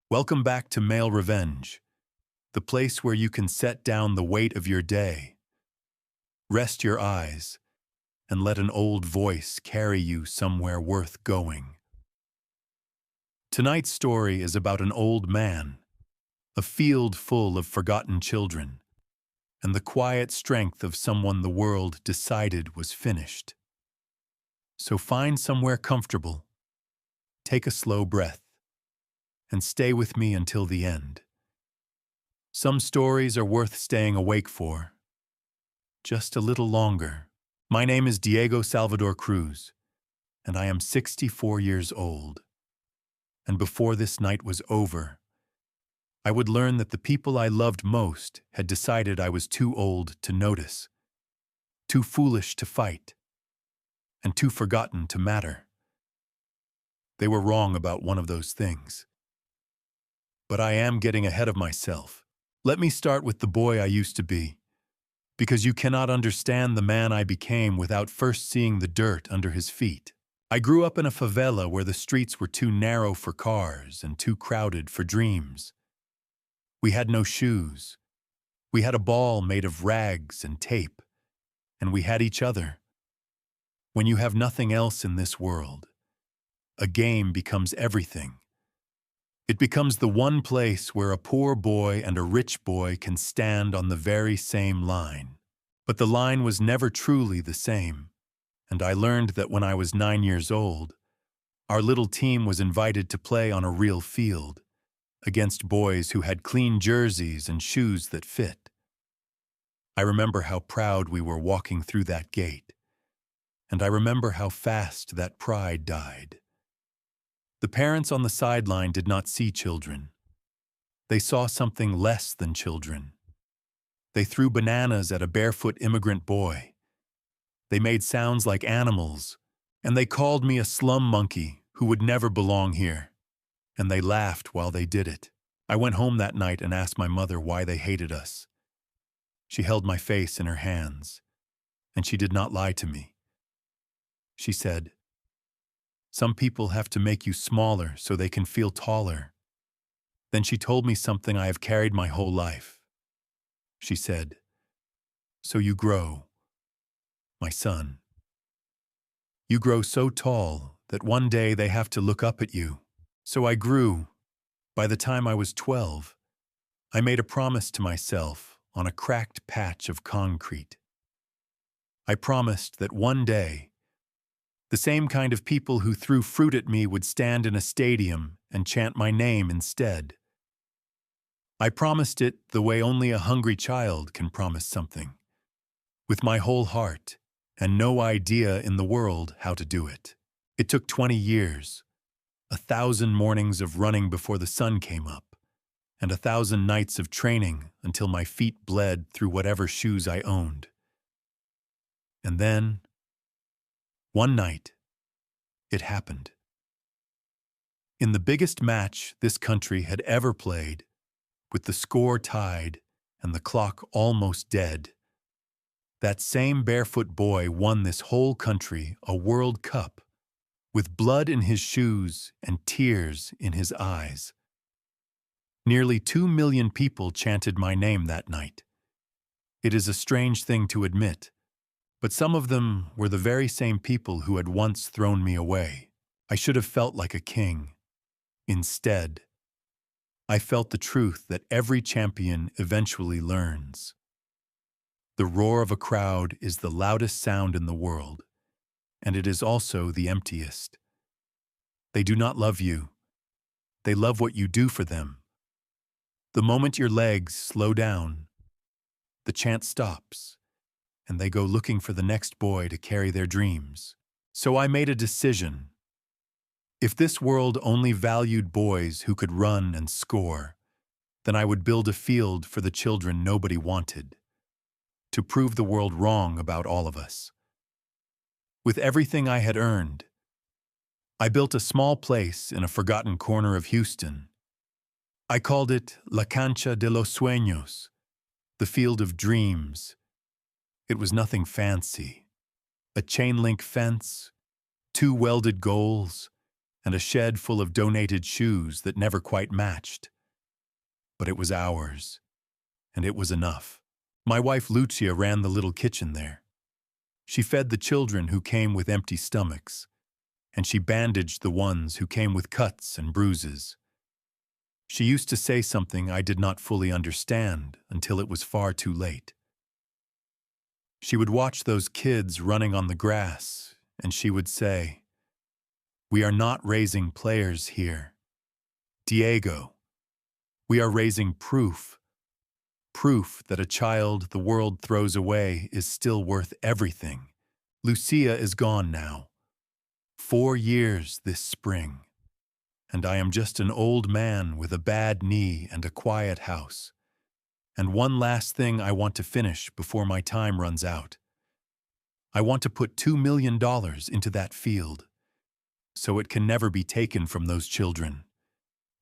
Welcome back to Male Revenge, the place where you can set down the weight of your day, rest your eyes, and let an old voice carry you somewhere worth going. Tonight's story is about an old man, a field full of forgotten children, and the quiet strength of someone the world decided was finished. So find somewhere comfortable, take a slow breath, and stay with me until the end. Some stories are worth staying awake for, just a little longer. My name is Diego Salvador Cruz, and I am 64 years old. And before this night was over, I would learn that the people I loved most had decided I was too old to notice, too foolish to fight, and too forgotten to matter. They were wrong about one of those things. But I am getting ahead of myself. Let me start with the boy I used to be, because you cannot understand the man I became without first seeing the dirt under his feet. I grew up in a favela where the streets were too narrow for cars and too crowded for dreams. We had no shoes. We had a ball made of rags and tape, and we had each other. When you have nothing else in this world, a game becomes everything. It becomes the one place where a poor boy and a rich boy can stand on the very same line. But the line was never truly the same, and I learned that when I was 9 years old, our little team was invited to play on a real field, against boys who had clean jerseys and shoes that fit. I remember how proud we were walking through that gate, and I remember how fast that pride died. The parents on the sideline did not see children. They saw something less than children. They threw bananas at a barefoot immigrant boy. They made sounds like animals, and they called me a slum monkey who would never belong here. And they laughed while they did it. I went home that night and asked my mother why they hated us. She held my face in her hands, and she did not lie to me. She said, "Some people have to make you smaller so they can feel taller." Then she told me something I have carried my whole life. She said, "So you grow, my son. You grow so tall that one day they have to look up at you." So I grew. By the time I was 12, I made a promise to myself on a cracked patch of concrete. I promised that one day, the same kind of people who threw fruit at me would stand in a stadium and chant my name instead. I promised it the way only a hungry child can promise something, with my whole heart and no idea in the world how to do it. It took 20 years, 1,000 mornings of running before the sun came up, and 1,000 nights of training until my feet bled through whatever shoes I owned. And then, one night, it happened. In the biggest match this country had ever played, with the score tied and the clock almost dead, that same barefoot boy won this whole country a World Cup, with blood in his shoes and tears in his eyes. Nearly 2 million people chanted my name that night. It is a strange thing to admit, but some of them were the very same people who had once thrown me away. I should have felt like a king. Instead, I felt the truth that every champion eventually learns. The roar of a crowd is the loudest sound in the world, and it is also the emptiest. They do not love you. They love what you do for them. The moment your legs slow down, the chant stops, and they go looking for the next boy to carry their dreams. So I made a decision. If this world only valued boys who could run and score, then I would build a field for the children nobody wanted, to prove the world wrong about all of us. With everything I had earned, I built a small place in a forgotten corner of Houston. I called it La Cancha de los Sueños, the field of dreams. It was nothing fancy. A chain-link fence, 2 welded goals, and a shed full of donated shoes that never quite matched. But it was ours, and it was enough. My wife Lucia ran the little kitchen there. She fed the children who came with empty stomachs, and she bandaged the ones who came with cuts and bruises. She used to say something I did not fully understand until it was far too late. She would watch those kids running on the grass, and she would say, "We are not raising players here. Diego, we are raising proof. Proof that a child the world throws away is still worth everything. Lucia is gone now. 4 years this spring. And I am just an old man with a bad knee and a quiet house. And one last thing I want to finish before my time runs out. I want to put $2 million into that field, so it can never be taken from those children.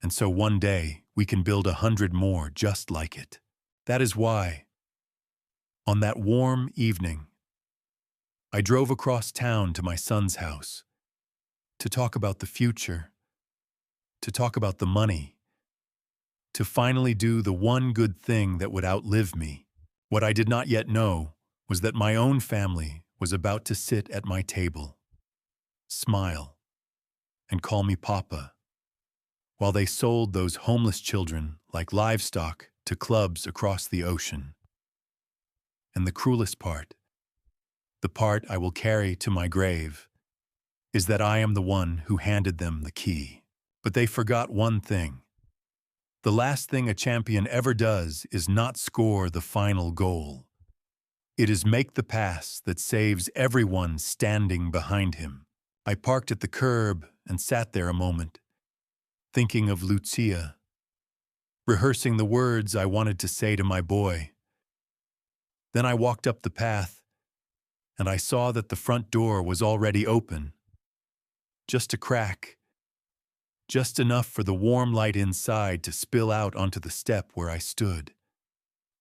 And so one day we can build 100 more just like it. That is why, on that warm evening, I drove across town to my son's house to talk about the future, to talk about the money, to finally do the one good thing that would outlive me. What I did not yet know was that my own family was about to sit at my table, smile, and call me Papa, while they sold those homeless children like livestock to clubs across the ocean. And the cruelest part, the part I will carry to my grave, is that I am the one who handed them the key. But they forgot one thing. The last thing a champion ever does is not score the final goal. It is make the pass that saves everyone standing behind him. I parked at the curb and sat there a moment, thinking of Lucia, rehearsing the words I wanted to say to my boy. Then I walked up the path, and I saw that the front door was already open. Just a crack. Just enough for the warm light inside to spill out onto the step where I stood,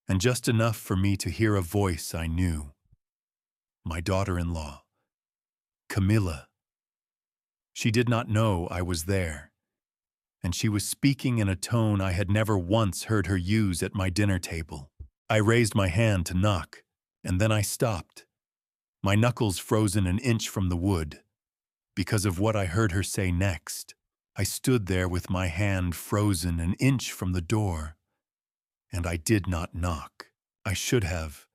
and just enough for me to hear a voice I knew. My daughter-in-law, Camilla. She did not know I was there, and she was speaking in a tone I had never once heard her use at my dinner table. I raised my hand to knock, and then I stopped, my knuckles frozen an inch from the wood, because of what I heard her say next. I stood there with my hand frozen an inch from the door, and I did not knock. I should have.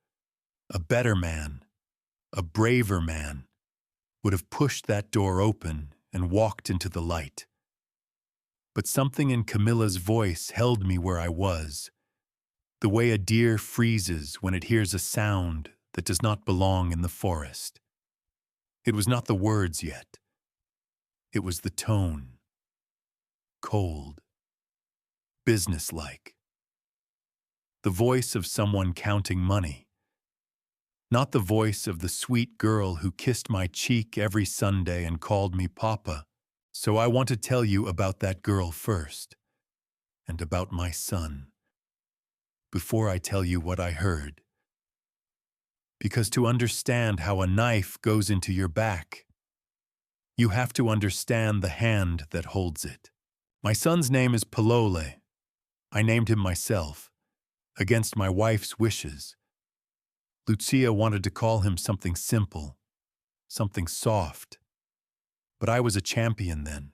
A better man, a braver man, would have pushed that door open and walked into the light. But something in Camilla's voice held me where I was, the way a deer freezes when it hears a sound that does not belong in the forest. It was not the words yet. It was the tone. Cold, businesslike. The voice of someone counting money. Not the voice of the sweet girl who kissed my cheek every Sunday and called me Papa. So I want to tell you about that girl first, and about my son, before I tell you what I heard. Because to understand how a knife goes into your back, you have to understand the hand that holds it. My son's name is Palole. I named him myself, against my wife's wishes. Lucia wanted to call him something simple, something soft. But I was a champion then,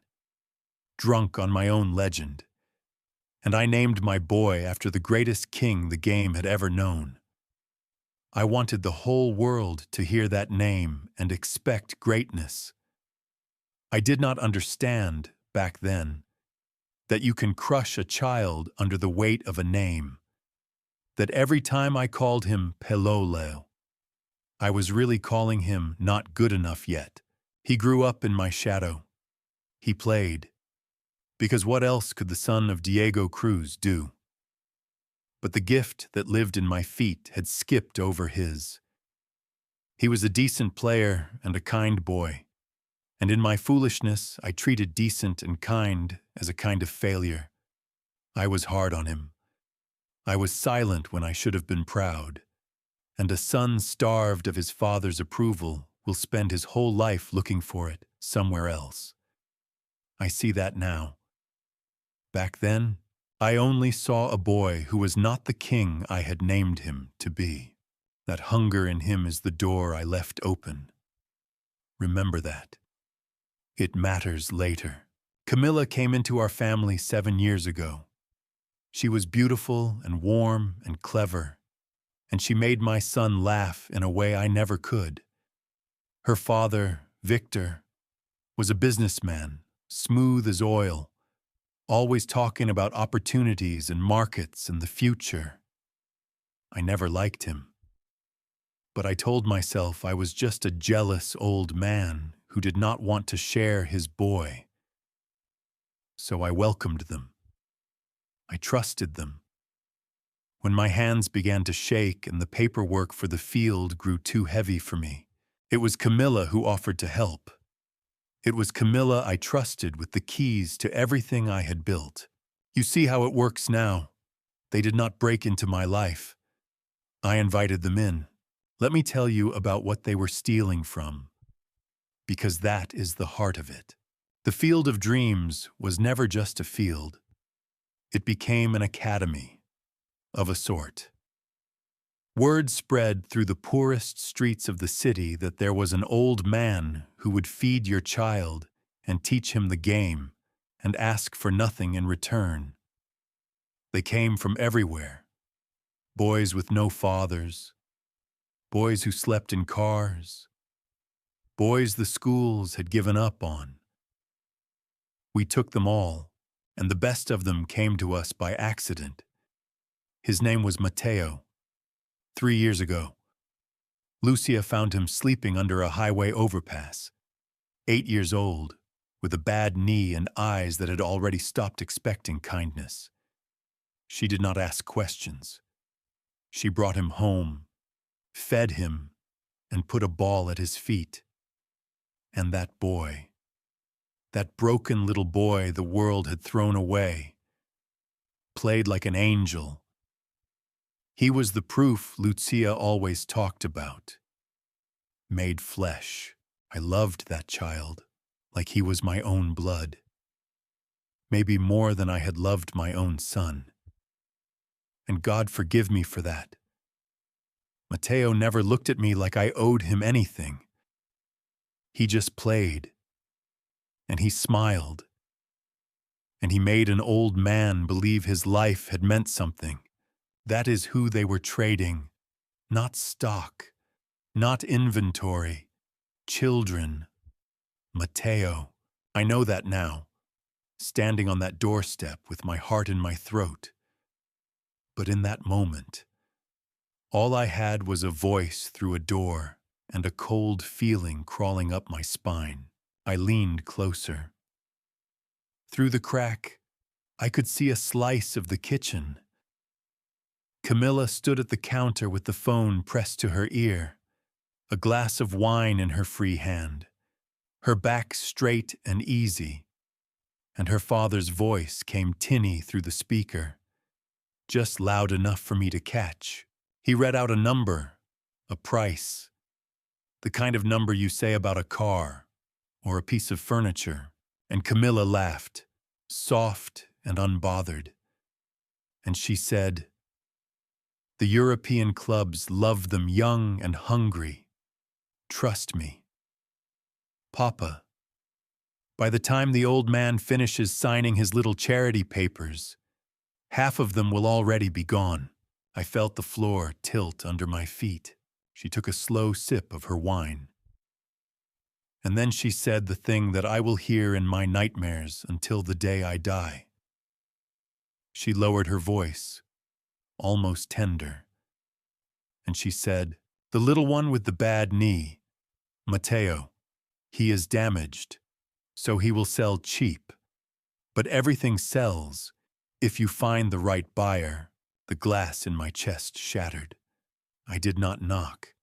drunk on my own legend, and I named my boy after the greatest king the game had ever known. I wanted the whole world to hear that name and expect greatness. I did not understand, back then, that you can crush a child under the weight of a name, that every time I called him Pelole, I was really calling him not good enough yet. He grew up in my shadow. He played, because what else could the son of Diego Cruz do? But the gift that lived in my feet had skipped over his. He was a decent player and a kind boy, and in my foolishness I treated decent and kind as a kind of failure. I was hard on him. I was silent when I should have been proud, and a son starved of his father's approval will spend his whole life looking for it somewhere else. I see that now. Back then, I only saw a boy who was not the king I had named him to be. That hunger in him is the door I left open. Remember that. It matters later. Camilla came into our family 7 years ago. She was beautiful and warm and clever, and she made my son laugh in a way I never could. Her father, Victor, was a businessman, smooth as oil, always talking about opportunities and markets and the future. I never liked him. But I told myself I was just a jealous old man who did not want to share his boy. So I welcomed them. I trusted them. When my hands began to shake and the paperwork for the field grew too heavy for me, it was Camilla who offered to help. It was Camilla I trusted with the keys to everything I had built. You see how it works now. They did not break into my life. I invited them in. Let me tell you about what they were stealing from, because that is the heart of it. The Field of Dreams was never just a field. It became an academy, of a sort. Word spread through the poorest streets of the city that there was an old man who would feed your child and teach him the game and ask for nothing in return. They came from everywhere. Boys with no fathers, boys who slept in cars, boys the schools had given up on. We took them all, and the best of them came to us by accident. His name was Matteo. 3 years ago, Lucia found him sleeping under a highway overpass, 8 years old, with a bad knee and eyes that had already stopped expecting kindness. She did not ask questions. She brought him home, fed him, and put a ball at his feet. And that boy, that broken little boy the world had thrown away, played like an angel. He was the proof Lucia always talked about. Made flesh. I loved that child, like he was my own blood. Maybe more than I had loved my own son. And God forgive me for that. Matteo never looked at me like I owed him anything. He just played. And he smiled. And he made an old man believe his life had meant something. That is who they were trading. Not stock, not inventory. Children. Matteo. I know that now, standing on that doorstep with my heart in my throat. But in that moment, all I had was a voice through a door and a cold feeling crawling up my spine. I leaned closer. Through the crack, I could see a slice of the kitchen. Camilla stood at the counter with the phone pressed to her ear, a glass of wine in her free hand, her back straight and easy, and her father's voice came tinny through the speaker, just loud enough for me to catch. He read out a number, a price, the kind of number you say about a car or a piece of furniture, and Camilla laughed, soft and unbothered. And she said, "The European clubs love them young and hungry. Trust me." Papa, by the time the old man finishes signing his little charity papers, half of them will already be gone. I felt the floor tilt under my feet. She took a slow sip of her wine. And then she said the thing that I will hear in my nightmares until the day I die. She lowered her voice, almost tender, and she said, "The little one with the bad knee, Matteo, he is damaged, so he will sell cheap. But everything sells if you find the right buyer." The glass in my chest shattered. I did not knock.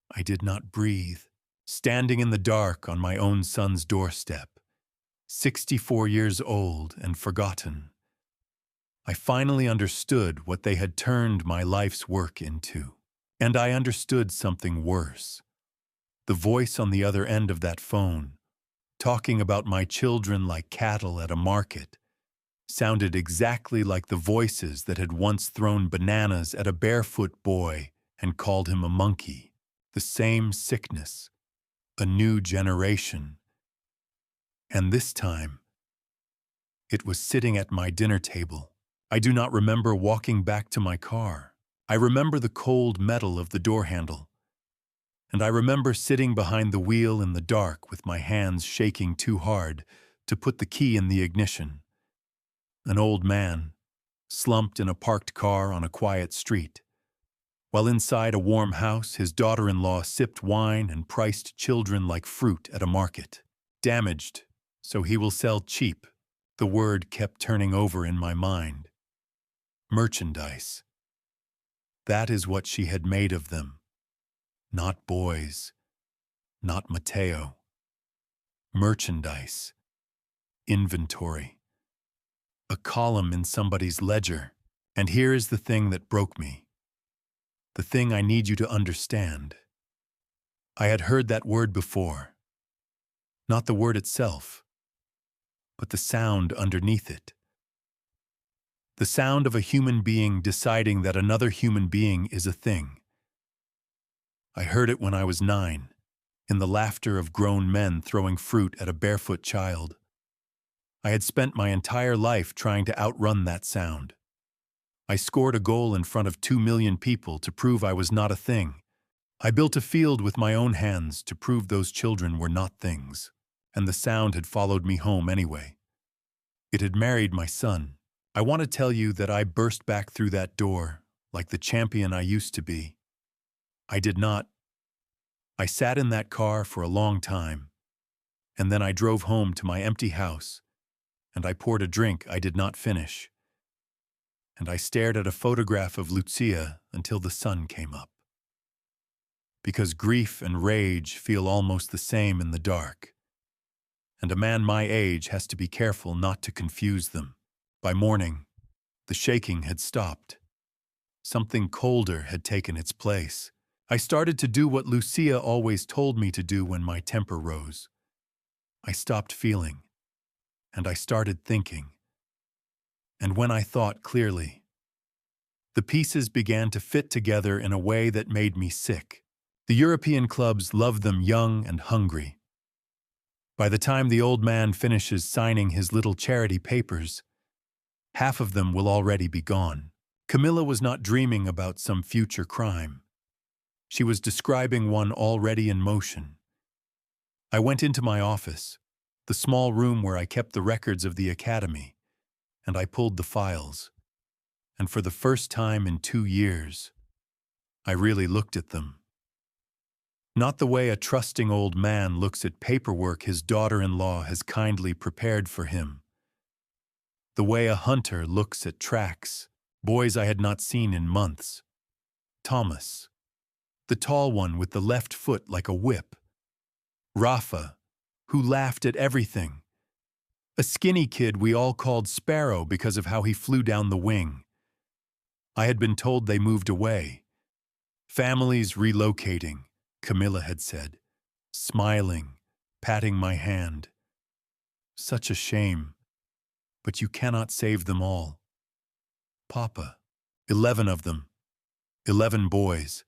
I did not breathe, standing in the dark on my own son's doorstep, 64 years old and forgotten. I finally understood what they had turned my life's work into. And I understood something worse. The voice on the other end of that phone talking about my children like cattle at a market, sounded exactly like the voices that had once thrown bananas at a barefoot boy and called him a monkey. The same sickness, a new generation. And this time, it was sitting at my dinner table. I do not remember walking back to my car. I remember the cold metal of the door handle. And I remember sitting behind the wheel in the dark with my hands shaking too hard to put the key in the ignition. An old man, slumped in a parked car on a quiet street. While inside a warm house, his daughter-in-law sipped wine and priced children like fruit at a market. Damaged, so he will sell cheap. The word kept turning over in my mind. Merchandise. That is what she had made of them. Not boys. Not Mateo. Merchandise. Inventory. A column in somebody's ledger. And here is the thing that broke me. The thing I need you to understand. I had heard that word before. Not the word itself, but the sound underneath it. The sound of a human being deciding that another human being is a thing. I heard it when I was 9, in the laughter of grown men throwing fruit at a barefoot child. I had spent my entire life trying to outrun that sound. I scored a goal in front of 2 million people to prove I was not a thing. I built a field with my own hands to prove those children were not things. And the sound had followed me home anyway. It had married my son. I want to tell you that I burst back through that door like the champion I used to be. I did not. I sat in that car for a long time, and then I drove home to my empty house, and I poured a drink I did not finish. And I stared at a photograph of Lucia until the sun came up. Because grief and rage feel almost the same in the dark. And a man my age has to be careful not to confuse them. By morning, the shaking had stopped. Something colder had taken its place. I started to do what Lucia always told me to do when my temper rose. I stopped feeling, and I started thinking. And when I thought clearly, the pieces began to fit together in a way that made me sick. The European clubs love them young and hungry. By the time the old man finishes signing his little charity papers, half of them will already be gone. Camilla was not dreaming about some future crime. She was describing one already in motion. I went into my office, the small room where I kept the records of the academy, and I pulled the files. And for the first time in 2 years, I really looked at them. Not the way a trusting old man looks at paperwork his daughter-in-law has kindly prepared for him. The way a hunter looks at tracks, boys I had not seen in months. Thomas, the tall one with the left foot like a whip. Rafa, who laughed at everything. A skinny kid we all called Sparrow because of how he flew down the wing. I had been told they moved away. Families relocating, Camilla had said, smiling, patting my hand. Such a shame, but you cannot save them all. Papa, 11 of them, 11 boys,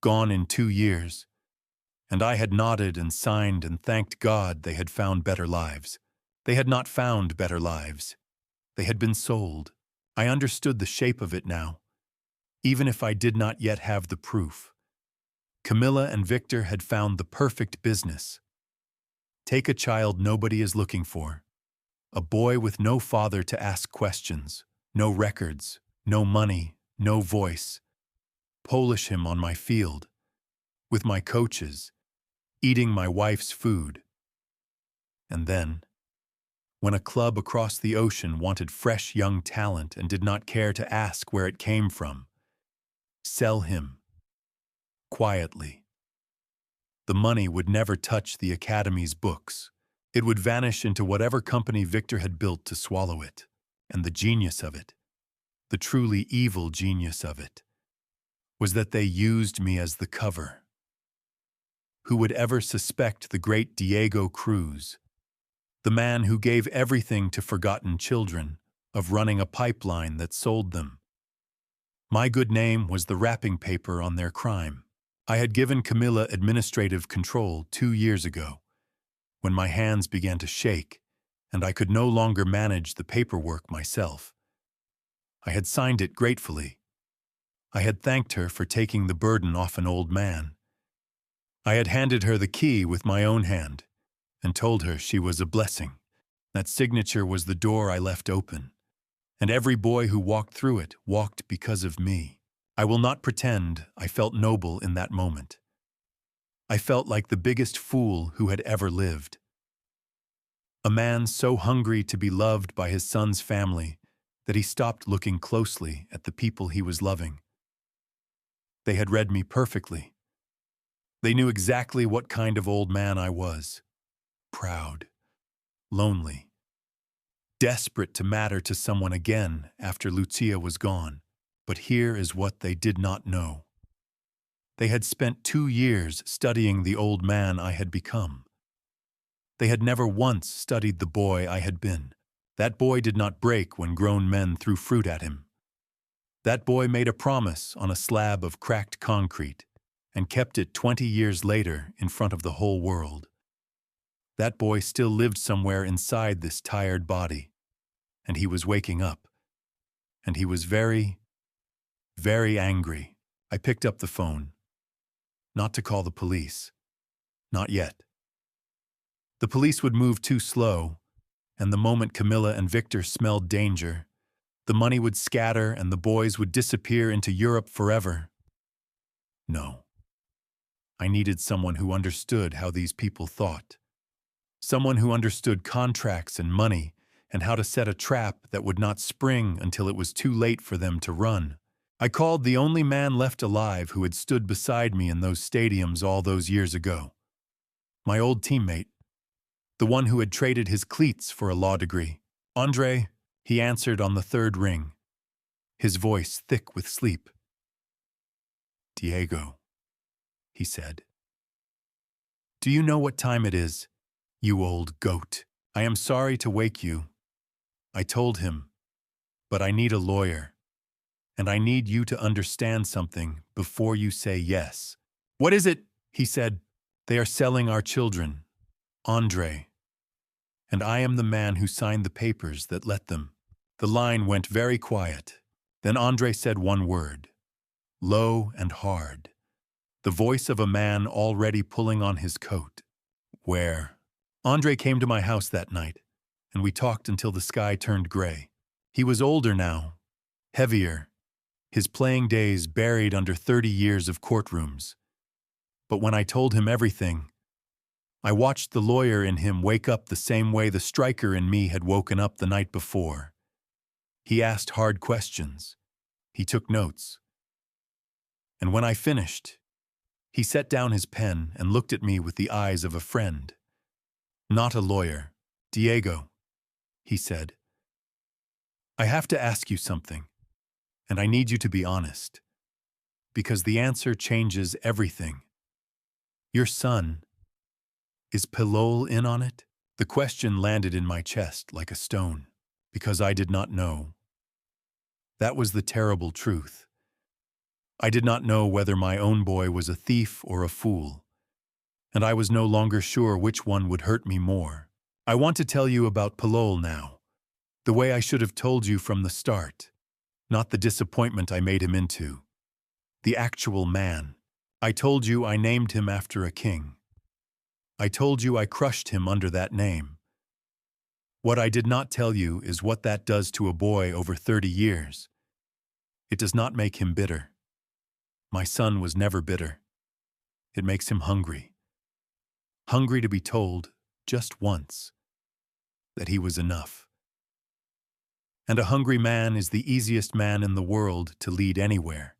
gone in 2 years, and I had nodded and signed and thanked God they had found better lives. They had not found better lives. They had been sold. I understood the shape of it now, even if I did not yet have the proof. Camilla and Victor had found the perfect business. Take a child nobody is looking for. A boy with no father to ask questions, no records, no money, no voice. Polish him on my field, with my coaches, eating my wife's food. And then, when a club across the ocean wanted fresh young talent and did not care to ask where it came from, sell him. Quietly. The money would never touch the Academy's books. It would vanish into whatever company Victor had built to swallow it. And the genius of it, the truly evil genius of it, was that they used me as the cover. Who would ever suspect the great Diego Cruz, The man who gave everything to forgotten children, of running a pipeline that sold them. My good name was the wrapping paper on their crime. I had given Camilla administrative control 2 years ago, when my hands began to shake, and I could no longer manage the paperwork myself. I had signed it gratefully. I had thanked her for taking the burden off an old man. I had handed her the key with my own hand, and told her she was a blessing. That signature was the door I left open, and every boy who walked through it walked because of me. I will not pretend I felt noble in that moment. I felt like the biggest fool who had ever lived. A man so hungry to be loved by his son's family that he stopped looking closely at the people he was loving. They had read me perfectly. They knew exactly what kind of old man I was. Proud, lonely, desperate to matter to someone again after Lucia was gone. But here is what they did not know. They had spent 2 years studying the old man I had become. They had never once studied the boy I had been. That boy did not break when grown men threw fruit at him. That boy made a promise on a slab of cracked concrete and kept it 20 years later in front of the whole world. That boy still lived somewhere inside this tired body, and he was waking up. And he was very, very angry. I picked up the phone. Not to call the police. Not yet. The police would move too slow, and the moment Camilla and Victor smelled danger, the money would scatter and the boys would disappear into Europe forever. No. I needed someone who understood how these people thought. Someone who understood contracts and money and how to set a trap that would not spring until it was too late for them to run. I called the only man left alive who had stood beside me in those stadiums all those years ago. My old teammate. The one who had traded his cleats for a law degree. Andre, he answered on the third ring, his voice thick with sleep. Diego, he said. Do you know what time it is, you old goat? I am sorry to wake you. I told him, but I need a lawyer, and I need you to understand something before you say yes. What is it? He said. They are selling our children. Andre. And I am the man who signed the papers that let them. The line went very quiet. Then Andre said one word, low and hard, the voice of a man already pulling on his coat. Where? Andre came to my house that night, and we talked until the sky turned gray. He was older now, heavier, his playing days buried under 30 years of courtrooms. But when I told him everything, I watched the lawyer in him wake up the same way the striker in me had woken up the night before. He asked hard questions. He took notes. And when I finished, he set down his pen and looked at me with the eyes of a friend. Not a lawyer. Diego, he said. I have to ask you something, and I need you to be honest, because the answer changes everything. Your son, is Pilol in on it? The question landed in my chest like a stone, because I did not know. That was the terrible truth. I did not know whether my own boy was a thief or a fool, and I was no longer sure which one would hurt me more. I want to tell you about Pilol now, the way I should have told you from the start, not the disappointment I made him into. The actual man. I told you I named him after a king. I told you I crushed him under that name. What I did not tell you is what that does to a boy over 30 years. It does not make him bitter. My son was never bitter. It makes him hungry. Hungry to be told, just once, that he was enough. And a hungry man is the easiest man in the world to lead anywhere,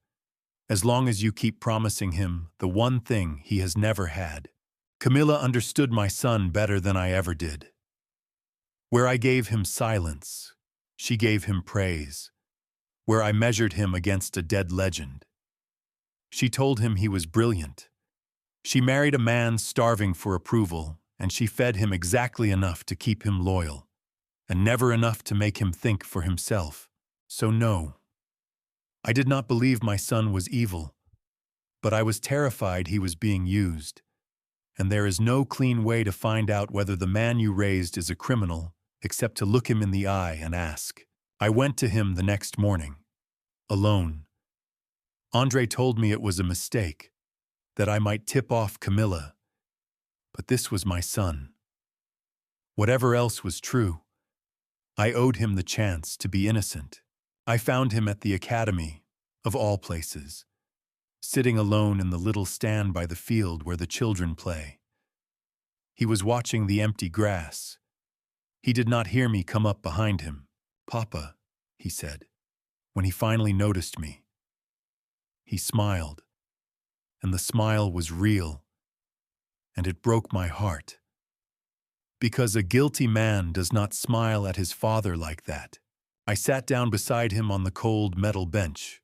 as long as you keep promising him the one thing he has never had. Camilla understood my son better than I ever did. Where I gave him silence, she gave him praise. Where I measured him against a dead legend, she told him he was brilliant. She married a man starving for approval and she fed him exactly enough to keep him loyal, and never enough to make him think for himself. So no, I did not believe my son was evil, but I was terrified he was being used, and there is no clean way to find out whether the man you raised is a criminal except to look him in the eye and ask. I went to him the next morning, alone. Andre told me it was a mistake, that I might tip off Camilla, but this was my son. Whatever else was true, I owed him the chance to be innocent. I found him at the academy, of all places, sitting alone in the little stand by the field where the children play. He was watching the empty grass. He did not hear me come up behind him. "Papa," he said, when he finally noticed me. He smiled, and the smile was real, and it broke my heart. Because a guilty man does not smile at his father like that. I sat down beside him on the cold metal bench.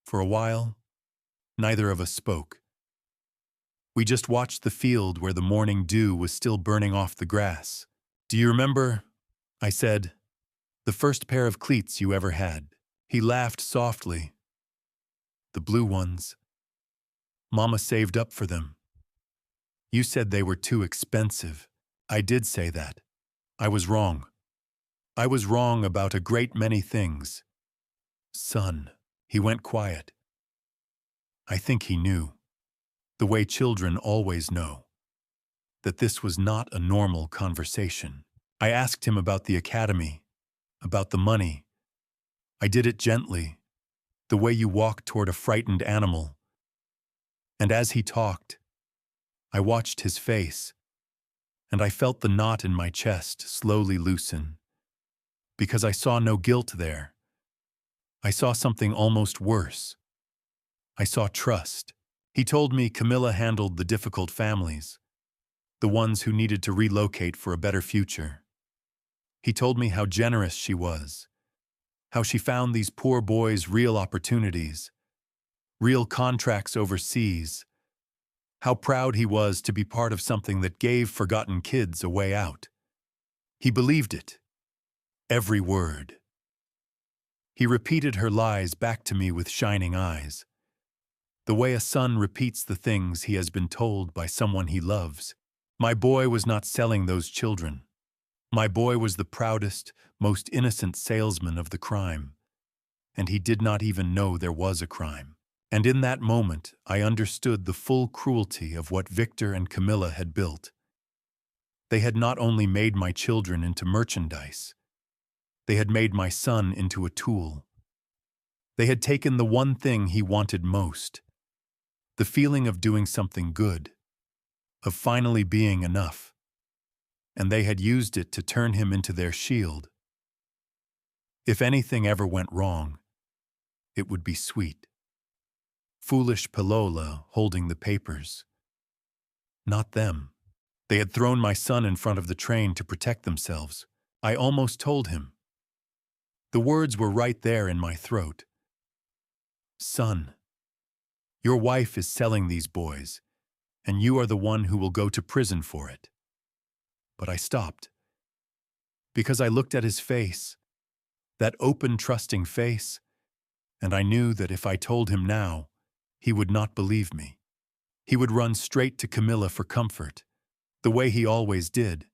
For a while, neither of us spoke. We just watched the field where the morning dew was still burning off the grass. "Do you remember," I said, "the first pair of cleats you ever had?" He laughed softly. "The blue ones. Mama saved up for them. You said they were too expensive." I did say that. I was wrong. I was wrong about a great many things. "Son," he went quiet. I think he knew, the way children always know, that this was not a normal conversation. I asked him about the academy, about the money. I did it gently, the way you walk toward a frightened animal. And as he talked, I watched his face, and I felt the knot in my chest slowly loosen, because I saw no guilt there. I saw something almost worse. I saw trust. He told me Camilla handled the difficult families, the ones who needed to relocate for a better future. He told me how generous she was, how she found these poor boys real opportunities, real contracts overseas, how proud he was to be part of something that gave forgotten kids a way out. He believed it, every word. He repeated her lies back to me with shining eyes, the way a son repeats the things he has been told by someone he loves. My boy was not selling those children. My boy was the proudest, most innocent salesman of the crime, and he did not even know there was a crime. And in that moment, I understood the full cruelty of what Victor and Camilla had built. They had not only made my children into merchandise, they had made my son into a tool. They had taken the one thing he wanted most, the feeling of doing something good, of finally being enough, and they had used it to turn him into their shield. If anything ever went wrong, it would be Sweet. Foolish Palola holding the papers. Not them. They had thrown my son in front of the train to protect themselves. I almost told him. The words were right there in my throat. "Son, your wife is selling these boys, and you are the one who will go to prison for it." But I stopped, because I looked at his face, that open, trusting face, and I knew that if I told him now, he would not believe me. He would run straight to Camilla for comfort, the way he always did,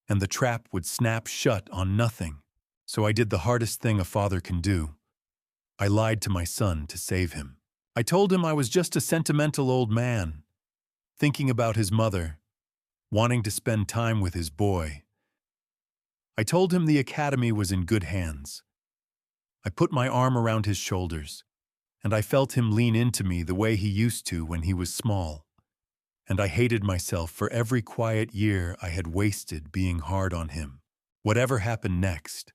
and the trap would snap shut on nothing. So I did the hardest thing a father can do. I lied to my son to save him. I told him I was just a sentimental old man, thinking about his mother, wanting to spend time with his boy. I told him the academy was in good hands. I put my arm around his shoulders, and I felt him lean into me the way he used to when he was small. And I hated myself for every quiet year I had wasted being hard on him. Whatever happened next,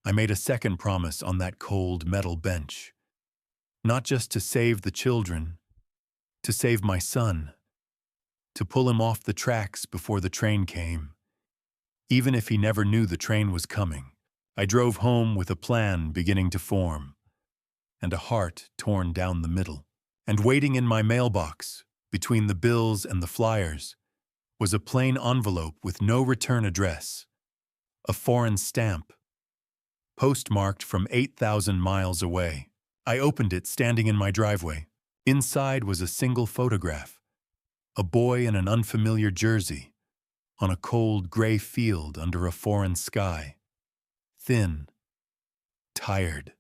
I made a second promise on that cold metal bench. Not just to save the children, to save my son, to pull him off the tracks before the train came, even if he never knew the train was coming. I drove home with a plan beginning to form, and a heart torn down the middle. And waiting in my mailbox, between the bills and the flyers, was a plain envelope with no return address, a foreign stamp, postmarked from 8,000 miles away. I opened it standing in my driveway. Inside was a single photograph, a boy in an unfamiliar jersey, on a cold gray field under a foreign sky. Thin, tired.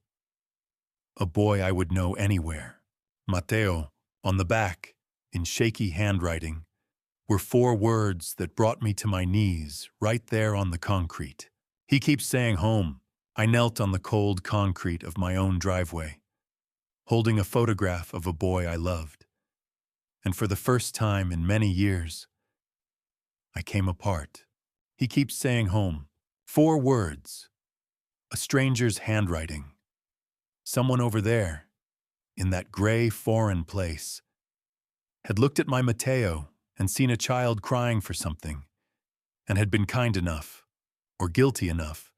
A boy I would know anywhere. Mateo, on the back, in shaky handwriting, were 4 words that brought me to my knees right there on the concrete. He keeps saying home. I knelt on the cold concrete of my own driveway, holding a photograph of a boy I loved. And for the first time in many years, I came apart. He keeps saying home. 4 words. A stranger's handwriting. Someone over there, in that gray foreign place, had looked at my Mateo and seen a child crying for something, and had been kind enough, or guilty enough,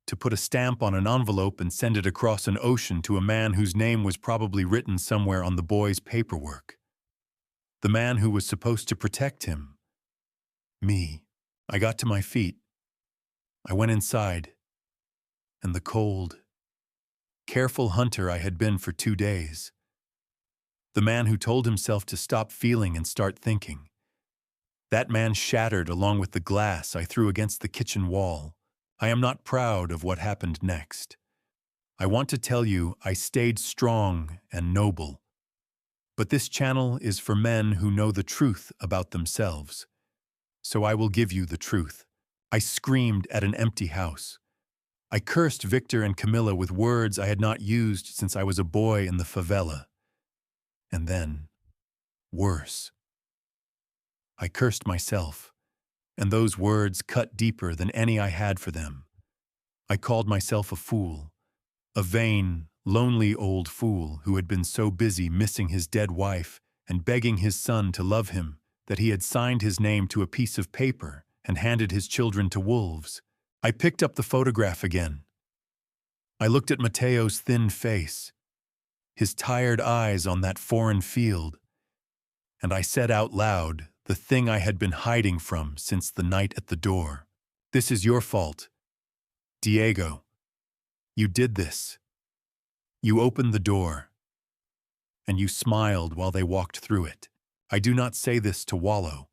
to put a stamp on an envelope and send it across an ocean to a man whose name was probably written somewhere on the boy's paperwork. The man who was supposed to protect him. Me. I got to my feet. I went inside, and the cold, careful hunter I had been for 2 days, the man who told himself to stop feeling and start thinking, that man shattered along with the glass I threw against the kitchen wall. I am not proud of what happened next. I want to tell you I stayed strong and noble. But this channel is for men who know the truth about themselves. So I will give you the truth. I screamed at an empty house. I cursed Victor and Camilla with words I had not used since I was a boy in the favela. And then, worse. I cursed myself, and those words cut deeper than any I had for them. I called myself a fool, a vain, lonely old fool who had been so busy missing his dead wife and begging his son to love him that he had signed his name to a piece of paper and handed his children to wolves. I picked up the photograph again. I looked at Mateo's thin face, his tired eyes on that foreign field, and I said out loud the thing I had been hiding from since the night at the door. This is your fault, Diego. You did this. You opened the door, and you smiled while they walked through it. I do not say this to wallow.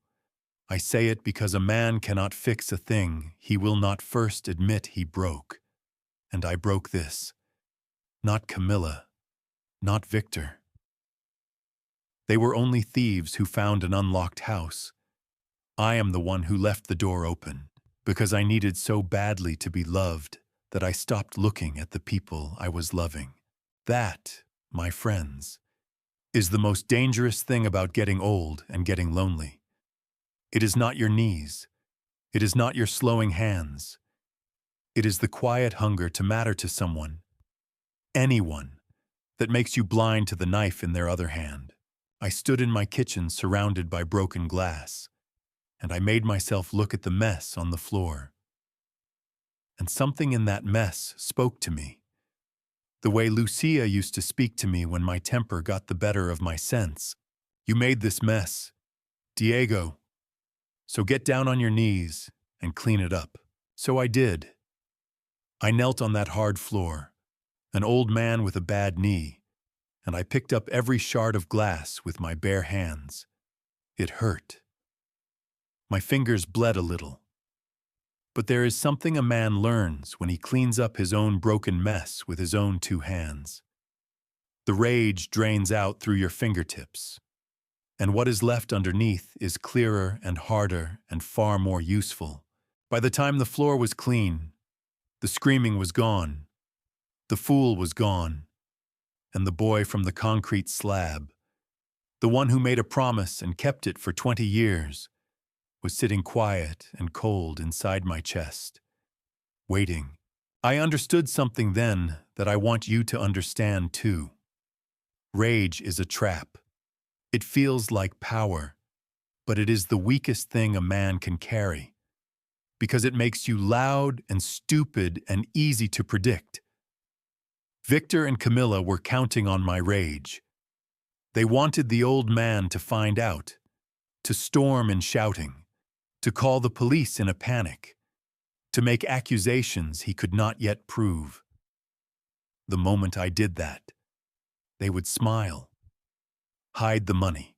I say it because a man cannot fix a thing he will not first admit he broke. And I broke this. Not Camilla, not Victor. They were only thieves who found an unlocked house. I am the one who left the door open, because I needed so badly to be loved that I stopped looking at the people I was loving. That, my friends, is the most dangerous thing about getting old and getting lonely. It is not your knees. It is not your slowing hands. It is the quiet hunger to matter to someone, anyone, that makes you blind to the knife in their other hand. I stood in my kitchen surrounded by broken glass, and I made myself look at the mess on the floor. And something in that mess spoke to me, the way Lucia used to speak to me when my temper got the better of my sense. You made this mess, Diego, so get down on your knees and clean it up. So I did. I knelt on that hard floor, an old man with a bad knee, and I picked up every shard of glass with my bare hands. It hurt. My fingers bled a little. But there is something a man learns when he cleans up his own broken mess with his own 2 hands. The rage drains out through your fingertips, and what is left underneath is clearer and harder and far more useful. By the time the floor was clean, the screaming was gone, the fool was gone, and the boy from the concrete slab, the one who made a promise and kept it for 20 years, was sitting quiet and cold inside my chest, waiting. I understood something then that I want you to understand too. Rage is a trap. It feels like power, but it is the weakest thing a man can carry, because it makes you loud and stupid and easy to predict. Victor and Camilla were counting on my rage. They wanted the old man to find out, to storm in shouting. to call the police in a panic, to make accusations he could not yet prove. The moment I did that, they would smile, hide the money,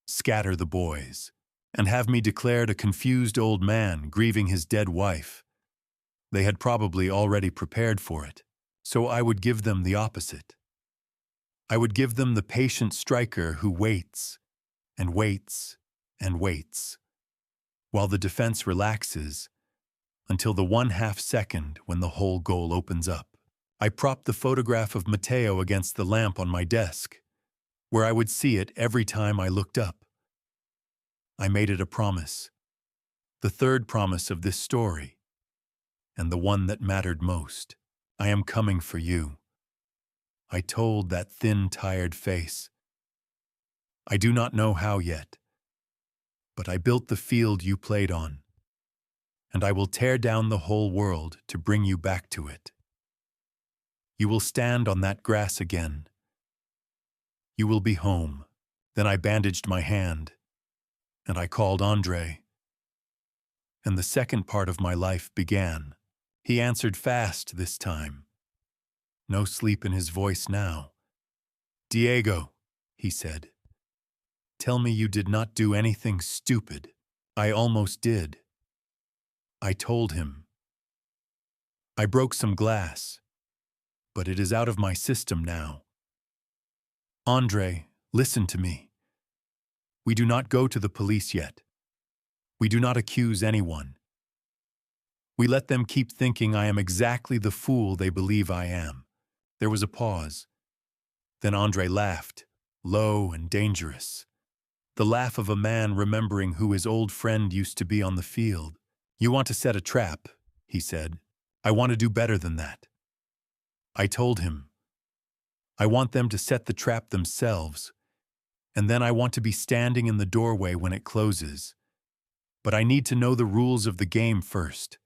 scatter the boys, and have me declared a confused old man grieving his dead wife. They had probably already prepared for it, so I would give them the opposite. I would give them the patient striker who waits and waits and waits, while the defense relaxes until the 1/2 second when the whole goal opens up. I propped the photograph of Matteo against the lamp on my desk, where I would see it every time I looked up. I made it a promise, the third promise of this story, and the one that mattered most. I am coming for you. I told that thin, tired face. I do not know how yet, but I built the field you played on, and I will tear down the whole world to bring you back to it. You will stand on that grass again. You will be home. Then I bandaged my hand, and I called Andre. And the second part of my life began. He answered fast this time. No sleep in his voice now. Diego, he said, tell me you did not do anything stupid. I almost did. I told him. I broke some glass, but it is out of my system now. Andre, listen to me. We do not go to the police yet. We do not accuse anyone. We let them keep thinking I am exactly the fool they believe I am. There was a pause. Then Andre laughed, low and dangerous. The laugh of a man remembering who his old friend used to be on the field. You want to set a trap, he said. I want to do better than that. I told him. I want them to set the trap themselves, and then I want to be standing in the doorway when it closes. But I need to know the rules of the game first.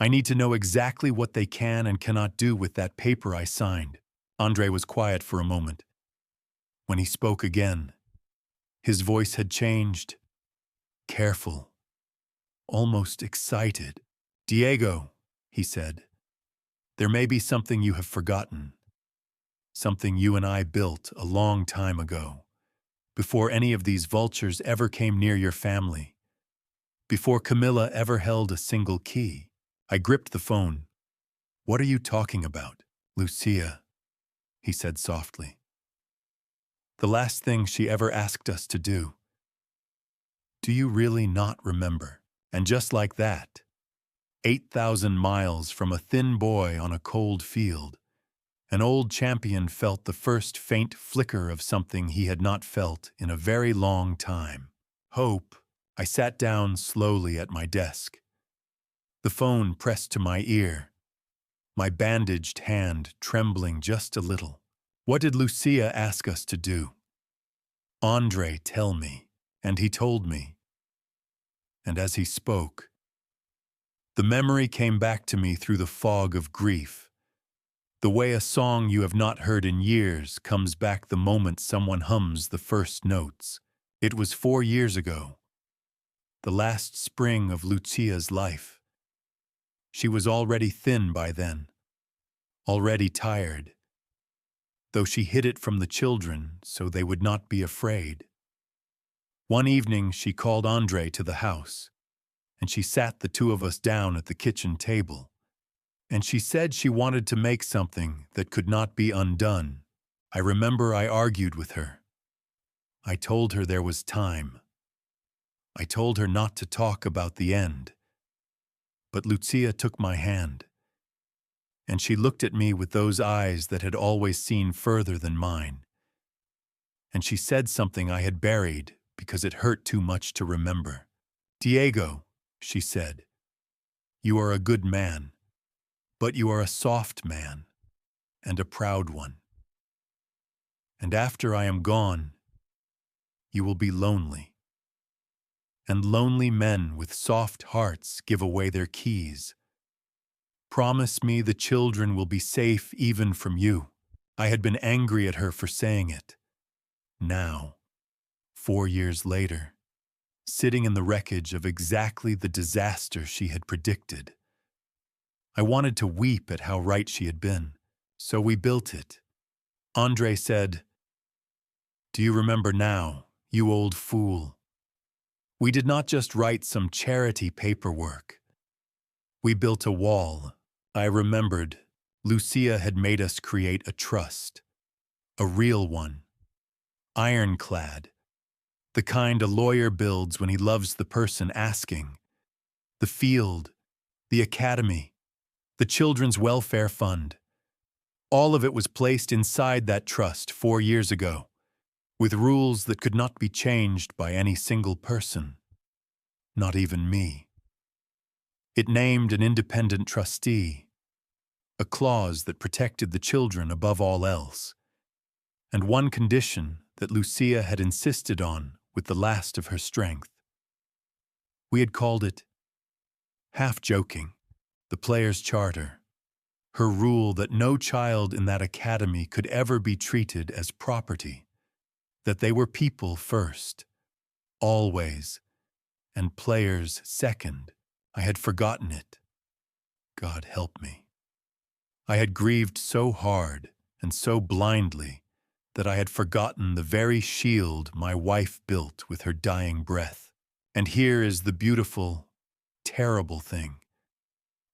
I need to know exactly what they can and cannot do with that paper I signed. Andre was quiet for a moment. When he spoke again, his voice had changed. Careful, almost excited. Diego, he said, there may be something you have forgotten. Something you and I built a long time ago, before any of these vultures ever came near your family, before Camilla ever held a single key. I gripped the phone. What are you talking about? Lucia, he said softly. The last thing she ever asked us to do. Do you really not remember? And just like that, 8,000 miles from a thin boy on a cold field, an old champion felt the first faint flicker of something he had not felt in a very long time. Hope. I sat down slowly at my desk. The phone pressed to my ear, my bandaged hand trembling just a little. What did Lucia ask us to do? Andre, tell me. And he told me. And as he spoke, the memory came back to me through the fog of grief. The way a song you have not heard in years comes back the moment someone hums the first notes. It was 4 years ago, the last spring of Lucia's life. She was already thin by then, already tired, though she hid it from the children so they would not be afraid. One evening she called Andre to the house, and she sat the two of us down at the kitchen table. And she said she wanted to make something that could not be undone. I remember I argued with her. I told her there was time. I told her not to talk about the end. But Lucia took my hand, and she looked at me with those eyes that had always seen further than mine. And she said something I had buried because it hurt too much to remember. Diego, she said, you are a good man, but you are a soft man and a proud one. And after I am gone, you will be lonely. And lonely men with soft hearts give away their keys. Promise me the children will be safe even from you. I had been angry at her for saying it. Now, 4 years later, sitting in the wreckage of exactly the disaster she had predicted. I wanted to weep at how right she had been, so we built it. Andre said, "Do you remember now, you old fool? We did not just write some charity paperwork. We built a wall." I remembered Lucia had made us create a trust, a real one, ironclad, the kind a lawyer builds when he loves the person asking. The field, the academy, the Children's Welfare Fund. All of it was placed inside that trust 4 years ago, with rules that could not be changed by any single person, not even me. It named an independent trustee, a clause that protected the children above all else, and one condition that Lucia had insisted on with the last of her strength. We had called it, half joking, the player's charter, her rule that no child in that academy could ever be treated as property, that they were people first, always, and players second. I had forgotten it. God help me. I had grieved so hard and so blindly that I had forgotten the very shield my wife built with her dying breath. And here is the beautiful, terrible thing.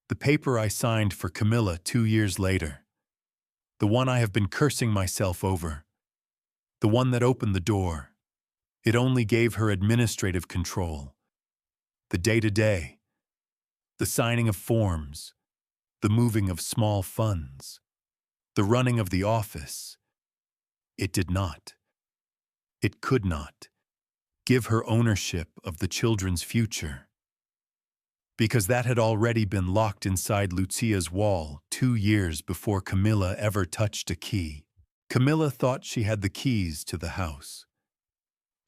The paper I signed for Camilla 2 years later, the one I have been cursing myself over, the one that opened the door. It only gave her administrative control, the day-to-day, the signing of forms, the moving of small funds, the running of the office. It did not, it could not, give her ownership of the children's future, because that had already been locked inside Lucia's wall 2 years before Camilla ever touched a key. Camilla thought she had the keys to the house.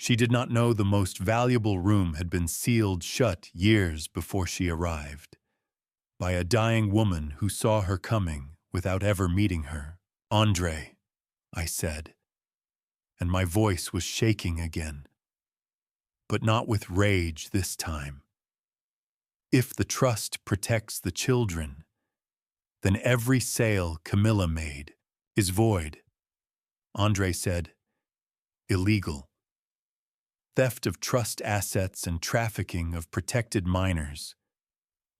She did not know the most valuable room had been sealed shut years before she arrived, by a dying woman who saw her coming without ever meeting her. "Andre," I said, and my voice was shaking again, but not with rage this time. "If the trust protects the children, then every sale Camilla made is void." Andre said, "Illegal. Theft of trust assets and trafficking of protected minors.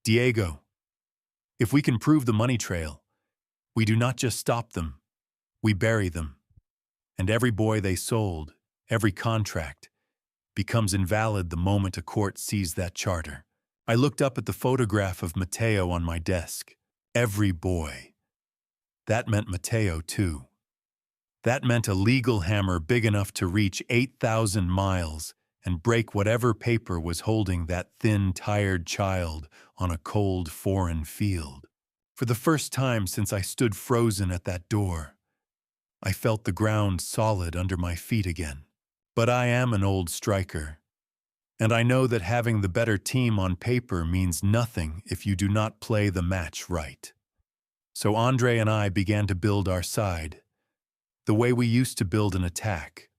Diego, if we can prove the money trail, we do not just stop them, we bury them. And every boy they sold, every contract, becomes invalid the moment a court sees that charter." I looked up at the photograph of Mateo on my desk. Every boy. That meant Mateo, too. That meant a legal hammer big enough to reach 8,000 miles and break whatever paper was holding that thin, tired child on a cold, foreign field. For the first time since I stood frozen at that door, I felt the ground solid under my feet again. But I am an old striker, and I know that having the better team on paper means nothing if you do not play the match right. So Andre and I began to build our side, the way we used to build an attack,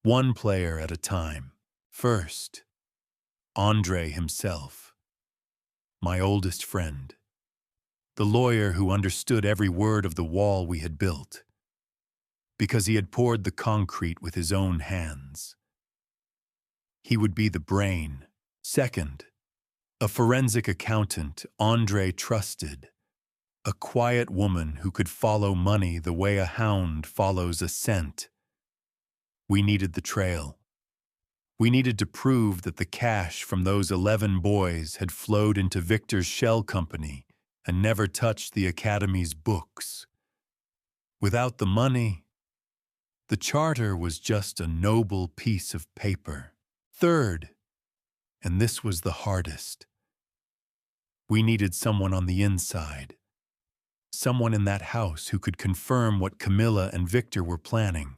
one player at a time. First, Andre himself, my oldest friend, the lawyer who understood every word of the wall we had built, because he had poured the concrete with his own hands. He would be the brain. Second, a forensic accountant Andre trusted, a quiet woman who could follow money the way a hound follows a scent. We needed the trail. We needed to prove that the cash from those 11 boys had flowed into Victor's shell company and never touched the academy's books. Without the money, the charter was just a noble piece of paper. Third, and this was the hardest, we needed someone on the inside, someone in that house who could confirm what Camilla and Victor were planning,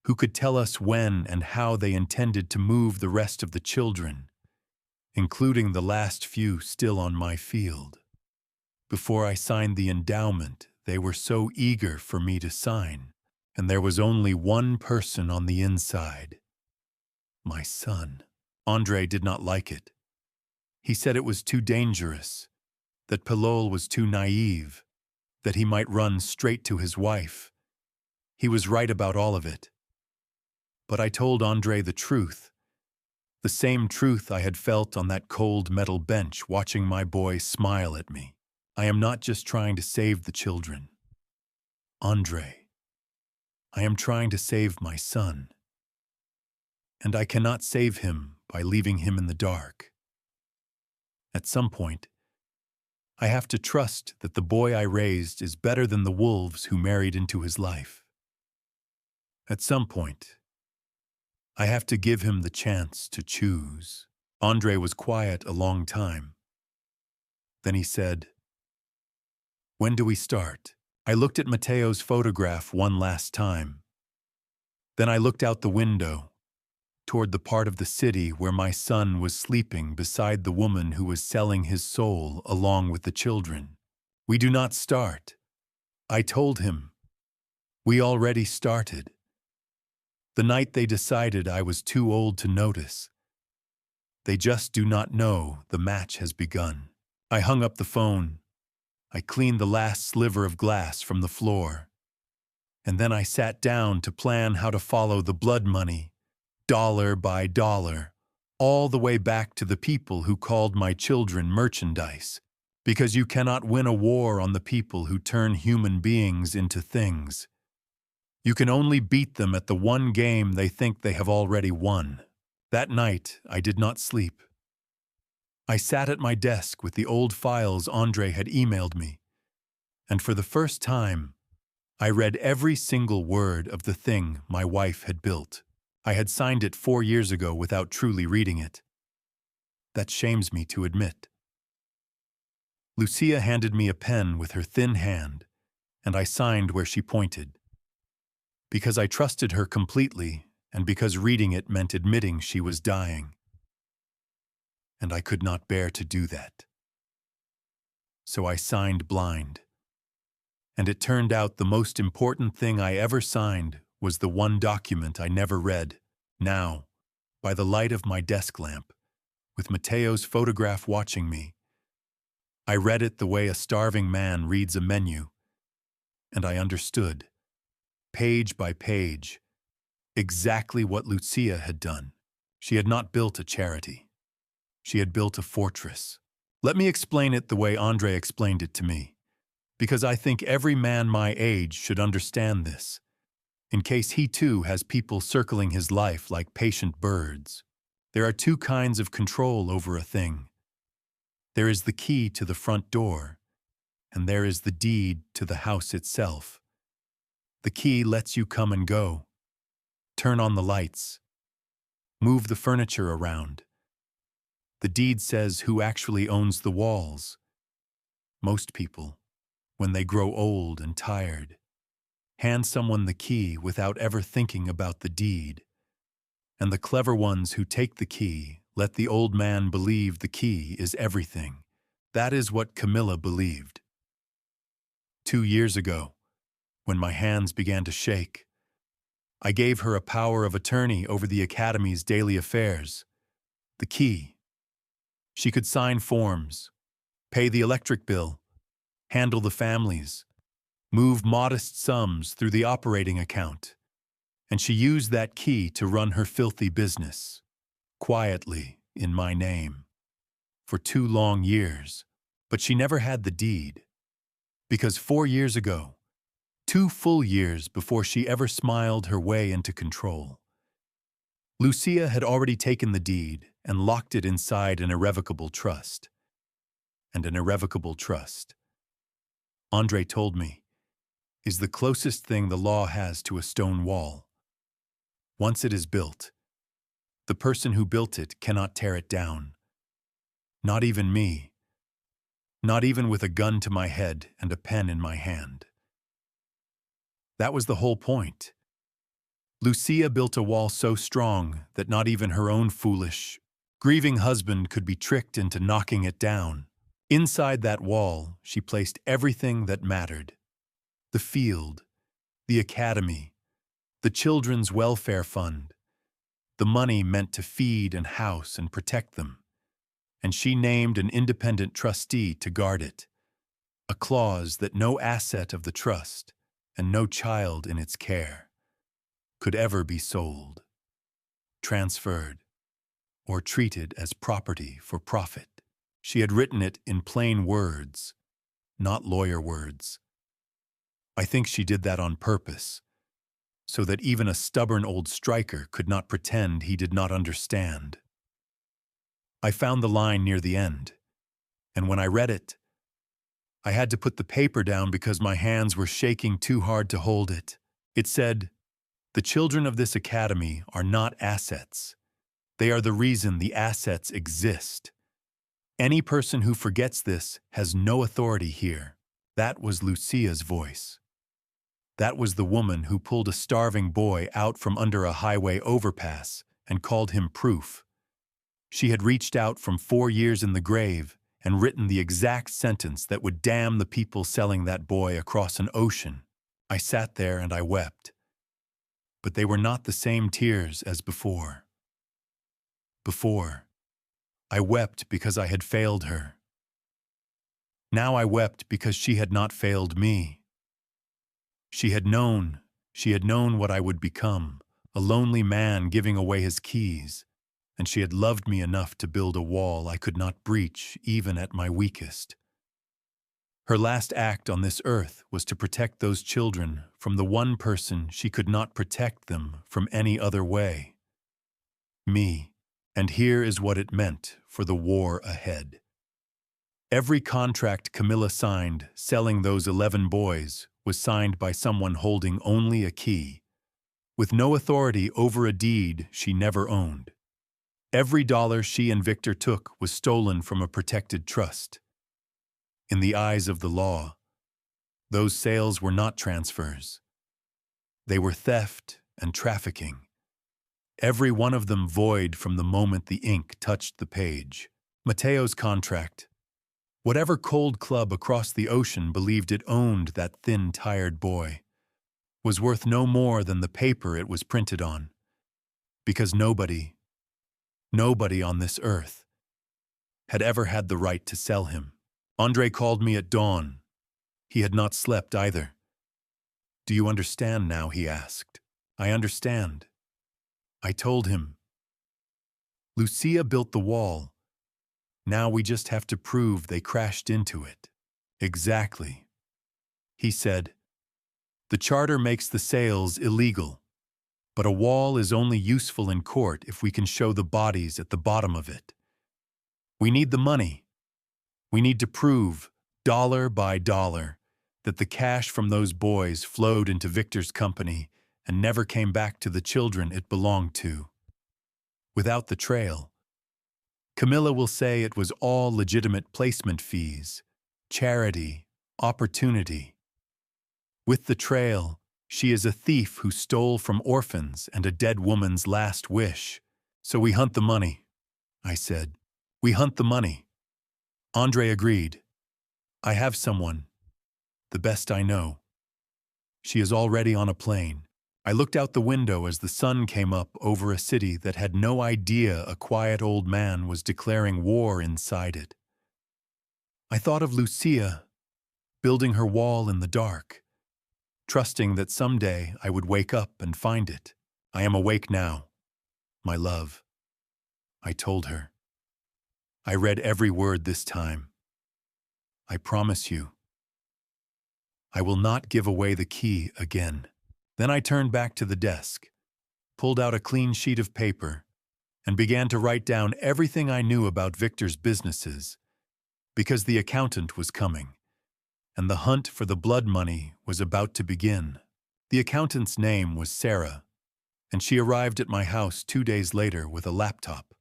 who could tell us when and how they intended to move the rest of the children, including the last few still on my field. Before I signed the endowment, they were so eager for me to sign, and there was only one person on the inside. My son. Andre did not like it. He said it was too dangerous, that Pilol was too naive, that he might run straight to his wife. He was right about all of it. But I told Andre the truth, the same truth I had felt on that cold metal bench watching my boy smile at me. I am not just trying to save the children. Andre, I am trying to save my son. And I cannot save him by leaving him in the dark. At some point, I have to trust that the boy I raised is better than the wolves who married into his life. At some point, I have to give him the chance to choose. Andre was quiet a long time. Then he said, "When do we start?" I looked at Mateo's photograph one last time. Then I looked out the window, toward the part of the city where my son was sleeping beside the woman who was selling his soul along with the children. "We do not start," I told him. "We already started. The night they decided I was too old to notice. They just do not know the match has begun." I hung up the phone. I cleaned the last sliver of glass from the floor. And then I sat down to plan how to follow the blood money, dollar by dollar, all the way back to the people who called my children merchandise, because you cannot win a war on the people who turn human beings into things. You can only beat them at the one game they think they have already won. That night, I did not sleep. I sat at my desk with the old files Andre had emailed me, and for the first time, I read every single word of the thing my wife had built. I had signed it 4 years ago without truly reading it. That shames me to admit. Lucia handed me a pen with her thin hand, and I signed where she pointed. Because I trusted her completely, and because reading it meant admitting she was dying. And I could not bear to do that. So I signed blind. And it turned out the most important thing I ever signed was the one document I never read. Now, by the light of my desk lamp, with Mateo's photograph watching me, I read it the way a starving man reads a menu, and I understood, page by page, exactly what Lucia had done. She had not built a charity. She had built a fortress. Let me explain it the way Andre explained it to me, because I think every man my age should understand this, in case he too has people circling his life like patient birds. There are 2 kinds of control over a thing. There is the key to the front door, and there is the deed to the house itself. The key lets you come and go, turn on the lights, move the furniture around. The deed says who actually owns the walls. Most people, when they grow old and tired, hand someone the key without ever thinking about the deed. And the clever ones who take the key let the old man believe the key is everything. That is what Camilla believed. 2 years ago, when my hands began to shake, I gave her a power of attorney over the Academy's daily affairs, the key. She could sign forms, pay the electric bill, handle the families, move modest sums through the operating account, and she used that key to run her filthy business, quietly, in my name, for 2 long years. But she never had the deed, because 4 years ago, 2 full years before she ever smiled her way into control, Lucia had already taken the deed and locked it inside an irrevocable trust. And an irrevocable trust, Andre told me, is the closest thing the law has to a stone wall. Once it is built, the person who built it cannot tear it down. Not even me. Not even with a gun to my head and a pen in my hand. That was the whole point. Lucia built a wall so strong that not even her own foolish, grieving husband could be tricked into knocking it down. Inside that wall, she placed everything that mattered. The field, the academy, the children's welfare fund, The money meant to feed and house and protect them, and she named an independent trustee to guard it, a clause that no asset of the trust and no child in its care could ever be sold, transferred, or treated as property for profit. She had written it in plain words, not lawyer words. I think she did that on purpose, so that even a stubborn old striker could not pretend he did not understand. I found the line near the end, and when I read it, I had to put the paper down because my hands were shaking too hard to hold it. It said, "The children of this academy are not assets. They are the reason the assets exist. Any person who forgets this has no authority here." That was Lucia's voice. That was the woman who pulled a starving boy out from under a highway overpass and called him proof. She had reached out from 4 years in the grave and written the exact sentence that would damn the people selling that boy across an ocean. I sat there and I wept. But they were not the same tears as before. Before, I wept because I had failed her. Now I wept because she had not failed me. She had known what I would become, a lonely man giving away his keys, and she had loved me enough to build a wall I could not breach even at my weakest. Her last act on this earth was to protect those children from the one person she could not protect them from any other way. Me. And here is what it meant for the war ahead. Every contract Camilla signed selling those 11 boys was signed by someone holding only a key, with no authority over a deed she never owned. Every dollar she and Victor took was stolen from a protected trust. In the eyes of the law, those sales were not transfers. They were theft and trafficking. Every one of them void from the moment the ink touched the page. Mateo's contract. Whatever cold club across the ocean believed it owned that thin, tired boy, was worth no more than the paper it was printed on, because nobody on this earth had ever had the right to sell him. Andre called me at dawn. He had not slept either. "Do you understand now?" he asked. "I understand." I told him. "Lucia built the wall. Now we just have to prove they crashed into it." "Exactly." He said, "The charter makes the sales illegal, but a wall is only useful in court if we can show the bodies at the bottom of it. We need the money. We need to prove, dollar by dollar, that the cash from those boys flowed into Victor's company and never came back to the children it belonged to. Without the trail, Camilla will say it was all legitimate placement fees, charity, opportunity. With the trail, she is a thief who stole from orphans and a dead woman's last wish. So we hunt the money," I said. "We hunt the money." Andre agreed. "I have someone, the best I know. She is already on a plane." I looked out the window as the sun came up over a city that had no idea a quiet old man was declaring war inside it. I thought of Lucia, building her wall in the dark, trusting that someday I would wake up and find it. "I am awake now, my love," I told her. I read every word this time. "I promise you, I will not give away the key again." Then I turned back to the desk, pulled out a clean sheet of paper, and began to write down everything I knew about Victor's businesses, because the accountant was coming, and the hunt for the blood money was about to begin. The accountant's name was Sarah, and she arrived at my house 2 days later with a laptop,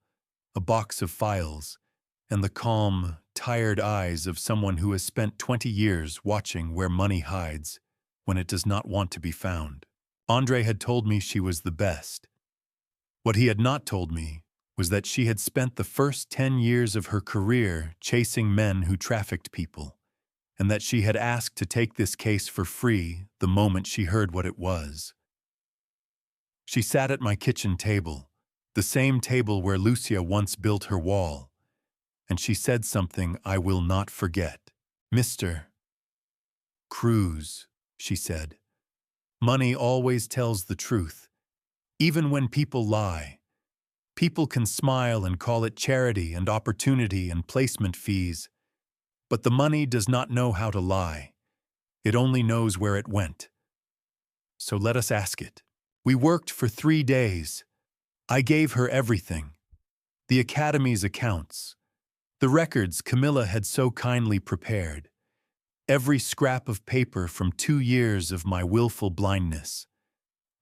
a box of files, and the calm, tired eyes of someone who has spent 20 years watching where money hides when it does not want to be found. Andre had told me she was the best. What he had not told me was that she had spent the first 10 years of her career chasing men who trafficked people, and that she had asked to take this case for free the moment she heard what it was. She sat at my kitchen table, The same table where Lucia once built her wall, and she said something I will not forget. "Mr. Cruz," she said, "money always tells the truth, even when people lie. People can smile and call it charity and opportunity and placement fees, but the money does not know how to lie. It only knows where it went. So let us ask it." We worked for 3 days. I gave her everything. The Academy's accounts, the records Camilla had so kindly prepared, every scrap of paper from 2 years of my willful blindness.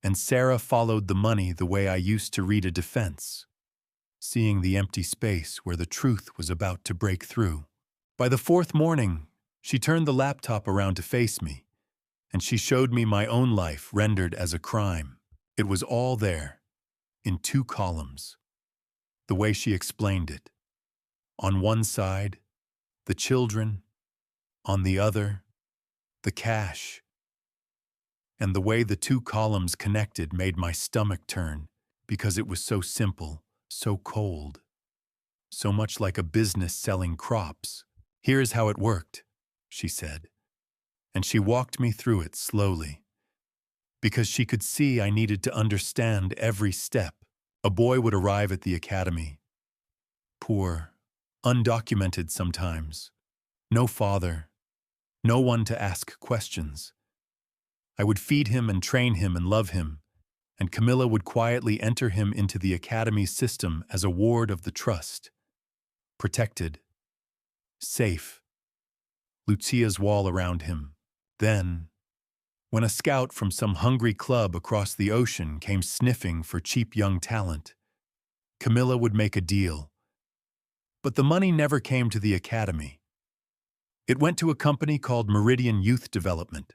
And Sarah followed the money the way I used to read a defense, seeing the empty space where the truth was about to break through. By the 4th morning, she turned the laptop around to face me, and she showed me my own life rendered as a crime. It was all there, in 2 columns. The way she explained it. On one side, the children. On the other, the cash. And the way the 2 columns connected made my stomach turn, because it was so simple, so cold, so much like a business selling crops. "Here's how it worked," she said, and she walked me through it slowly, because she could see I needed to understand every step. A boy would arrive at the academy, poor, undocumented sometimes, no father, no one to ask questions. I would feed him and train him and love him, and Camilla would quietly enter him into the academy's system as a ward of the trust, protected, safe, Lucia's wall around him. Then, when a scout from some hungry club across the ocean came sniffing for cheap young talent, Camilla would make a deal. But the money never came to the academy. It went to a company called Meridian Youth Development,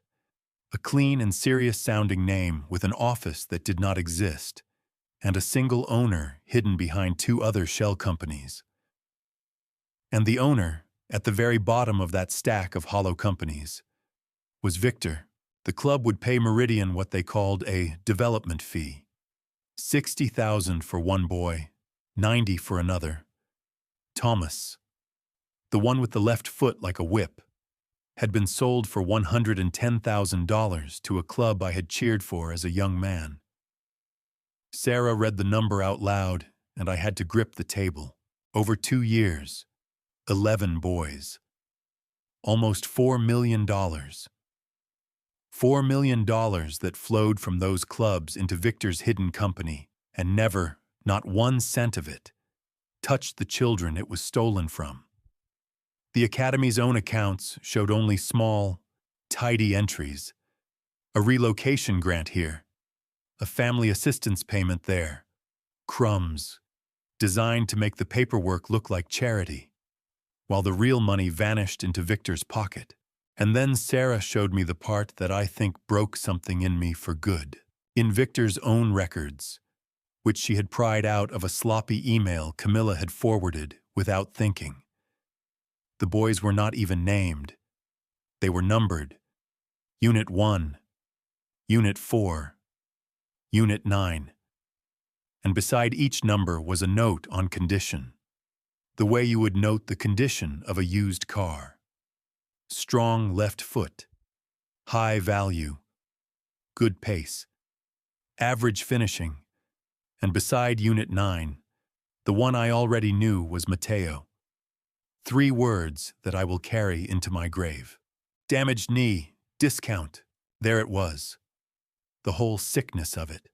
a clean and serious-sounding name with an office that did not exist, and a single owner hidden behind 2 other shell companies. And the owner, at the very bottom of that stack of hollow companies, was Victor. The club would pay Meridian what they called a development fee. $60,000 for one boy, $90,000 for another. Thomas, the one with the left foot like a whip, had been sold for $110,000 to a club I had cheered for as a young man. Sarah read the number out loud, and I had to grip the table. Over 2 years, 11 boys. Almost $4 million. $4 million that flowed from those clubs into Victor's hidden company, and never, not 1 cent of it, touched the children it was stolen from. The Academy's own accounts showed only small, tidy entries. A relocation grant here, a family assistance payment there, crumbs, designed to make the paperwork look like charity, while the real money vanished into Victor's pocket. And then Sarah showed me the part that I think broke something in me for good. In Victor's own records, which she had pried out of a sloppy email Camilla had forwarded without thinking. The boys were not even named. They were numbered. Unit 1, Unit 4, Unit 9. And beside each number was a note on condition, the way you would note the condition of a used car. Strong left foot, high value, good pace, average finishing, and beside Unit 9, the one I already knew was Mateo. 3 words that I will carry into my grave. Damaged knee, discount. There it was. The whole sickness of it,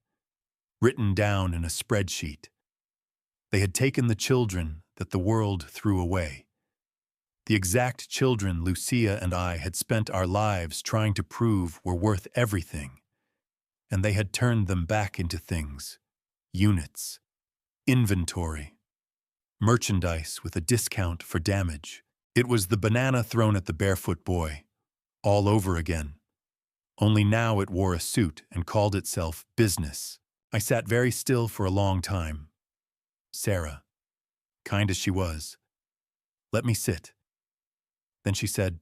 written down in a spreadsheet. They had taken the children that the world threw away. The exact children Lucia and I had spent our lives trying to prove were worth everything, and they had turned them back into things, units, inventory, merchandise with a discount for damage. It was the banana thrown at the barefoot boy, all over again. Only now it wore a suit and called itself business. I sat very still for a long time. Sarah, kind as she was, let me sit. Then she said,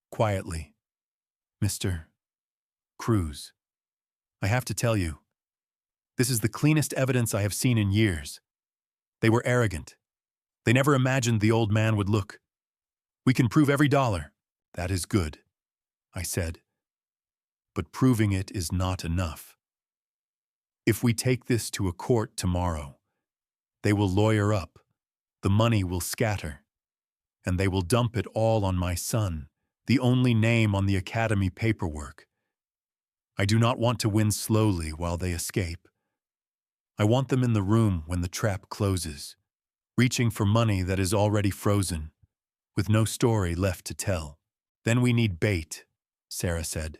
quietly, "Mr. Cruz, I have to tell you, This is the cleanest evidence I have seen in years. They were arrogant. They never imagined the old man would look. We can prove every dollar. That is good, I said. But proving it is not enough. If we take this to a court tomorrow, they will lawyer up, the money will scatter, and they will dump it all on my son, the only name on the academy paperwork. I do not want to win slowly while they escape. I want them in the room when the trap closes, reaching for money that is already frozen, with no story left to tell. Then we need bait, Sarah said.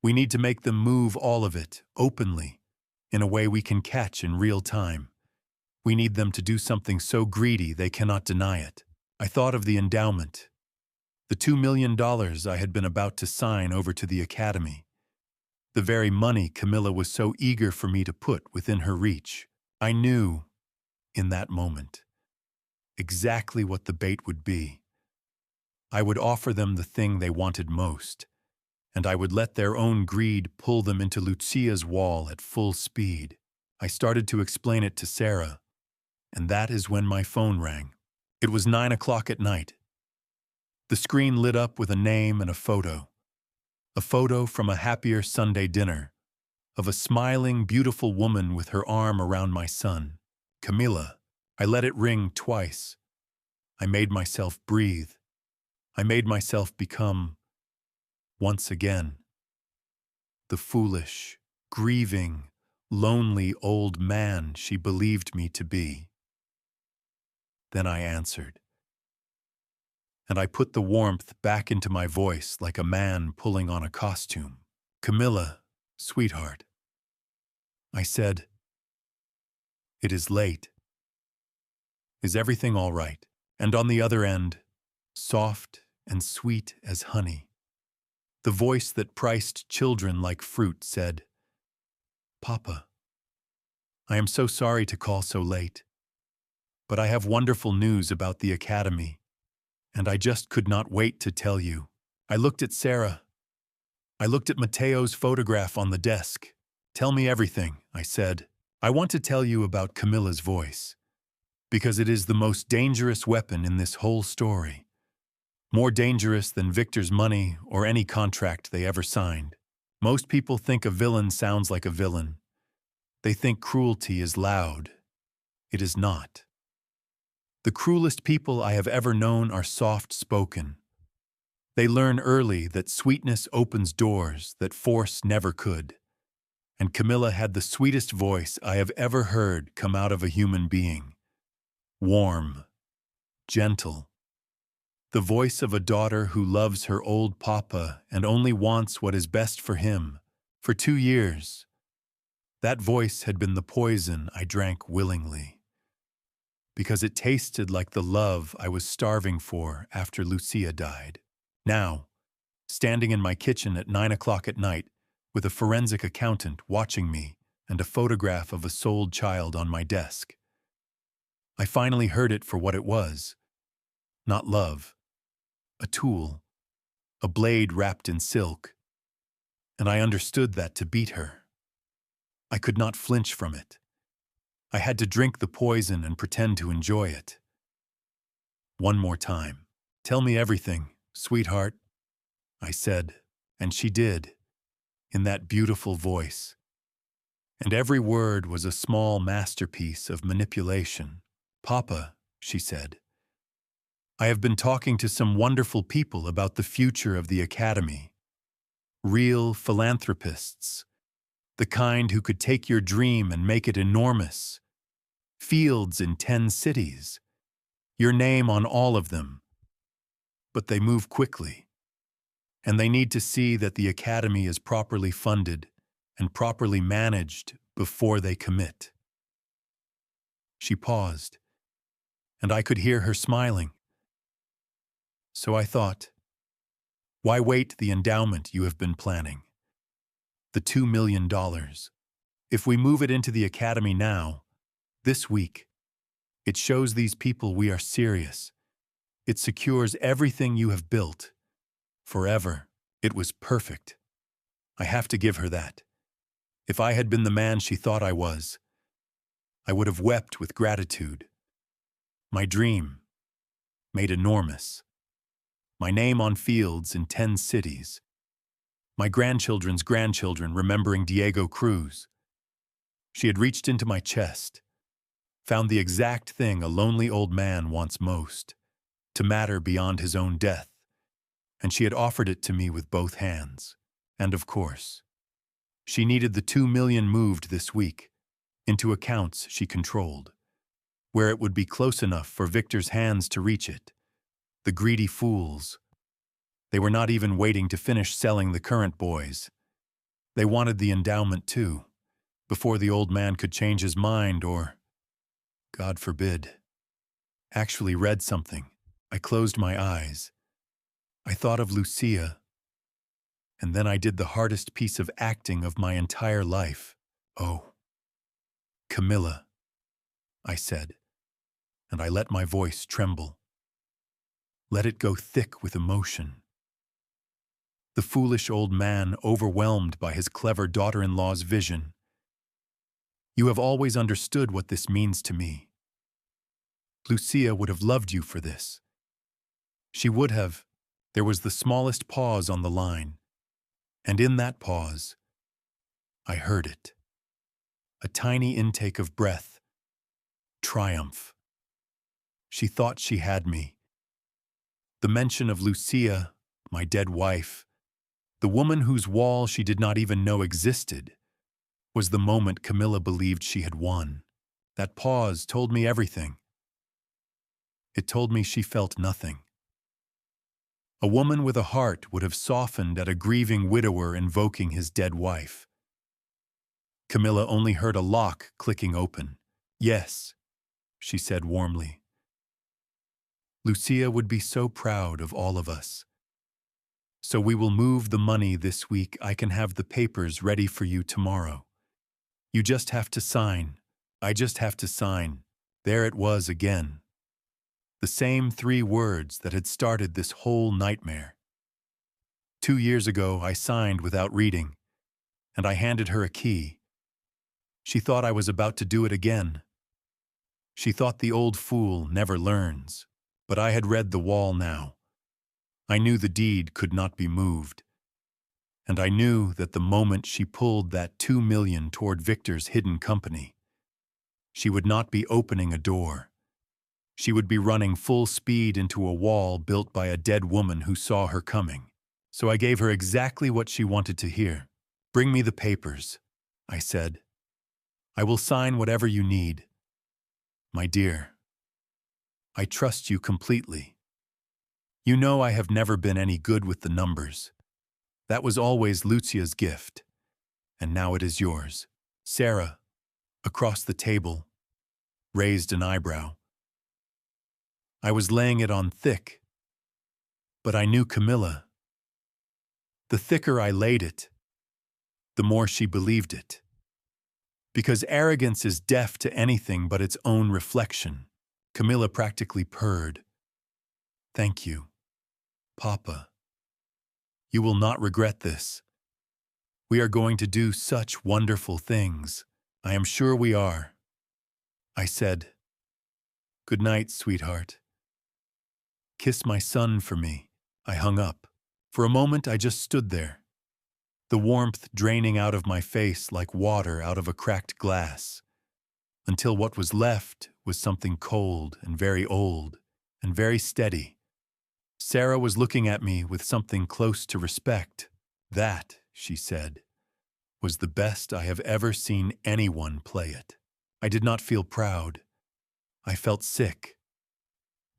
We need to make them move all of it, openly, in a way we can catch in real time. We need them to do something so greedy they cannot deny it. I thought of the endowment, the $2 million I had been about to sign over to the academy, the very money Camilla was so eager for me to put within her reach. I knew, in that moment, exactly what the bait would be. I would offer them the thing they wanted most, and I would let their own greed pull them into Lucia's wall at full speed. I started to explain it to Sarah, and that is when my phone rang. It was 9 o'clock at night. The screen lit up with a name and a photo from a happier Sunday dinner, of a smiling, beautiful woman with her arm around my son, Camilla. I let it ring twice. I made myself breathe. I made myself become, once again, the foolish, grieving, lonely old man she believed me to be. Then I answered. And I put the warmth back into my voice like a man pulling on a costume. Camilla, sweetheart. I said, it is late. Is everything all right? And on the other end, soft and sweet as honey, the voice that priced children like fruit said, Papa, I am so sorry to call so late, but I have wonderful news about the academy, and I just could not wait to tell you. I looked at Sarah. I looked at Mateo's photograph on the desk. Tell me everything, I said. I want to tell you about Camilla's voice, because it is the most dangerous weapon in this whole story. More dangerous than Victor's money or any contract they ever signed. Most people think a villain sounds like a villain. They think cruelty is loud. It is not. The cruelest people I have ever known are soft-spoken. They learn early that sweetness opens doors that force never could. And Camilla had the sweetest voice I have ever heard come out of a human being. Warm, gentle. The voice of a daughter who loves her old papa and only wants what is best for him. For 2 years, that voice had been the poison I drank willingly, because it tasted like the love I was starving for after Lucia died. Now, standing in my kitchen at 9 o'clock at night, with a forensic accountant watching me and a photograph of a sold child on my desk, I finally heard it for what it was. Not love. A tool. A blade wrapped in silk. And I understood that to beat her, I could not flinch from it. I had to drink the poison and pretend to enjoy it. One more time. Tell me everything, sweetheart, I said, and she did, in that beautiful voice. And every word was a small masterpiece of manipulation. Papa, she said, I have been talking to some wonderful people about the future of the academy. Real philanthropists. The kind who could take your dream and make it enormous. Fields in 10 cities. Your name on all of them. But they move quickly. And they need to see that the academy is properly funded and properly managed before they commit. She paused, and I could hear her smiling. So I thought, why wait the endowment you have been planning? The $2 million. If we move it into the academy now, this week, it shows these people we are serious. It secures everything you have built. Forever. It was perfect. I have to give her that. If I had been the man she thought I was, I would have wept with gratitude. My dream, made enormous. My name on fields in 10 cities. My grandchildren's grandchildren remembering Diego Cruz. She had reached into my chest, found the exact thing a lonely old man wants most, to matter beyond his own death, and she had offered it to me with both hands. And of course, she needed the 2 million moved this week, into accounts she controlled, where it would be close enough for Victor's hands to reach it. The greedy fools. They were not even waiting to finish selling the current boys. They wanted the endowment too, before the old man could change his mind or, God forbid, actually read something. I closed my eyes. I thought of Lucia, and then I did the hardest piece of acting of my entire life. Oh, Camilla, I said, and I let my voice tremble. Let it go thick with emotion. The foolish old man overwhelmed by his clever daughter-in-law's vision. You have always understood what this means to me. Lucia would have loved you for this. She would have. There was the smallest pause on the line, and in that pause, I heard it. A tiny intake of breath. Triumph. She thought she had me. The mention of Lucia, my dead wife, the woman whose wall she did not even know existed, was the moment Camilla believed she had won. That pause told me everything. It told me she felt nothing. A woman with a heart would have softened at a grieving widower invoking his dead wife. Camilla only heard a lock clicking open. Yes, she said warmly. Lucia would be so proud of all of us. So we will move the money this week. I can have the papers ready for you tomorrow. You just have to sign. I just have to sign. There it was again. The same 3 words that had started this whole nightmare. 2 years ago, I signed without reading, and I handed her a key. She thought I was about to do it again. She thought the old fool never learns, but I had read the wall now. I knew the deed could not be moved, and I knew that the moment she pulled that 2 million toward Victor's hidden company, she would not be opening a door. She would be running full speed into a wall built by a dead woman who saw her coming. So I gave her exactly what she wanted to hear. Bring me the papers, I said. I will sign whatever you need. My dear, I trust you completely. You know I have never been any good with the numbers. That was always Lucia's gift, and now it is yours. Sarah, across the table, raised an eyebrow. I was laying it on thick, but I knew Camilla. The thicker I laid it, the more she believed it. Because arrogance is deaf to anything but its own reflection, Camilla practically purred. Thank you, Papa. You will not regret this. We are going to do such wonderful things. I am sure we are. I said, Good night, sweetheart. Kiss my son for me. I hung up. For a moment, I just stood there, the warmth draining out of my face like water out of a cracked glass, until what was left was something cold and very old and very steady. Sarah was looking at me with something close to respect. That, she said, was the best I have ever seen anyone play it. I did not feel proud. I felt sick.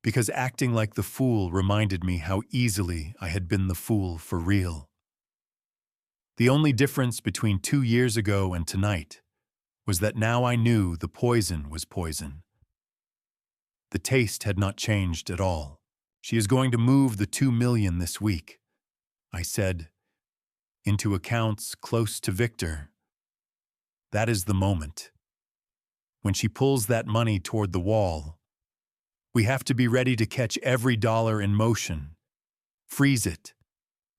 Because acting like the fool reminded me how easily I had been the fool for real. The only difference between 2 years ago and tonight was that now I knew the poison was poison. The taste had not changed at all. She is going to move the 2 million this week, I said, into accounts close to Victor. That is the moment. When she pulls that money toward the wall, we have to be ready to catch every dollar in motion, freeze it,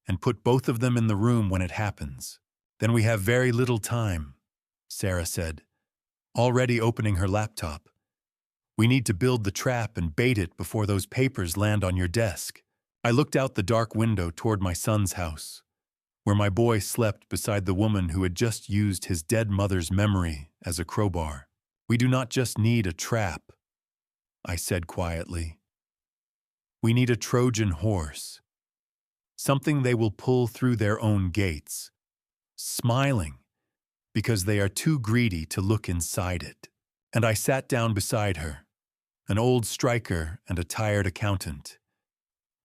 and put both of them in the room when it happens. Then we have very little time. Sarah said, already opening her laptop. We need to build the trap and bait it before those papers land on your desk. I looked out the dark window toward my son's house, where my boy slept beside the woman who had just used his dead mother's memory as a crowbar. We do not just need a trap, I said quietly. We need a Trojan horse, something they will pull through their own gates, smiling, because they are too greedy to look inside it. And I sat down beside her, an old striker and a tired accountant,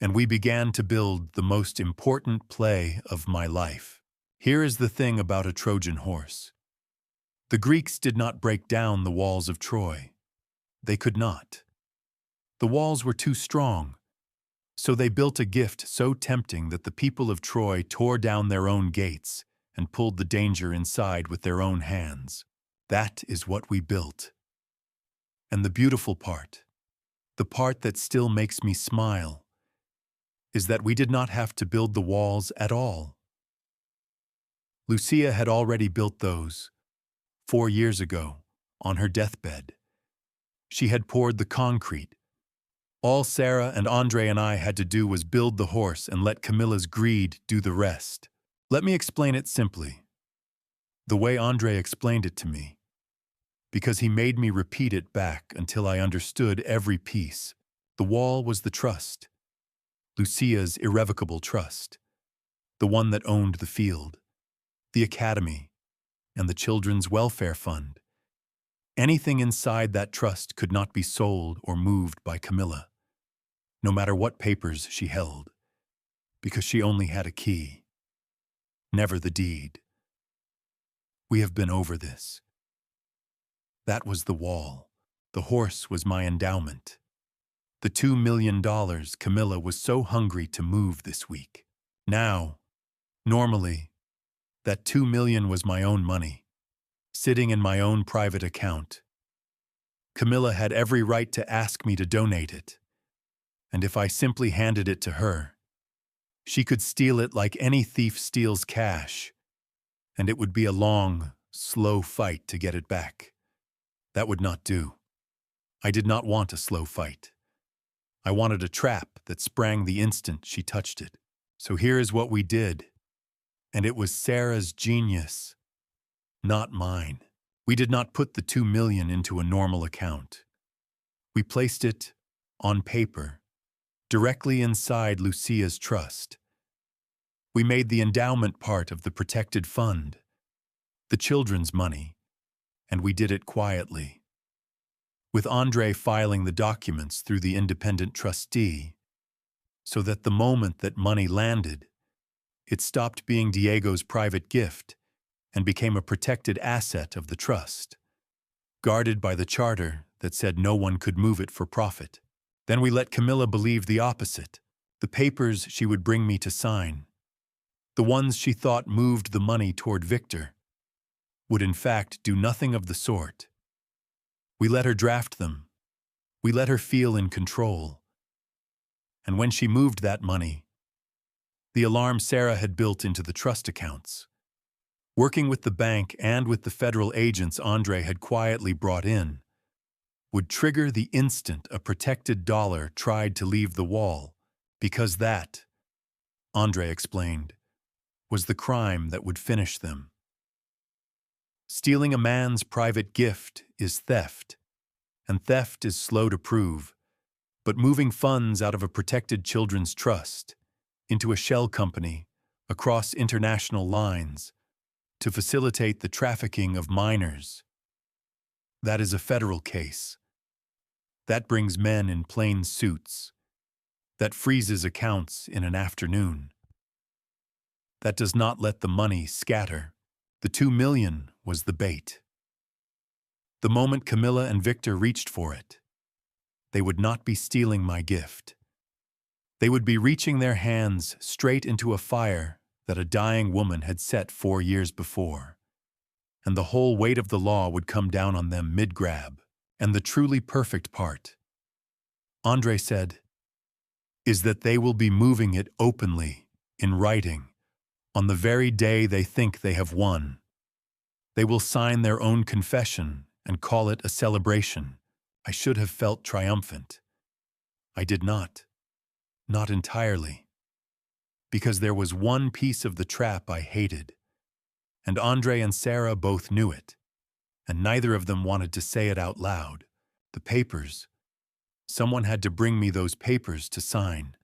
and we began to build the most important play of my life. Here is the thing about a Trojan horse. The Greeks did not break down the walls of Troy. They could not. The walls were too strong, so they built a gift so tempting that the people of Troy tore down their own gates and pulled the danger inside with their own hands. That is what we built. And the beautiful part, the part that still makes me smile, is that we did not have to build the walls at all. Lucia had already built those 4 years ago, on her deathbed. She had poured the concrete. All Sarah and Andre and I had to do was build the horse and let Camilla's greed do the rest. Let me explain it simply, the way Andre explained it to me, because he made me repeat it back until I understood every piece. The wall was the trust, Lucia's irrevocable trust, the one that owned the field, the academy, and the Children's Welfare Fund. Anything inside that trust could not be sold or moved by Camilla, no matter what papers she held, because she only had a key, never the deed. We have been over this. That was the wall. The horse was my endowment. The $2 million Camilla was so hungry to move this week. Now, normally, that $2 million was my own money, sitting in my own private account. Camilla had every right to ask me to donate it, and if I simply handed it to her, she could steal it like any thief steals cash, and it would be a long, slow fight to get it back. That would not do. I did not want a slow fight. I wanted a trap that sprang the instant she touched it. So here is what we did. And it was Sarah's genius, not mine. We did not put the $2 million into a normal account. We placed it, on paper, directly inside Lucia's trust. We made the endowment part of the protected fund, the children's money, and we did it quietly, with Andre filing the documents through the independent trustee, so that the moment that money landed, it stopped being Diego's private gift and became a protected asset of the trust, guarded by the charter that said no one could move it for profit. Then we let Camilla believe the opposite. The papers she would bring me to sign, the ones she thought moved the money toward Victor, would in fact do nothing of the sort. We let her draft them. We let her feel in control. And when she moved that money, the alarm Sarah had built into the trust accounts, working with the bank and with the federal agents Andre had quietly brought in, would trigger the instant a protected dollar tried to leave the wall, because that, Andre explained, was the crime that would finish them. Stealing a man's private gift is theft, and theft is slow to prove, but moving funds out of a protected children's trust into a shell company across international lines to facilitate the trafficking of minors, that is a federal case. That brings men in plain suits. That freezes accounts in an afternoon. That does not let the money scatter. The $2 million was the bait. The moment Camilla and Victor reached for it, they would not be stealing my gift. They would be reaching their hands straight into a fire that a dying woman had set 4 years before, and the whole weight of the law would come down on them mid-grab. And the truly perfect part, Andre said, is that they will be moving it openly, in writing, on the very day they think they have won. They will sign their own confession and call it a celebration. I should have felt triumphant. I did not. Not entirely. Because there was one piece of the trap I hated. And Andre and Sarah both knew it. And neither of them wanted to say it out loud. The papers. Someone had to bring me those papers to sign.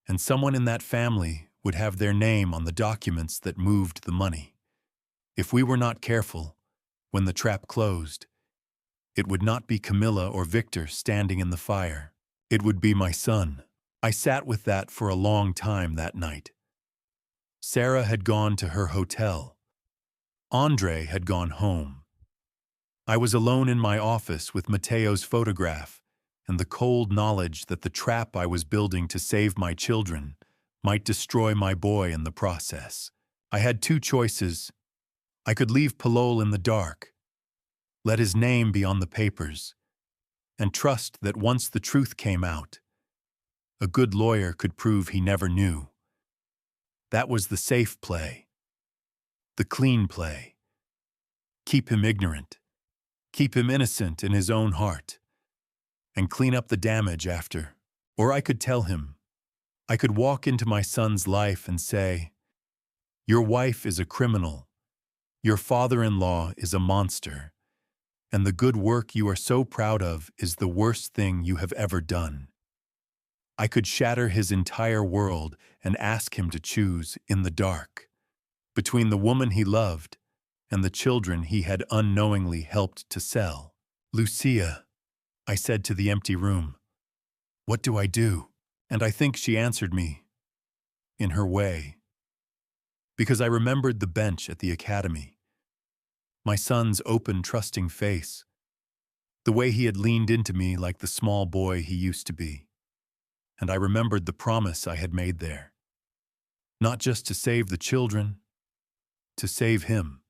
And someone in that family would have their name on the documents that moved the money. If we were not careful, when the trap closed, it would not be Camilla or Victor standing in the fire. It would be my son. I sat with that for a long time that night. Sarah had gone to her hotel. Andre had gone home. I was alone in my office with Mateo's photograph and the cold knowledge that the trap I was building to save my children might destroy my boy in the process. I had two choices. I could leave Palol in the dark, let his name be on the papers, and trust that once the truth came out, a good lawyer could prove he never knew. That was the safe play, the clean play. Keep him ignorant, keep him innocent in his own heart, and clean up the damage after. Or I could tell him, I could walk into my son's life and say, your wife is a criminal, your father-in-law is a monster, and the good work you are so proud of is the worst thing you have ever done. I could shatter his entire world and ask him to choose in the dark between the woman he loved and the children he had unknowingly helped to sell. Lucia, I said to the empty room, what do I do? And I think she answered me, in her way, because I remembered the bench at the academy, my son's open, trusting face, the way he had leaned into me like the small boy he used to be. And I remembered the promise I had made there, not just to save the children, to save him.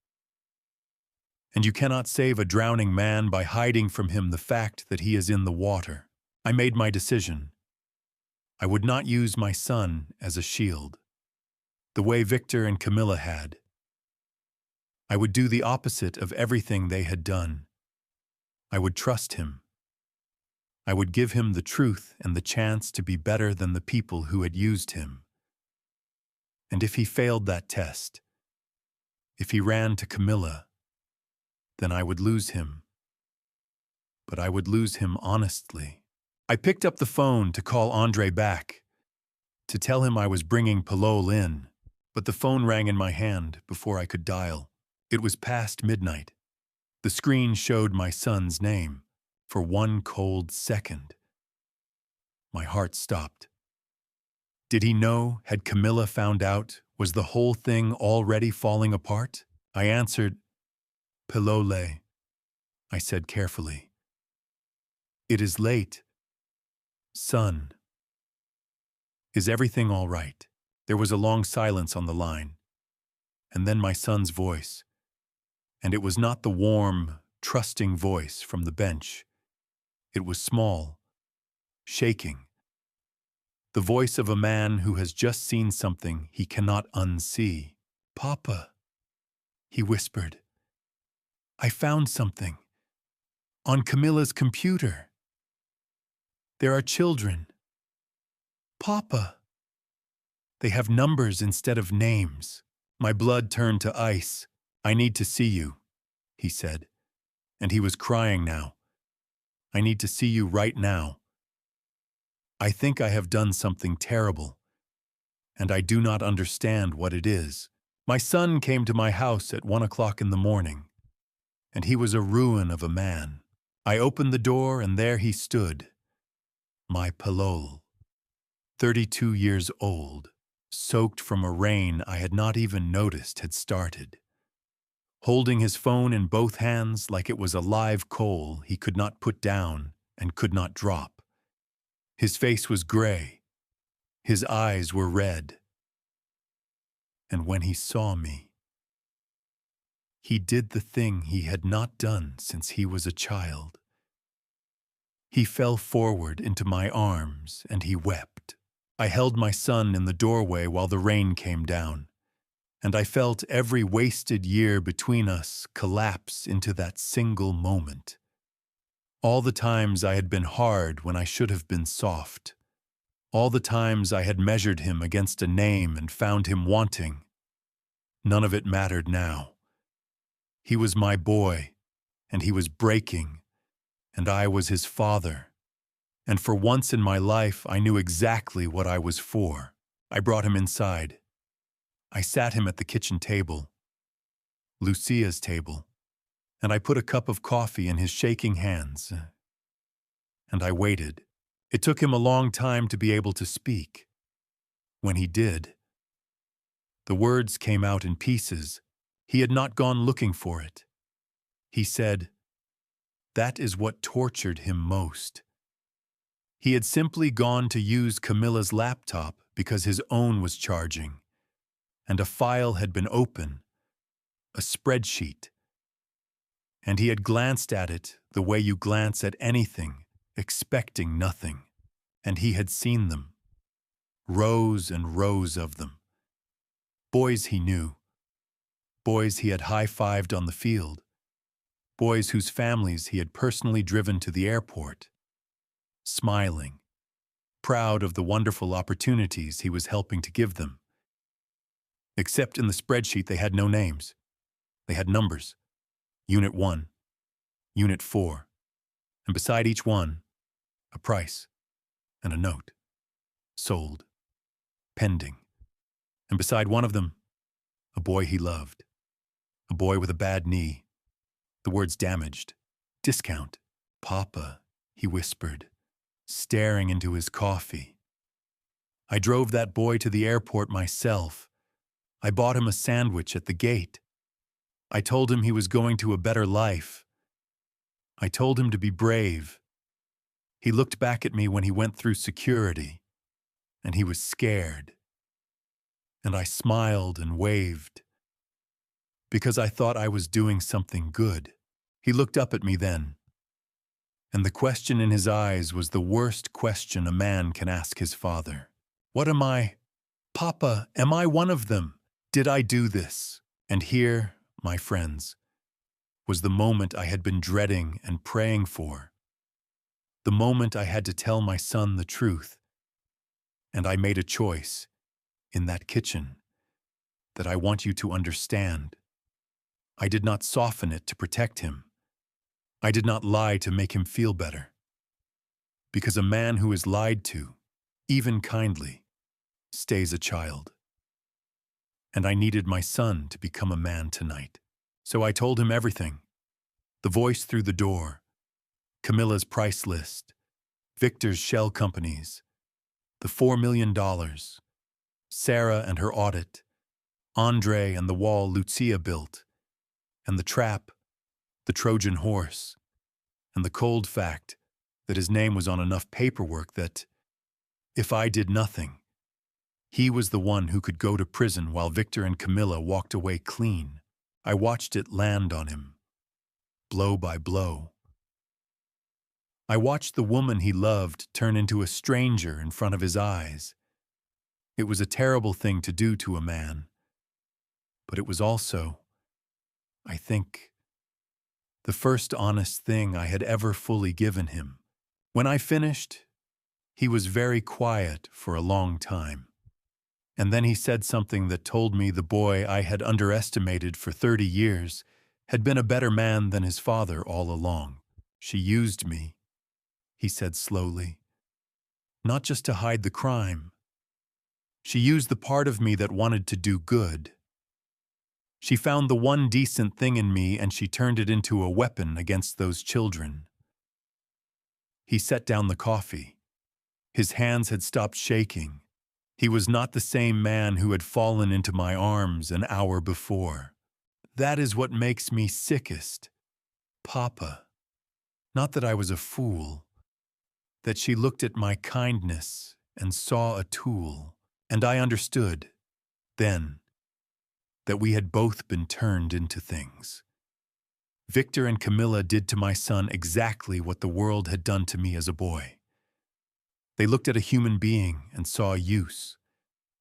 And you cannot save a drowning man by hiding from him the fact that he is in the water. I made my decision. I would not use my son as a shield, the way Victor and Camilla had. I would do the opposite of everything they had done. I would trust him. I would give him the truth and the chance to be better than the people who had used him. And if he failed that test, if he ran to Camilla, then I would lose him. But I would lose him honestly. I picked up the phone to call Andre back, to tell him I was bringing Palol in, but the phone rang in my hand before I could dial. It was past midnight. The screen showed my son's name. For one cold second, my heart stopped. Did he know? Had Camilla found out? Was the whole thing already falling apart? I answered, Palole, I said carefully. It is late. Son. Is everything all right? There was a long silence on the line, and then my son's voice. And it was not the warm, trusting voice from the bench. It was small, shaking. The voice of a man who has just seen something he cannot unsee. Papa, he whispered. I found something. On Camilla's computer. There are children. Papa. They have numbers instead of names. My blood turned to ice. I need to see you, he said. And he was crying now. I need to see you right now. I think I have done something terrible, and I do not understand what it is. My son came to my house at 1 o'clock in the morning, and he was a ruin of a man. I opened the door, and there he stood, my Palol, 32 years old, soaked from a rain I had not even noticed had started. Holding his phone in both hands like it was a live coal he could not put down and could not drop. His face was gray. His eyes were red. And when he saw me, he did the thing he had not done since he was a child. He fell forward into my arms and he wept. I held my son in the doorway while the rain came down. and I felt every wasted year between us collapse into that single moment. All the times I had been hard when I should have been soft. All the times I had measured him against a name and found him wanting. None of it mattered now. He was my boy, and he was breaking, and I was his father. And for once in my life, I knew exactly what I was for. I brought him inside. I sat him at the kitchen table, Lucia's table, and I put a cup of coffee in his shaking hands. And I waited. It took him a long time to be able to speak. When he did, the words came out in pieces. He had not gone looking for it. He said, that is what tortured him most. He had simply gone to use Camilla's laptop because his own was charging, and a file had been open, a spreadsheet. And he had glanced at it the way you glance at anything, expecting nothing. And he had seen them, rows and rows of them. Boys he knew, boys he had high-fived on the field, boys whose families he had personally driven to the airport, smiling, proud of the wonderful opportunities he was helping to give them. Except in the spreadsheet they had no names. They had numbers. Unit 1, Unit 4, and beside each one, a price and a note. Sold. Pending. And beside one of them, a boy he loved. A boy with a bad knee. The words damaged. Discount. Papa, he whispered, staring into his coffee. I drove that boy to the airport myself. I bought him a sandwich at the gate. I told him he was going to a better life. I told him to be brave. He looked back at me when he went through security, and he was scared. And I smiled and waved, because I thought I was doing something good. He looked up at me then, and the question in his eyes was the worst question a man can ask his father. What am I? Papa, am I one of them? Did I do this? And here, my friends, was the moment I had been dreading and praying for. The moment I had to tell my son the truth. And I made a choice in that kitchen that I want you to understand. I did not soften it to protect him. I did not lie to make him feel better. Because a man who is lied to, even kindly, stays a child. And I needed my son to become a man tonight. So I told him everything. The voice through the door, Camilla's price list, Victor's shell companies, the $4 million, Sarah and her audit, Andre and the wall Lucia built, and the trap, the Trojan horse, and the cold fact that his name was on enough paperwork that, if I did nothing, he was the one who could go to prison while Victor and Camilla walked away clean. I watched it land on him, blow by blow. I watched the woman he loved turn into a stranger in front of his eyes. It was a terrible thing to do to a man, but it was also, I think, the first honest thing I had ever fully given him. When I finished, he was very quiet for a long time. And then he said something that told me the boy I had underestimated for 30 years had been a better man than his father all along. She used me, he said slowly, not just to hide the crime. She used the part of me that wanted to do good. She found the one decent thing in me and she turned it into a weapon against those children. He set down the coffee. His hands had stopped shaking. He was not the same man who had fallen into my arms an hour before. That is what makes me sickest. Papa. Not that I was a fool. That she looked at my kindness and saw a tool. And I understood, then, that we had both been turned into things. Victor and Camilla did to my son exactly what the world had done to me as a boy. They looked at a human being and saw use.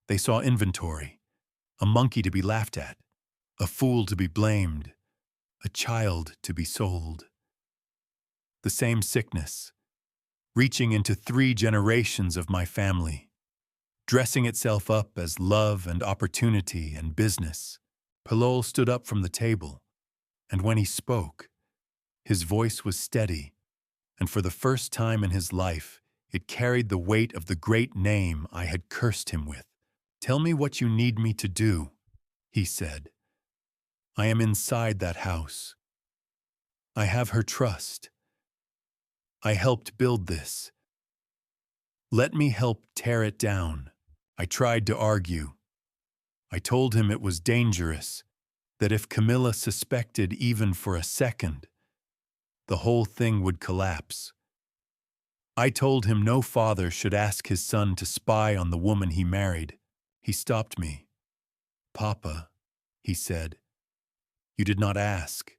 They saw inventory. a monkey to be laughed at, a fool to be blamed, a child to be sold. The same sickness, reaching into 3 generations of my family, dressing itself up as love and opportunity and business. Pilol stood up from the table, and when he spoke, his voice was steady, and for the first time in his life, it carried the weight of the great name I had cursed him with. "Tell me what you need me to do," he said. "I am inside that house. I have her trust. I helped build this. Let me help tear it down." I tried to argue. I told him it was dangerous, that if Camilla suspected even for a second, the whole thing would collapse. I told him no father should ask his son to spy on the woman he married. He stopped me. "Papa," he said, "you did not ask.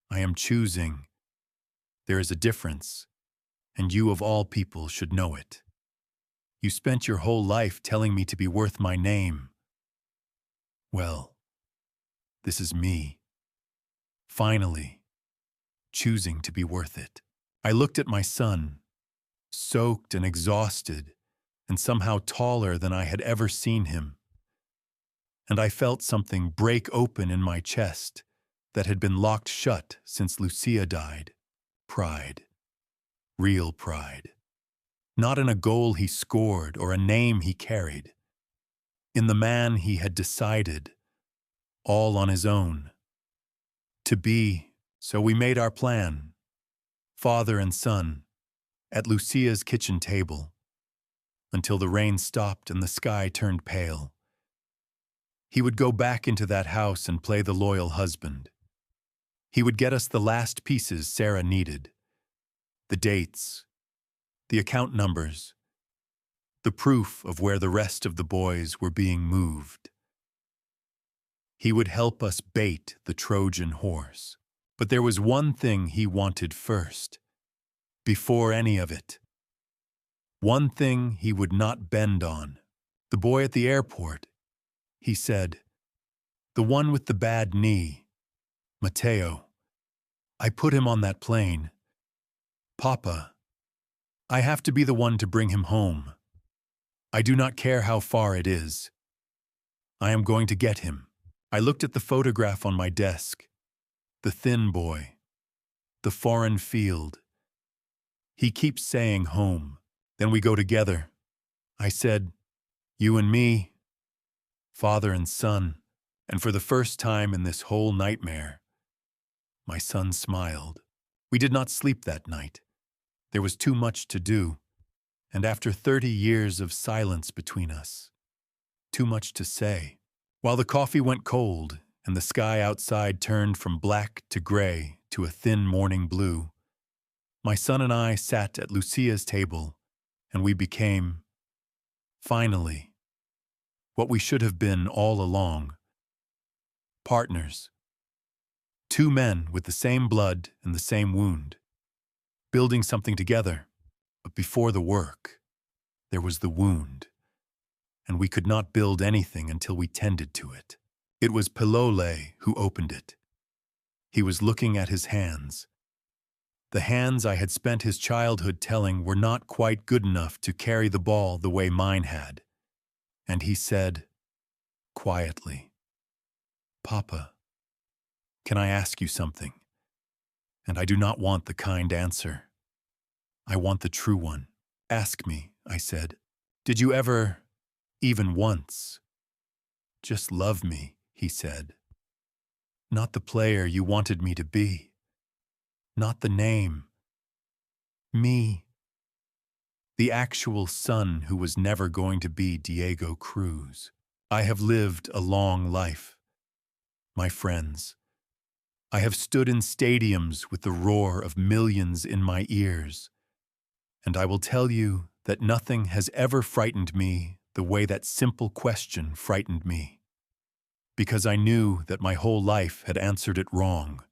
I am choosing. There is a difference, and you of all people should know it. You spent your whole life telling me to be worth my name. Well, this is me, finally, choosing to be worth it." I looked at my son, soaked and exhausted, and somehow taller than I had ever seen him. And I felt something break open in my chest that had been locked shut since Lucia died. Pride. Real pride. Not in a goal he scored or a name he carried. In the man he had decided, all on his own, to be. So we made our plan, father and son, at Lucia's kitchen table, until the rain stopped and the sky turned pale. He would go back into that house and play the loyal husband. He would get us the last pieces Sarah needed, the dates, the account numbers, the proof of where the rest of the boys were being moved. He would help us bait the Trojan horse. But there was one thing he wanted first, before any of it. One thing he would not bend on. "The boy at the airport," he said. "The one with the bad knee. Matteo. I put him on that plane. Papa, I have to be the one to bring him home. I do not care how far it is. I am going to get him." I looked at the photograph on my desk. The thin boy. The foreign field. He keeps saying home. Then we go together. I said, "You and me, father and son." And for the first time in this whole nightmare, my son smiled. We did not sleep that night. There was too much to do. And after 30 years of silence between us, too much to say. While the coffee went cold and the sky outside turned from black to gray to a thin morning blue, my son and I sat at Lucia's table, and we became, finally, what we should have been all along: partners. 2 men with the same blood and the same wound, building something together. But before the work, there was the wound, and we could not build anything until we tended to it. It was Pilole who opened it. He was looking at his hands. The hands I had spent his childhood telling were not quite good enough to carry the ball the way mine had. And he said, quietly, "Papa, can I ask you something? And I do not want the kind answer. I want the true one." "Ask me," I said. "Did you ever, even once, just love me?" he said. "Not the player you wanted me to be. Not the name. Me. The actual son who was never going to be Diego Cruz. I have lived a long life. My friends, I have stood in stadiums with the roar of millions in my ears, and I will tell you that nothing has ever frightened me the way that simple question frightened me, because I knew that my whole life had answered it wrong,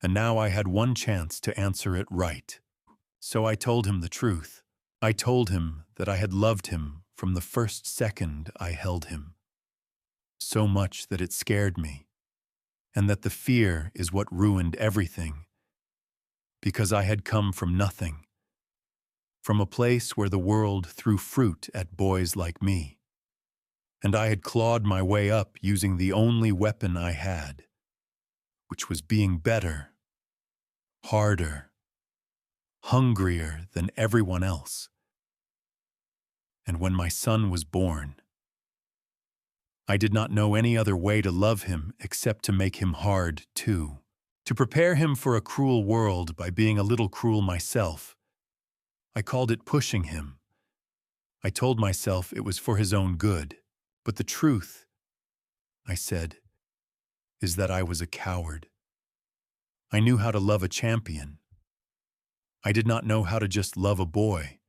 and now I had one chance to answer it right. So I told him the truth. I told him that I had loved him from the first second I held him. so much that it scared me, and that the fear is what ruined everything, because I had come from nothing, from a place where the world threw fruit at boys like me, and I had clawed my way up using the only weapon I had, which was being better, harder, hungrier than everyone else. And when my son was born, I did not know any other way to love him except to make him hard too, to prepare him for a cruel world by being a little cruel myself. I called it pushing him. I told myself it was for his own good. But the truth, I said, is that I was a coward. I knew how to love a champion. I did not know how to just love a boy.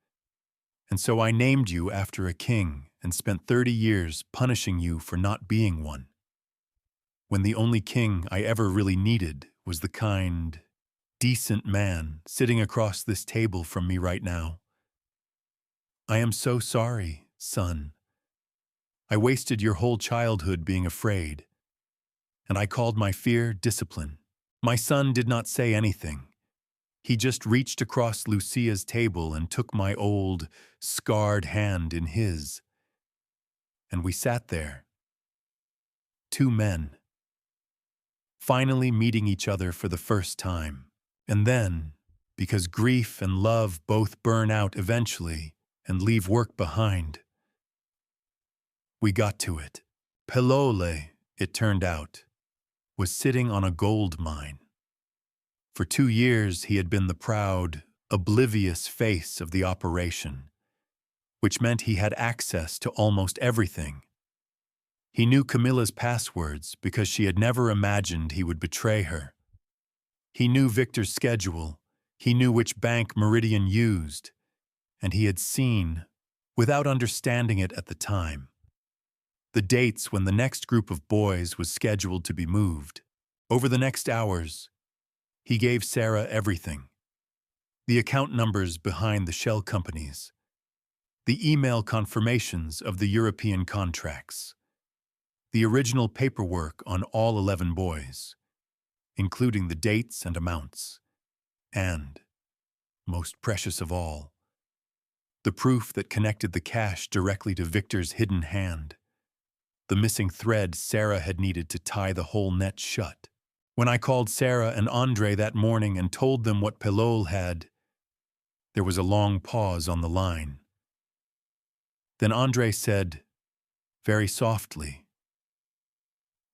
And so I named you after a king and spent 30 years punishing you for not being one, when the only king I ever really needed was the kind, decent man sitting across this table from me right now. I am so sorry, son. I wasted your whole childhood being afraid, and I called my fear discipline. My son did not say anything. He just reached across Lucia's table and took my old, scarred hand in his. And we sat there, two men, finally meeting each other for the first time. And then, because grief and love both burn out eventually and leave work behind, we got to it. Pelole, it turned out, was sitting on a gold mine. For 2 years he had been the proud, oblivious face of the operation, which meant he had access to almost everything. He knew Camilla's passwords because she had never imagined he would betray her. He knew Victor's schedule, he knew which bank Meridian used, and he had seen, without understanding it at the time, the dates when the next group of boys was scheduled to be moved. Over the next hours, he gave Sarah everything. The account numbers behind the shell companies, the email confirmations of the European contracts, the original paperwork on all 11 boys, including the dates and amounts, and, most precious of all, the proof that connected the cash directly to Victor's hidden hand, the missing thread Sarah had needed to tie the whole net shut. When I called Sarah and Andre that morning and told them what Pelole had, there was a long pause on the line. Then Andre said, very softly,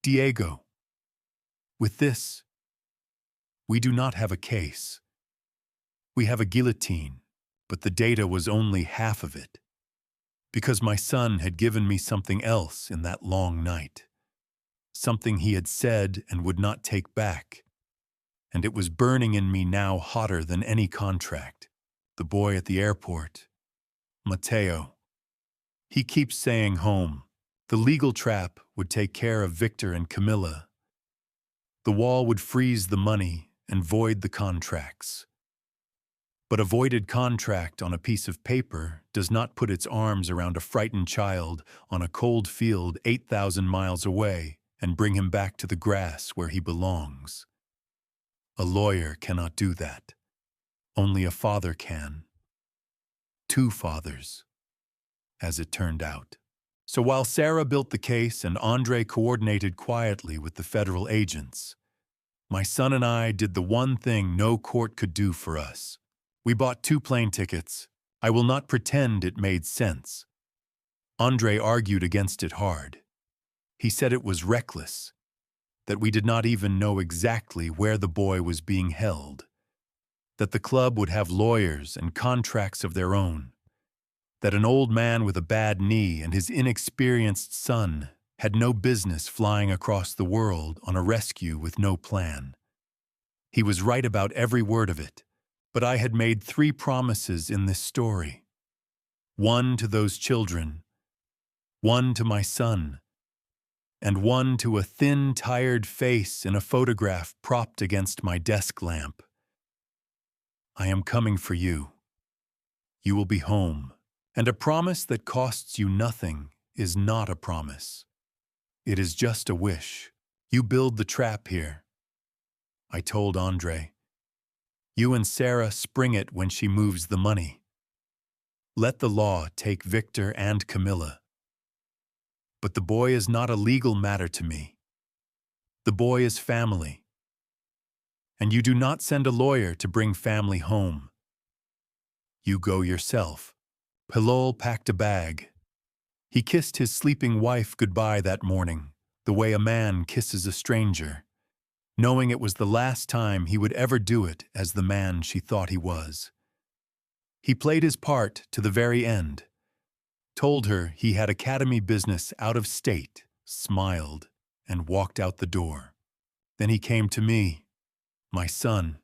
"Diego, with this, we do not have a case. We have a guillotine, but the data was only half of it, because my son had given me something else in that long night, something he had said and would not take back, and it was burning in me now hotter than any contract. The boy at the airport, Mateo. He keeps saying home. The legal trap would take care of Victor and Camilla. The wall would freeze the money and void the contracts. But a voided contract on a piece of paper does not put its arms around a frightened child on a cold field 8,000 miles away and bring him back to the grass where he belongs. A lawyer cannot do that. Only a father can. 2 fathers, as it turned out. So while Sarah built the case and Andre coordinated quietly with the federal agents, my son and I did the one thing no court could do for us. We bought 2 plane tickets. I will not pretend it made sense. Andre argued against it hard. He said it was reckless, that we did not even know exactly where the boy was being held, that the club would have lawyers and contracts of their own, that an old man with a bad knee and his inexperienced son had no business flying across the world on a rescue with no plan. He was right about every word of it, but I had made 3 promises in this story. 1 to those children, 1 to my son, and 1 to a thin, tired face in a photograph propped against my desk lamp. I am coming for you. You will be home. And a promise that costs you nothing is not a promise. It is just a wish. You build the trap here, I told Andre. You and Sarah spring it when she moves the money. Let the law take Victor and Camilla. But the boy is not a legal matter to me. The boy is family. And you do not send a lawyer to bring family home. You go yourself. Pilol packed a bag. He kissed his sleeping wife goodbye that morning, the way a man kisses a stranger, knowing it was the last time he would ever do it as the man she thought he was. He played his part to the very end, told her he had academy business out of state, smiled, and walked out the door. Then he came to me, my son,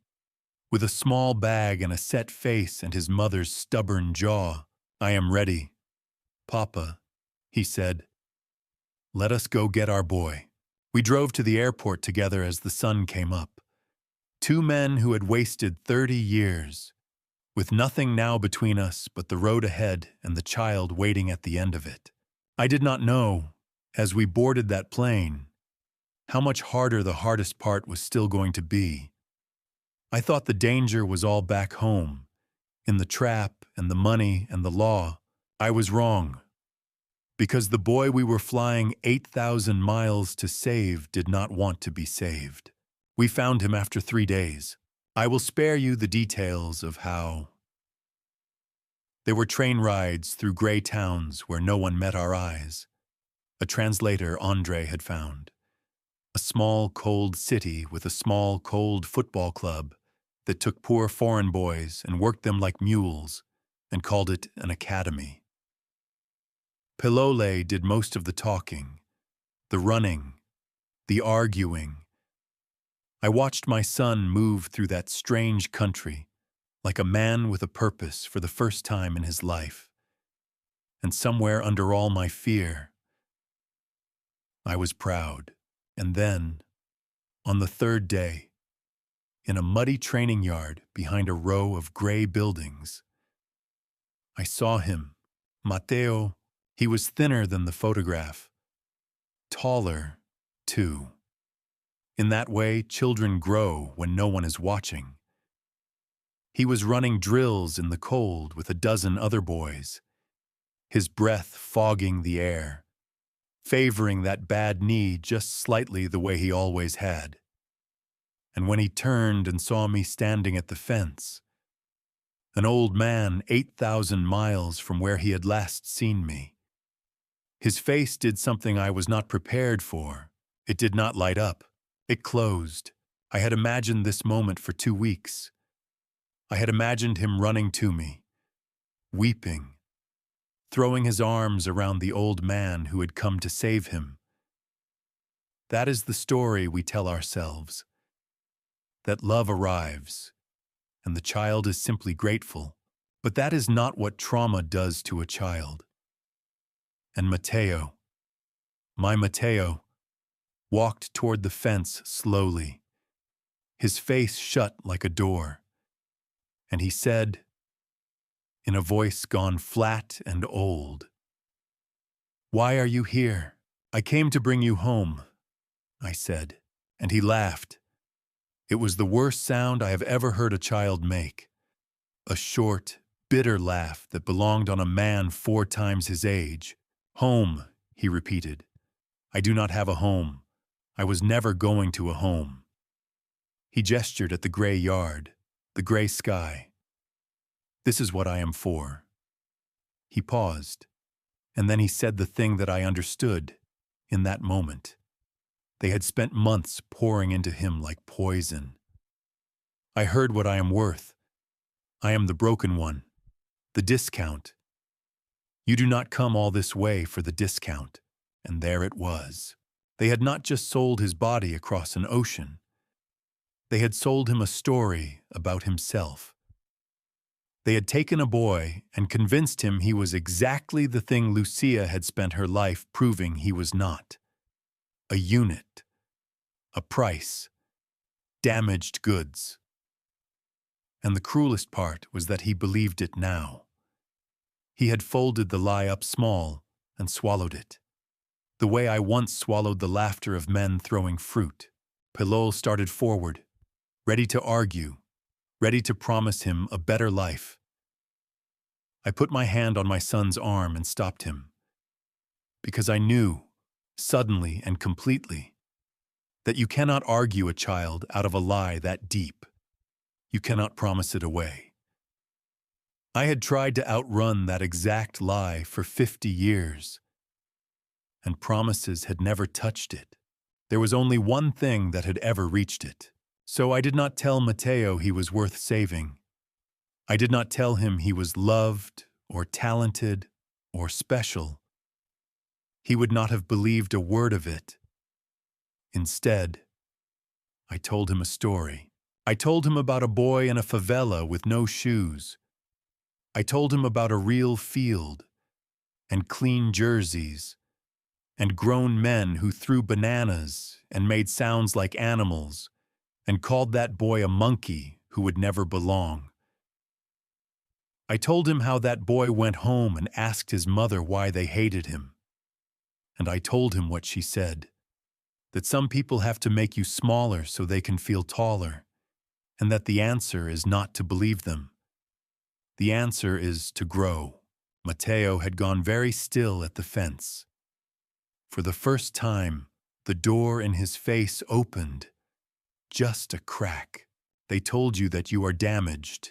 with a small bag and a set face and his mother's stubborn jaw. I am ready. Papa, he said, let us go get our boy. We drove to the airport together as the sun came up. Two men who had wasted 30 years, with nothing now between us but the road ahead and the child waiting at the end of it. I did not know, as we boarded that plane, how much harder the hardest part was still going to be. I thought the danger was all back home, in the trap and the money and the law. I was wrong, because the boy we were flying 8,000 miles to save did not want to be saved. We found him after 3 days. I will spare you the details of how. There were train rides through gray towns where no one met our eyes. A translator Andre had found. A small, cold city with a small, cold football club that took poor foreign boys and worked them like mules and called it an academy. Pilole did most of the talking, the running, the arguing. I watched my son move through that strange country like a man with a purpose for the first time in his life. And somewhere under all my fear, I was proud. And then, on the third day, in a muddy training yard behind a row of gray buildings, I saw him, Mateo. He was thinner than the photograph, taller, too. In that way, children grow when no one is watching. He was running drills in the cold with a dozen other boys, his breath fogging the air, favoring that bad knee just slightly the way he always had. And when he turned and saw me standing at the fence, an old man 8,000 miles from where he had last seen me, his face did something I was not prepared for. It did not light up. It closed. I had imagined this moment for 2 weeks. I had imagined him running to me, weeping, throwing his arms around the old man who had come to save him. That is the story we tell ourselves, that love arrives, and the child is simply grateful. But that is not what trauma does to a child. And Mateo, my Mateo, walked toward the fence slowly, his face shut like a door, and he said, in a voice gone flat and old, "Why are you here?" "I came to bring you home," I said, and he laughed. It was the worst sound I have ever heard a child make, a short, bitter laugh that belonged on a man 4 times his age. "Home," he repeated. "I do not have a home. I was never going to a home." He gestured at the gray yard, the gray sky. "This is what I am for." He paused, and then he said the thing that I understood in that moment. They had spent months pouring into him like poison. I heard what I am worth. I am the broken one, the discount. You do not come all this way for the discount. And there it was. They had not just sold his body across an ocean. They had sold him a story about himself. They had taken a boy and convinced him he was exactly the thing Lucia had spent her life proving he was not. A unit, a price, damaged goods. And the cruelest part was that he believed it now. He had folded the lie up small and swallowed it. the way I once swallowed the laughter of men throwing fruit. Pilol started forward, ready to argue, ready to promise him a better life. I put my hand on my son's arm and stopped him, because I knew, suddenly and completely, that you cannot argue a child out of a lie that deep. You cannot promise it away. I had tried to outrun that exact lie for 50 years, and promises had never touched it. There was only one thing that had ever reached it. So I did not tell Matteo he was worth saving. I did not tell him he was loved or talented or special. He would not have believed a word of it. Instead, I told him a story. I told him about a boy in a favela with no shoes. I told him about a real field and clean jerseys and grown men who threw bananas and made sounds like animals and called that boy a monkey who would never belong. I told him how that boy went home and asked his mother why they hated him. And I told him what she said, that some people have to make you smaller so they can feel taller, and that the answer is not to believe them. The answer is to grow. Matteo had gone very still at the fence. For the first time, the door in his face opened. Just a crack. They told you that you are damaged.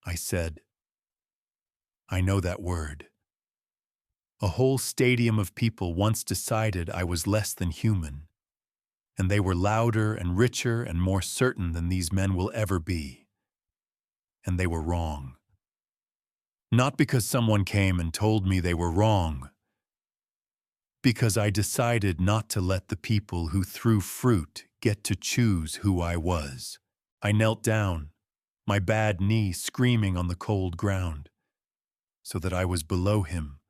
I said, I know that word. A whole stadium of people once decided I was less than human, and they were louder and richer and more certain than these men will ever be. And they were wrong. Not because someone came and told me they were wrong, because I decided not to let the people who threw fruit get to choose who I was. I knelt down, my bad knee screaming on the cold ground, so that I was below him,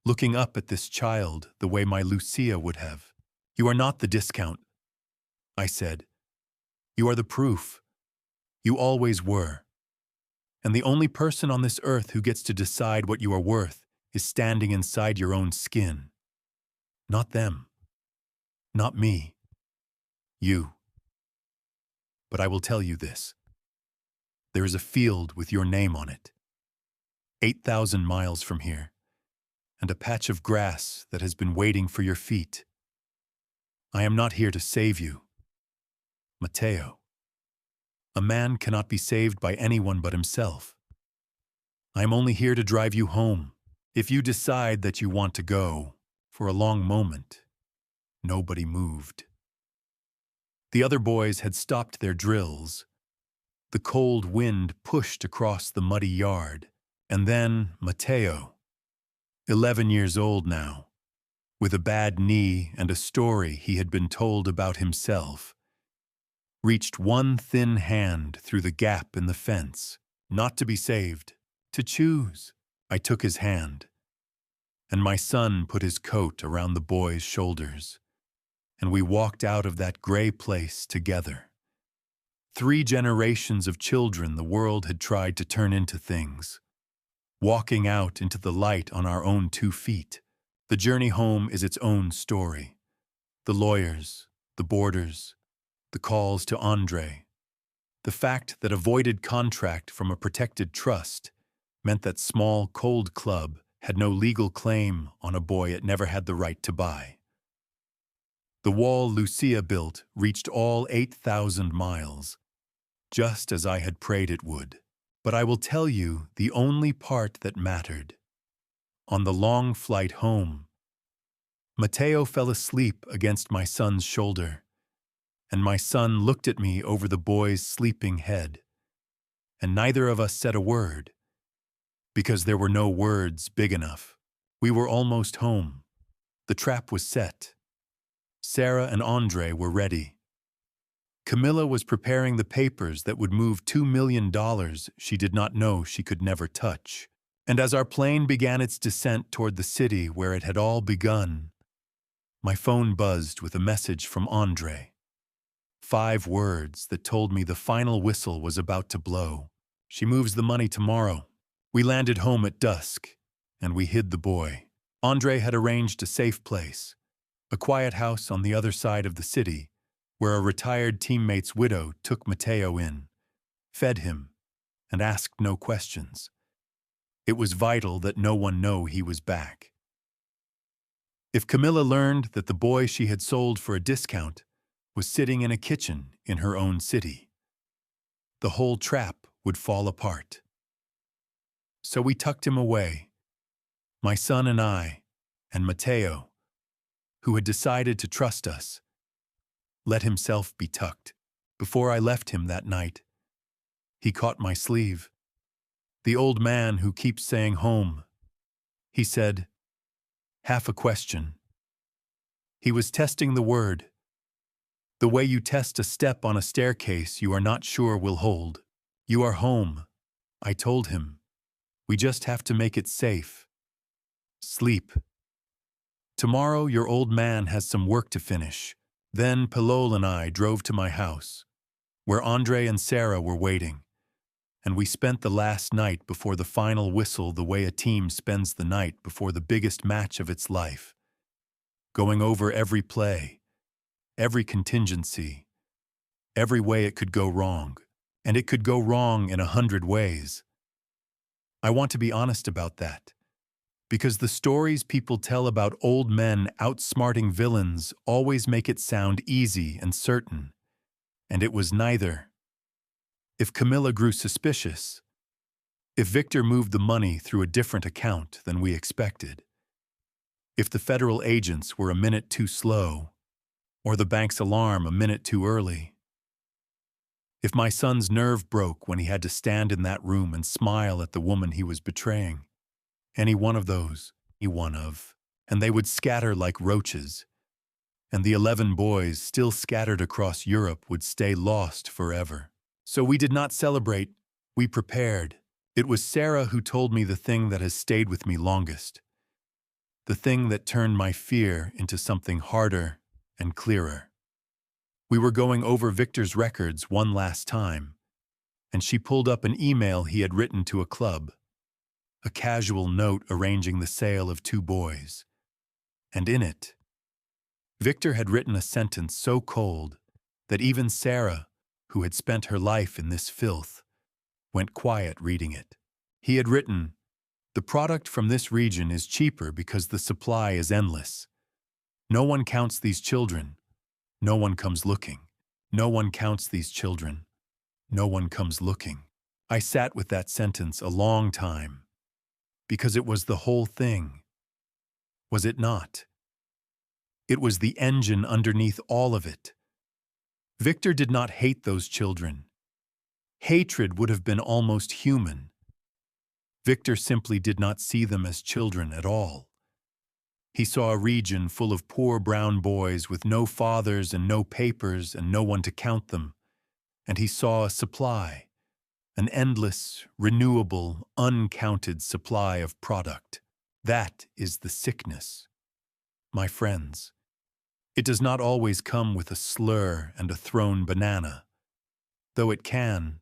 looking up at this child the way my Lucia would have. You are not the discount, I said. You are the proof. You always were. And the only person on this earth who gets to decide what you are worth is standing inside your own skin. Not them. Not me. You. But I will tell you this. There is a field with your name on it, 8,000 miles from here, and a patch of grass that has been waiting for your feet. I am not here to save you. Matteo. A man cannot be saved by anyone but himself. I am only here to drive you home. If you decide that you want to go, for a long moment, nobody moved. The other boys had stopped their drills. The cold wind pushed across the muddy yard, and then Matteo, 11 years old now, with a bad knee and a story he had been told about himself, reached one thin hand through the gap in the fence, not to be saved, to choose. I took his hand, and my son put his coat around the boy's shoulders, and we walked out of that gray place together. 3 generations of children the world had tried to turn into things, walking out into the light on our own 2 feet. The journey home is its own story. The lawyers, the boarders, the calls to Andre. The fact that a voided contract from a protected trust meant that small, cold club had no legal claim on a boy it never had the right to buy. The wall Lucia built reached all 8,000 miles, just as I had prayed it would. But I will tell you the only part that mattered. On the long flight home, Matteo fell asleep against my son's shoulder, and my son looked at me over the boy's sleeping head, and neither of us said a word, because there were no words big enough. We were almost home. The trap was set. Sarah and Andre were ready. Camilla was preparing the papers that would move $2 million she did not know she could never touch. And as our plane began its descent toward the city where it had all begun, my phone buzzed with a message from Andre. 5 words that told me the final whistle was about to blow. She moves the money tomorrow. We landed home at dusk, and we hid the boy. Andre had arranged a safe place, a quiet house on the other side of the city, where a retired teammate's widow took Matteo in, fed him, and asked no questions. It was vital that no one know he was back. If Camilla learned that the boy she had sold for a discount was sitting in a kitchen in her own city, the whole trap would fall apart. So we tucked him away, my son and I, and Matteo, who had decided to trust us, let himself be tucked. Before I left him that night, he caught my sleeve. The old man who keeps saying home, he said, half a question. He was testing the word. The way you test a step on a staircase you are not sure will hold. You are home, I told him. We just have to make it safe. Sleep. Tomorrow your old man has some work to finish. Then Pilol and I drove to my house, where Andre and Sarah were waiting, and we spent the last night before the final whistle the way a team spends the night before the biggest match of its life, going over every play, every contingency, every way it could go wrong, and it could go wrong in 100 ways. I want to be honest about that, because the stories people tell about old men outsmarting villains always make it sound easy and certain, and it was neither. If Camilla grew suspicious, if Victor moved the money through a different account than we expected, if the federal agents were a minute too slow, or the bank's alarm a minute too early, if my son's nerve broke when he had to stand in that room and smile at the woman he was betraying, any one of those, and they would scatter like roaches, and the 11 boys still scattered across Europe would stay lost forever. So we did not celebrate, we prepared. It was Sarah who told me the thing that has stayed with me longest, the thing that turned my fear into something harder and clearer. We were going over Victor's records one last time, and she pulled up an email he had written to a club, a casual note arranging the sale of 2 boys. And in it, Victor had written a sentence so cold that even Sarah, who had spent her life in this filth, went quiet reading it. He had written, "The product from this region is cheaper because the supply is endless. No one counts these children. No one comes looking. No one counts these children. No one comes looking." I sat with that sentence a long time, because it was the whole thing. Was it not? It was the engine underneath all of it. Victor did not hate those children. Hatred would have been almost human. Victor simply did not see them as children at all. He saw a region full of poor brown boys with no fathers and no papers and no one to count them, and he saw a supply, an endless, renewable, uncounted supply of product. That is the sickness. My friends, it does not always come with a slur and a thrown banana, though it can.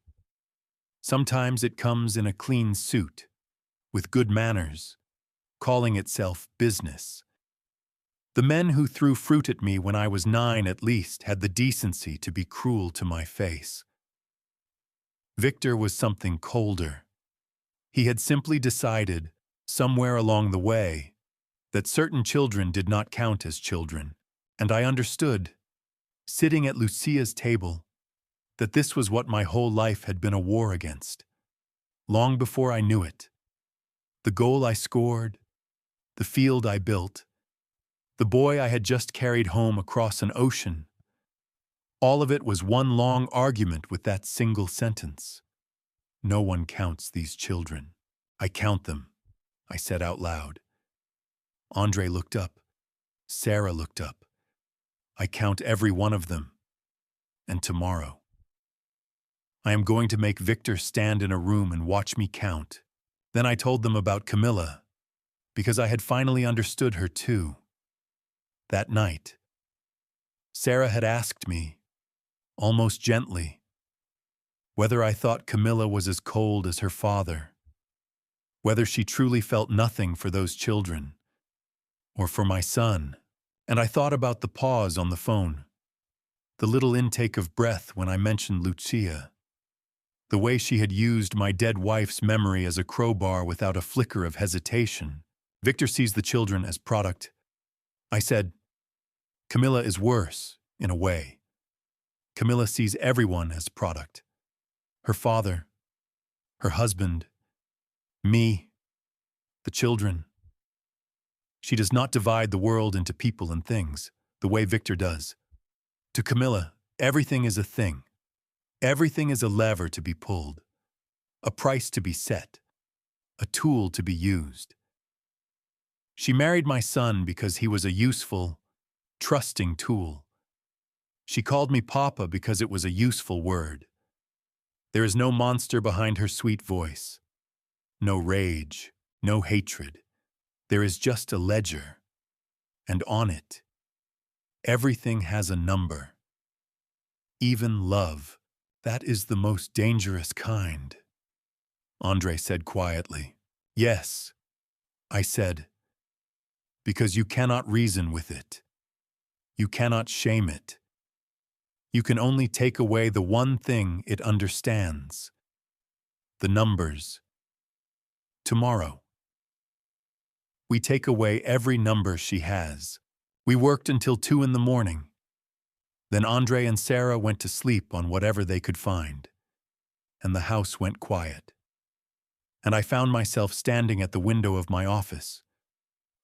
Sometimes it comes in a clean suit, with good manners, calling itself business. The men who threw fruit at me when I was 9 at least had the decency to be cruel to my face. Victor was something colder. He had simply decided, somewhere along the way, that certain children did not count as children, and I understood, sitting at Lucia's table, that this was what my whole life had been a war against. Long before I knew it, the goal I scored, the field I built, the boy I had just carried home across an ocean, all of it was one long argument with that single sentence. No one counts these children. I count them, I said out loud. Andre looked up. Sarah looked up. I count every one of them. And tomorrow, I am going to make Victor stand in a room and watch me count. Then I told them about Camilla, because I had finally understood her too. That night, Sarah had asked me, almost gently, whether I thought Camilla was as cold as her father, whether she truly felt nothing for those children, or for my son. And I thought about the pause on the phone, the little intake of breath when I mentioned Lucia, the way she had used my dead wife's memory as a crowbar without a flicker of hesitation. Victor sees the children as product. I said, Camilla is worse, in a way. Camilla sees everyone as product. Her father, her husband, me, the children. She does not divide the world into people and things, the way Victor does. To Camilla, everything is a thing. Everything is a lever to be pulled, a price to be set, a tool to be used. She married my son because he was a useful, trusting tool. She called me Papa because it was a useful word. There is no monster behind her sweet voice, no rage, no hatred. There is just a ledger, and on it, everything has a number. Even love. That is the most dangerous kind, Andre said quietly. Yes, I said, because you cannot reason with it. You cannot shame it. You can only take away the one thing it understands. The numbers. Tomorrow. We take away every number she has. We worked until 2 a.m. Then Andre and Sarah went to sleep on whatever they could find, and the house went quiet. And I found myself standing at the window of my office,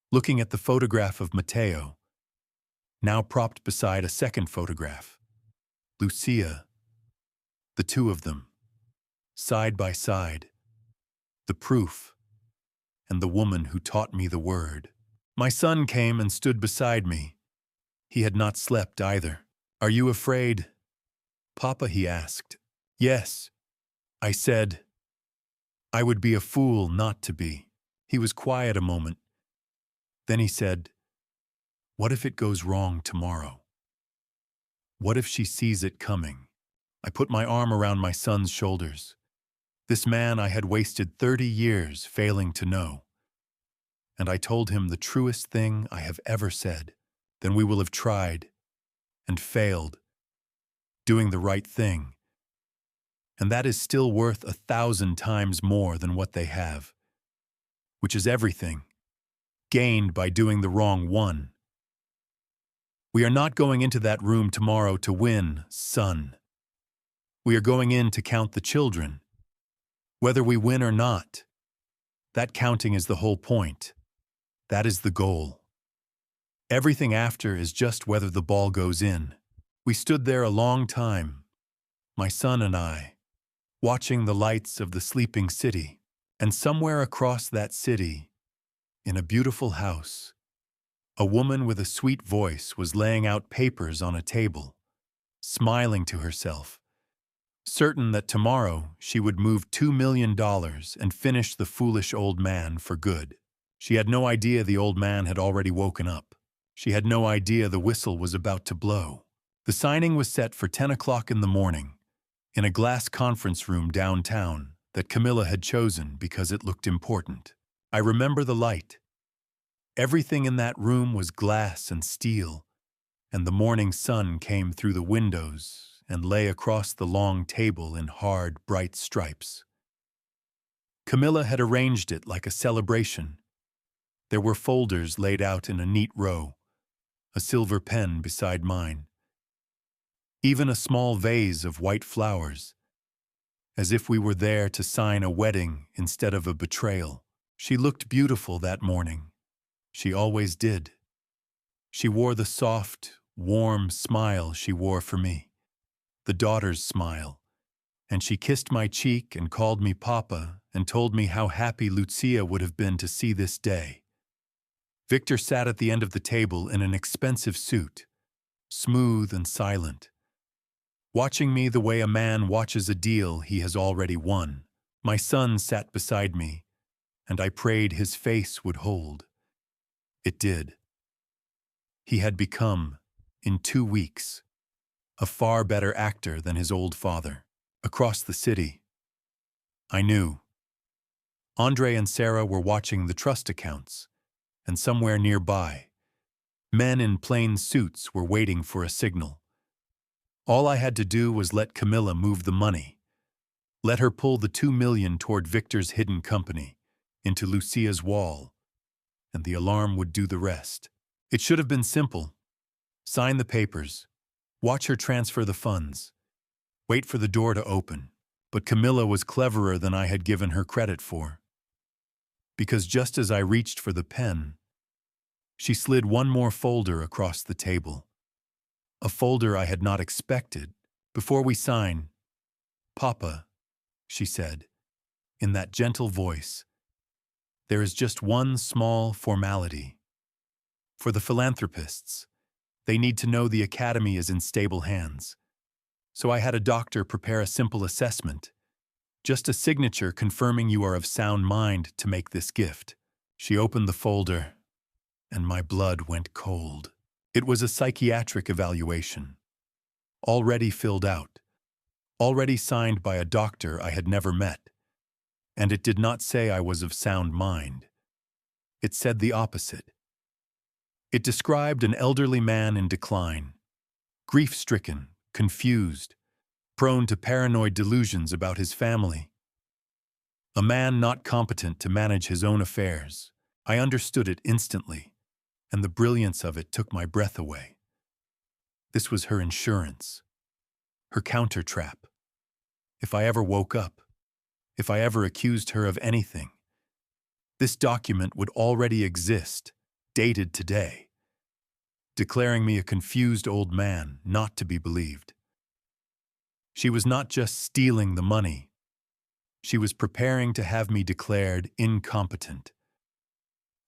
looking at the photograph of Matteo, now propped beside a second photograph, Lucia, the two of them, side by side, the proof, and the woman who taught me the word. My son came and stood beside me. He had not slept either. Are you afraid, Papa? He asked. Yes, I said. I would be a fool not to be. He was quiet a moment. Then he said, what if it goes wrong tomorrow? What if she sees it coming? I put my arm around my son's shoulders. This man I had wasted 30 years failing to know. And I told him the truest thing I have ever said. Then we will have tried and failed, doing the right thing. And that is still worth 1,000 times more than what they have, which is everything, gained by doing the wrong one. We are not going into that room tomorrow to win, son. We are going in to count the children. Whether we win or not, that counting is the whole point. That is the goal. Everything after is just whether the ball goes in. We stood there a long time, my son and I, watching the lights of the sleeping city. And somewhere across that city, in a beautiful house, a woman with a sweet voice was laying out papers on a table, smiling to herself, certain that tomorrow she would move $2 million and finish the foolish old man for good. She had no idea the old man had already woken up. She had no idea the whistle was about to blow. The signing was set for 10 o'clock in the morning, in a glass conference room downtown that Camilla had chosen because it looked important. I remember the light. Everything in that room was glass and steel, and the morning sun came through the windows and lay across the long table in hard, bright stripes. Camilla had arranged it like a celebration. There were folders laid out in a neat row, a silver pen beside mine, even a small vase of white flowers, as if we were there to sign a wedding instead of a betrayal. She looked beautiful that morning. She always did. She wore the soft, warm smile she wore for me, the daughter's smile, and she kissed my cheek and called me Papa and told me how happy Lucia would have been to see this day. Victor sat at the end of the table in an expensive suit, smooth and silent, watching me the way a man watches a deal he has already won. My son sat beside me, and I prayed his face would hold. It did. He had become, in 2 weeks, a far better actor than his old father. Across the city, I knew. Andre and Sarah were watching the trust accounts, and somewhere nearby, men in plain suits were waiting for a signal. All I had to do was let Camilla move the money. Let her pull the 2 million toward Victor's hidden company, into Lucia's wall, and the alarm would do the rest. It should have been simple. Sign the papers, watch her transfer the funds, wait for the door to open. But Camilla was cleverer than I had given her credit for. Because just as I reached for the pen, she slid one more folder across the table. A folder I had not expected. Before we sign, "Papa," she said, in that gentle voice, "there is just one small formality. For the philanthropists, they need to know the academy is in stable hands. So I had a doctor prepare a simple assessment, just a signature confirming you are of sound mind to make this gift." She opened the folder, and my blood went cold. It was a psychiatric evaluation, already filled out, already signed by a doctor I had never met, and it did not say I was of sound mind. It said the opposite. It described an elderly man in decline, grief-stricken, confused, prone to paranoid delusions about his family. A man not competent to manage his own affairs. I understood it instantly, and the brilliance of it took my breath away. This was her insurance, her counter-trap. If I ever woke up, if I ever accused her of anything, this document would already exist, dated today, declaring me a confused old man not to be believed. She was not just stealing the money. She was preparing to have me declared incompetent,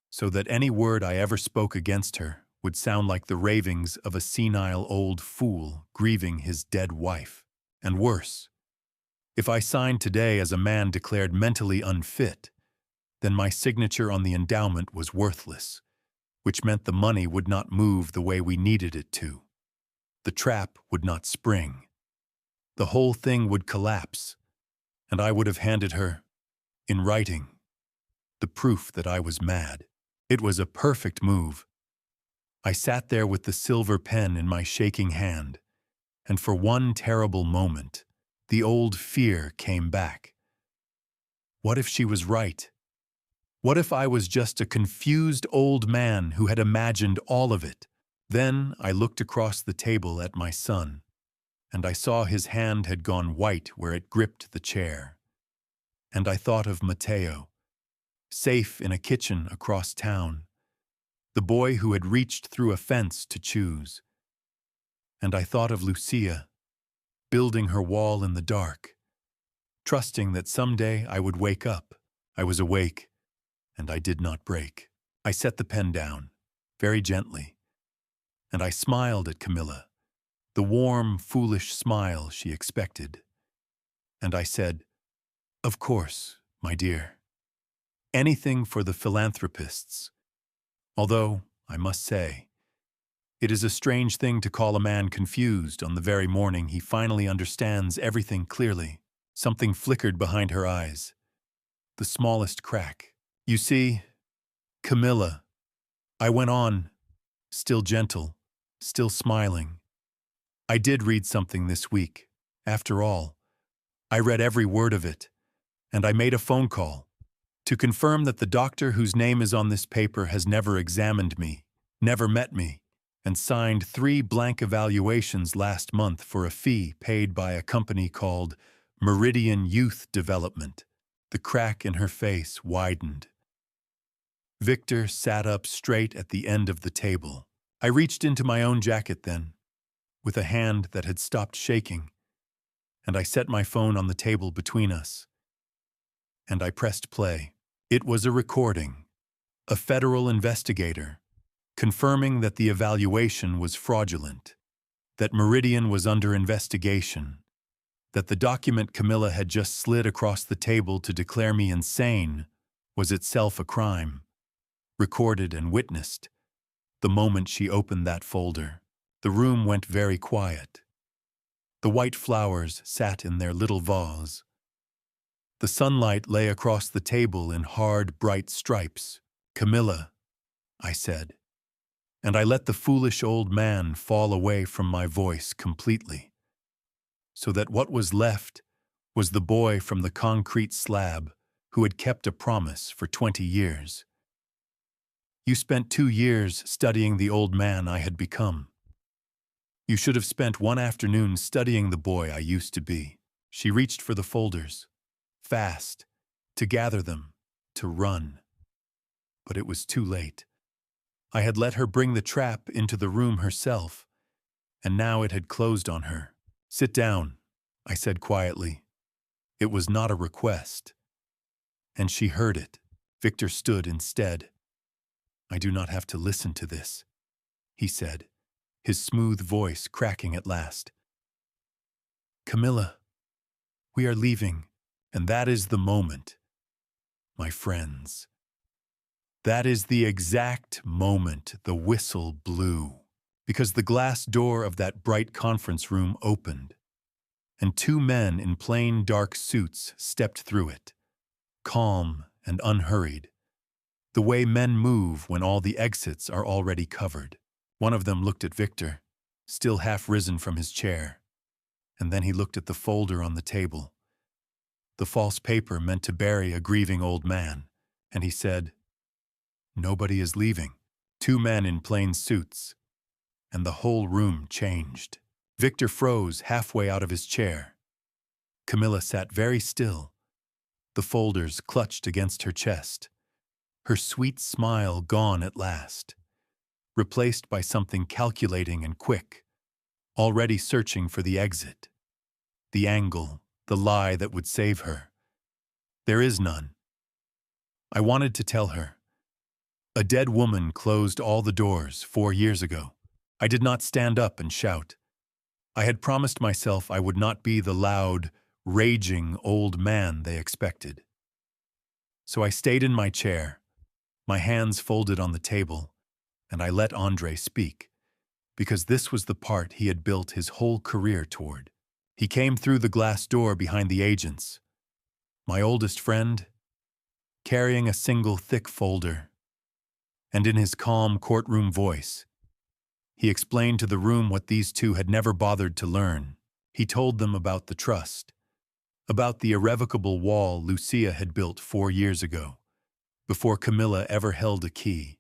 so that any word I ever spoke against her would sound like the ravings of a senile old fool grieving his dead wife. And worse, if I signed today as a man declared mentally unfit, then my signature on the endowment was worthless, which meant the money would not move the way we needed it to. The trap would not spring. The whole thing would collapse, and I would have handed her, in writing, the proof that I was mad. It was a perfect move. I sat there with the silver pen in my shaking hand, and for one terrible moment, the old fear came back. What if she was right? What if I was just a confused old man who had imagined all of it? Then I looked across the table at my son, and I saw his hand had gone white where it gripped the chair. And I thought of Mateo, safe in a kitchen across town, the boy who had reached through a fence to choose. And I thought of Lucia, building her wall in the dark, trusting that someday I would wake up. I was awake, and I did not break. I set the pen down, very gently, and I smiled at Camilla, the warm, foolish smile she expected. And I said, "Of course, my dear. Anything for the philanthropists. Although, I must say, it is a strange thing to call a man confused on the very morning he finally understands everything clearly." Something flickered behind her eyes, the smallest crack. "You see, Camilla," I went on, still gentle, still smiling, "I did read something this week. After all, I read every word of it, and I made a phone call to confirm that the doctor whose name is on this paper has never examined me, never met me, and signed 3 blank evaluations last month for a fee paid by a company called Meridian Youth Development." The crack in her face widened. Victor sat up straight at the end of the table. I reached into my own jacket then, with a hand that had stopped shaking, and I set my phone on the table between us. And I pressed play. It was a recording, a federal investigator, confirming that the evaluation was fraudulent, that Meridian was under investigation, that the document Camilla had just slid across the table to declare me insane was itself a crime, recorded and witnessed. The moment she opened that folder, the room went very quiet. The white flowers sat in their little vase. The sunlight lay across the table in hard, bright stripes. Camilla, I said, and I let the foolish old man fall away from my voice completely, so that what was left was the boy from the concrete slab who had kept a promise for 20 years. You spent 2 years studying the old man I had become. You should have spent one afternoon studying the boy I used to be. She reached for the folders, fast, to gather them, to run. But it was too late. I had let her bring the trap into the room herself, and now it had closed on her. "Sit down," I said quietly. It was not a request. And she heard it. Victor stood instead. "I do not have to listen to this," he said, his smooth voice cracking at last. "Camilla, we are leaving, and that is the moment, my friends. That is the exact moment the whistle blew, because the glass door of that bright conference room opened, and 2 men in plain dark suits stepped through it, calm and unhurried, the way men move when all the exits are already covered. One of them looked at Victor, still half risen from his chair, and then he looked at the folder on the table, the false paper meant to bury a grieving old man, and he said, "Nobody is leaving." 2 men in plain suits, and the whole room changed. Victor froze halfway out of his chair. Camilla sat very still, the folders clutched against her chest, her sweet smile gone at last, replaced by something calculating and quick, already searching for the exit, the angle, the lie that would save her. There is none. I wanted to tell her. A dead woman closed all the doors 4 years ago. I did not stand up and shout. I had promised myself I would not be the loud, raging old man they expected. So I stayed in my chair, my hands folded on the table, and I let Andre speak, because this was the part he had built his whole career toward. He came through the glass door behind the agents, my oldest friend, carrying a single thick folder, and in his calm courtroom voice, he explained to the room what these 2 had never bothered to learn. He told them about the trust, about the irrevocable wall Lucia had built 4 years ago, before Camilla ever held a key.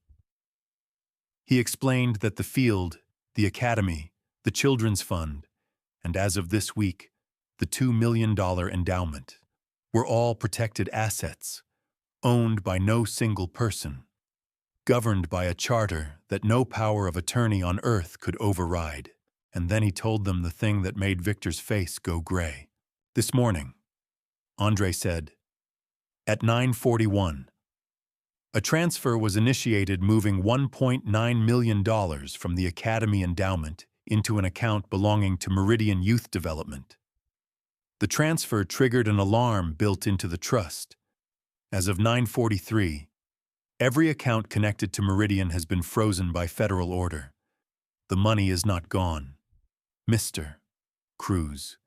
He explained that the field, the academy, the children's fund, and as of this week, the $2 million endowment, were all protected assets, owned by no single person, governed by a charter that no power of attorney on earth could override. And then he told them the thing that made Victor's face go gray. "This morning," Andre said, "at 9:41, a transfer was initiated moving $1.9 million from the Academy endowment into an account belonging to Meridian Youth Development. The transfer triggered an alarm built into the trust. As of 9:43, every account connected to Meridian has been frozen by federal order. The money is not gone, Mr. Cruz.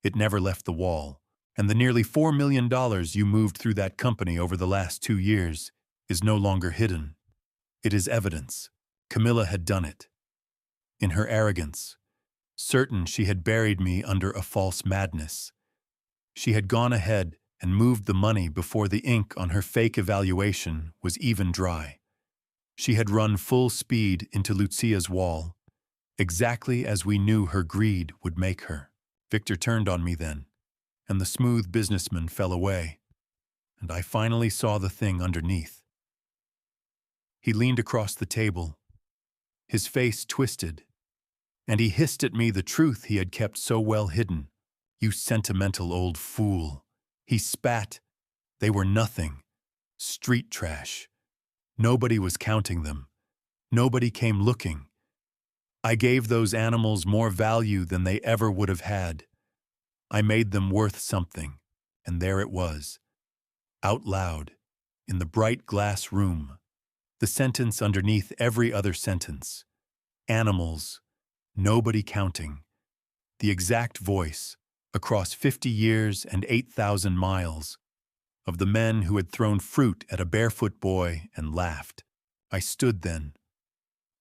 It never left the wall, and the nearly $4 million you moved through that company over the last 2 years is no longer hidden. It is evidence. Camilla had done it. In her arrogance, certain she had buried me under a false madness. She had gone ahead and moved the money before the ink on her fake evaluation was even dry. She had run full speed into Lucia's wall, exactly as we knew her greed would make her. Victor turned on me then, and the smooth businessman fell away, and I finally saw the thing underneath. He leaned across the table, his face twisted, and he hissed at me the truth he had kept so well hidden. "You sentimental old fool." He spat. They were nothing. Street trash. Nobody was counting them. Nobody came looking. I gave those animals more value than they ever would have had. I made them worth something, and there it was, out loud, in the bright glass room, the sentence underneath every other sentence. Animals, nobody counting. The exact voice, across 50 years and 8,000 miles, of the men who had thrown fruit at a barefoot boy and laughed. I stood then,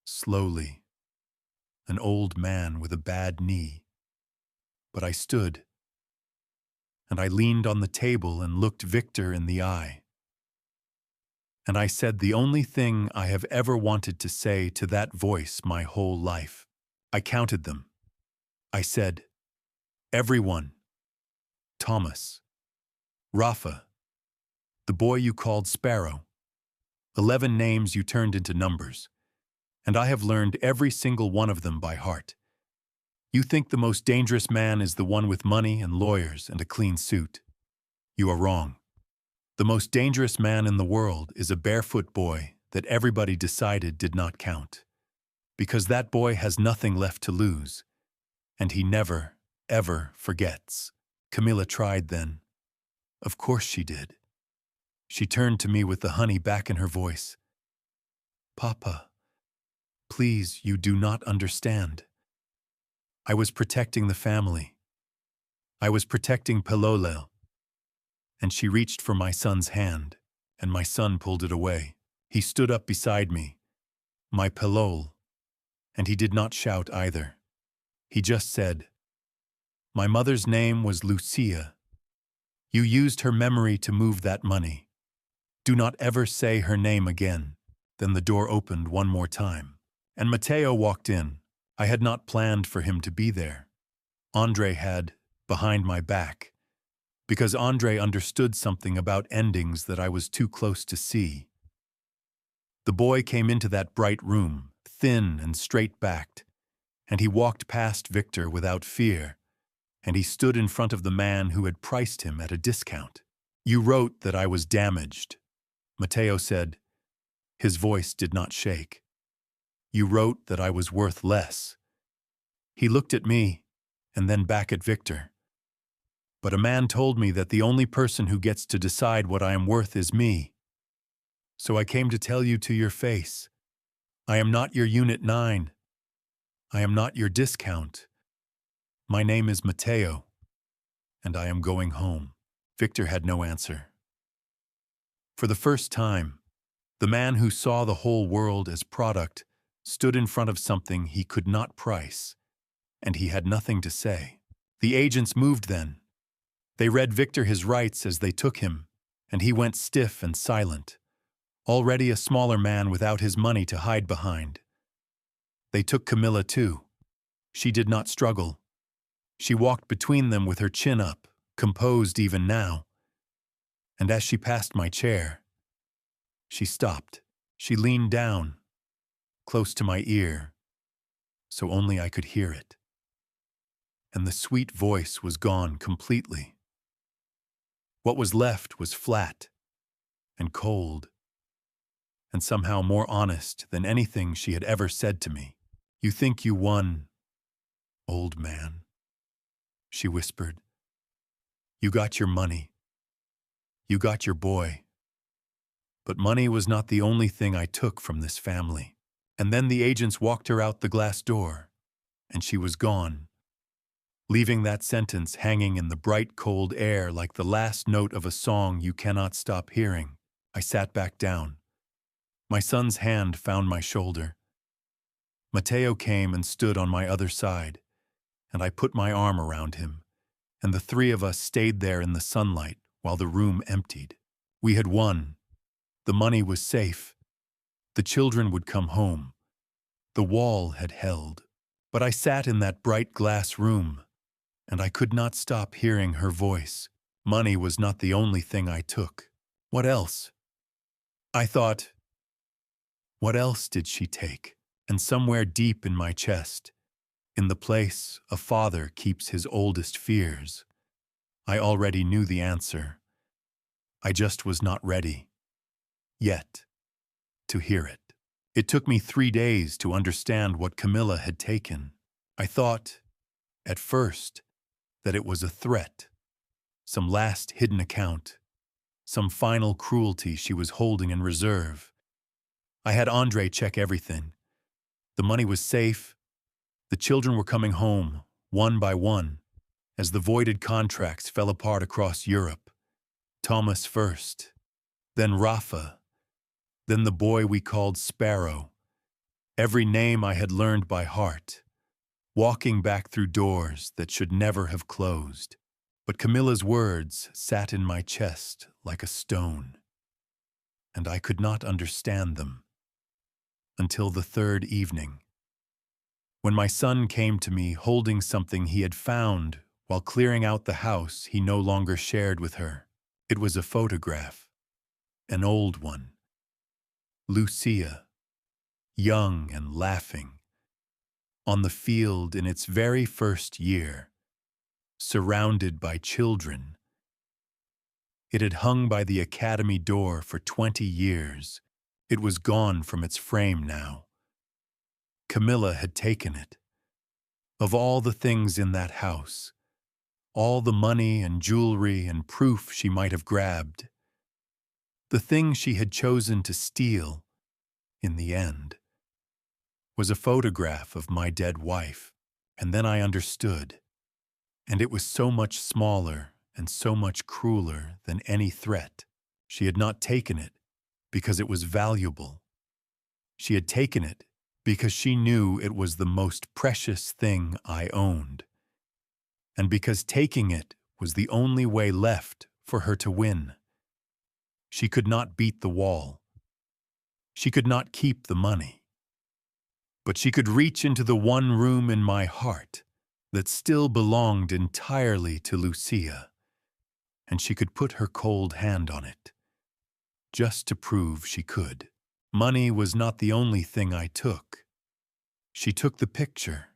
slowly, an old man with a bad knee. But I stood, and I leaned on the table and looked Victor in the eye. And I said the only thing I have ever wanted to say to that voice my whole life. I counted them. I said, everyone. Thomas, Rafa, the boy you called Sparrow. 11 names you turned into numbers, and I have learned every single one of them by heart. You think the most dangerous man is the one with money and lawyers and a clean suit. You are wrong. The most dangerous man in the world is a barefoot boy that everybody decided did not count. Because that boy has nothing left to lose, and he never, ever forgets. Camilla tried then. Of course she did. She turned to me with the honey back in her voice. Papa, please, you do not understand. I was protecting the family. I was protecting Pelolel. And she reached for my son's hand, and my son pulled it away. He stood up beside me, my Pelol, and he did not shout either. He just said, my mother's name was Lucia. You used her memory to move that money. Do not ever say her name again. Then the door opened one more time, and Mateo walked in. I had not planned for him to be there. Andre had, behind my back, because Andre understood something about endings that I was too close to see. The boy came into that bright room, thin and straight-backed, and he walked past Victor without fear, and he stood in front of the man who had priced him at a discount. You wrote that I was damaged, Mateo said. His voice did not shake. You wrote that I was worth less. He looked at me, and then back at Victor. But a man told me that the only person who gets to decide what I am worth is me. So I came to tell you to your face. I am not your Unit 9. I am not your discount. My name is Mateo, and I am going home. Victor had no answer. For the first time, the man who saw the whole world as product stood in front of something he could not price, and he had nothing to say. The agents moved then. They read Victor his rights as they took him, and he went stiff and silent, already a smaller man without his money to hide behind. They took Camilla too. She did not struggle. She walked between them with her chin up, composed even now. And as she passed my chair, she stopped. She leaned down, close to my ear, so only I could hear it. And the sweet voice was gone completely. What was left was flat and cold, and somehow more honest than anything she had ever said to me. You think you won, old man, she whispered. You got your money. You got your boy. But money was not the only thing I took from this family. And then the agents walked her out the glass door, and she was gone, leaving that sentence hanging in the bright, cold air like the last note of a song you cannot stop hearing. I sat back down. My son's hand found my shoulder. Mateo came and stood on my other side, and I put my arm around him, and the three of us stayed there in the sunlight while the room emptied. We had won. The money was safe. The children would come home. The wall had held. But I sat in that bright glass room, and I could not stop hearing her voice. Money was not the only thing I took. What else? I thought, what else did she take? And somewhere deep in my chest, in the place a father keeps his oldest fears, I already knew the answer. I just was not ready, yet, to hear it. It took me 3 days to understand what Camilla had taken. I thought, at first, that it was a threat, some last hidden account, some final cruelty she was holding in reserve. I had Andre check everything. The money was safe. The children were coming home, one by one, as the voided contracts fell apart across Europe. Thomas first, then Rafa, then the boy we called Sparrow, every name I had learned by heart, walking back through doors that should never have closed. But Camilla's words sat in my chest like a stone, and I could not understand them until the third evening, when my son came to me holding something he had found while clearing out the house he no longer shared with her. It was a photograph, an old one. Lucia, young and laughing, on the field in its very first year, surrounded by children. It had hung by the academy door for 20 years. It was gone from its frame now. Camilla had taken it. Of all the things in that house, all the money and jewelry and proof she might have grabbed, the thing she had chosen to steal, in the end, was a photograph of my dead wife. And then I understood. And it was so much smaller and so much crueler than any threat. She had not taken it because it was valuable. She had taken it because she knew it was the most precious thing I owned, and because taking it was the only way left for her to win. She could not beat the wall. She could not keep the money. But she could reach into the one room in my heart that still belonged entirely to Lucia, and she could put her cold hand on it, just to prove she could. Money was not the only thing I took. She took the picture.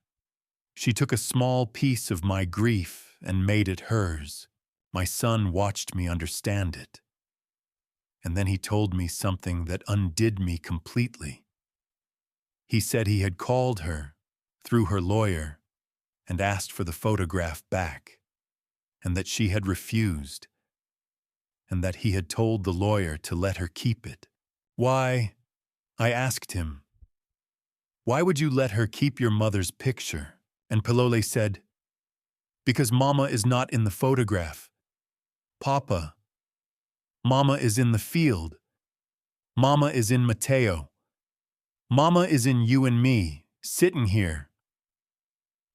She took a small piece of my grief and made it hers. My son watched me understand it. And then he told me something that undid me completely. He said he had called her, through her lawyer, and asked for the photograph back, and that she had refused, and that he had told the lawyer to let her keep it. Why? I asked him. Why would you let her keep your mother's picture? And Pilole said, because Mama is not in the photograph. Papa. Mama is in the field. Mama is in Mateo. Mama is in you and me, sitting here.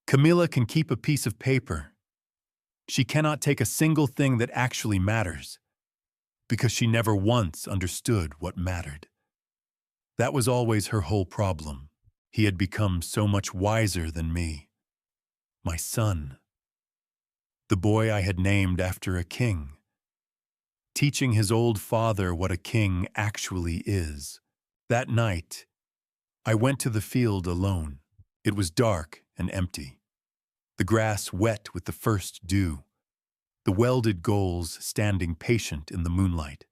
Camilla can keep a piece of paper. She cannot take a single thing that actually matters, because she never once understood what mattered. That was always her whole problem. He had become so much wiser than me. My son. The boy I had named after a king. Teaching his old father what a king actually is. That night, I went to the field alone. It was dark and empty. The grass wet with the first dew. The welded goals standing patient in the moonlight.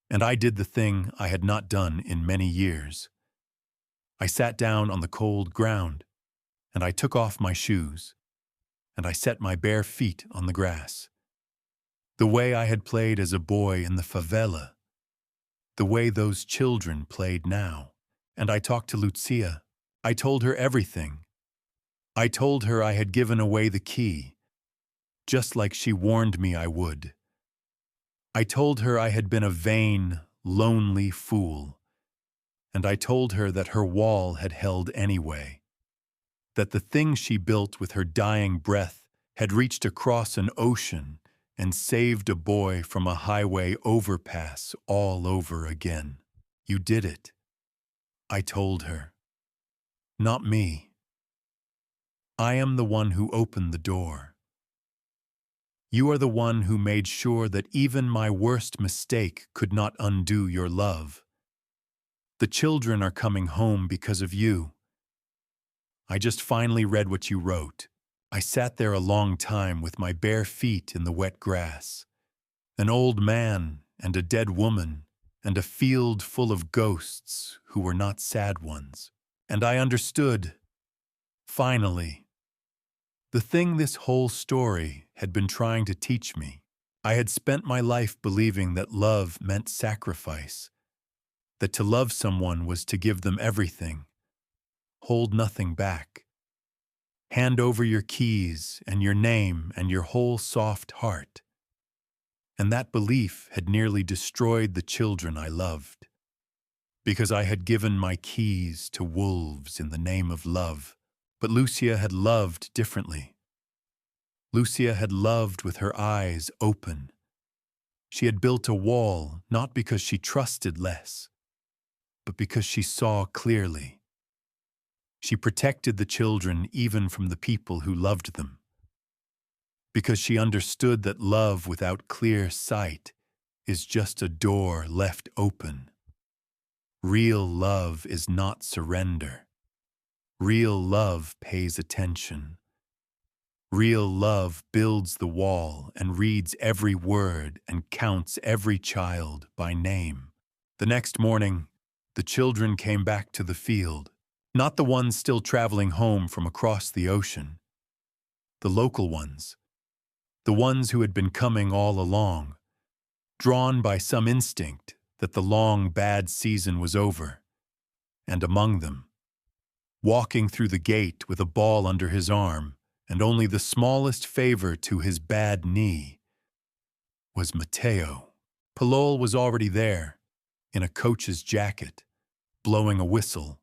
And I did the thing I had not done in many years. I sat down on the cold ground, and I took off my shoes, and I set my bare feet on the grass. The way I had played as a boy in the favela, the way those children played now. And I talked to Lucia. I told her everything. I told her I had given away the key, just like she warned me I would. I told her I had been a vain, lonely fool, and I told her that her wall had held anyway, that the thing she built with her dying breath had reached across an ocean and saved a boy from a highway overpass all over again. You did it, I told her. Not me. I am the one who opened the door. You are the one who made sure that even my worst mistake could not undo your love. The children are coming home because of you. I just finally read what you wrote. I sat there a long time with my bare feet in the wet grass. An old man and a dead woman and a field full of ghosts who were not sad ones. And I understood, finally, the thing this whole story had been trying to teach me. I had spent my life believing that love meant sacrifice, that to love someone was to give them everything, hold nothing back, hand over your keys and your name and your whole soft heart. And that belief had nearly destroyed the children I loved. because I had given my keys to wolves in the name of love. But Lucia had loved differently. Lucia had loved with her eyes open. She had built a wall not because she trusted less, but because she saw clearly. She protected the children even from the people who loved them, because she understood that love without clear sight is just a door left open. Real love is not surrender. Real love pays attention. Real love builds the wall and reads every word and counts every child by name. The next morning, the children came back to the field, not the ones still traveling home from across the ocean, the local ones, the ones who had been coming all along, drawn by some instinct that the long bad season was over, and among them, walking through the gate with a ball under his arm and only the smallest favor to his bad knee, was Mateo. Palol was already there, in a coach's jacket, blowing a whistle,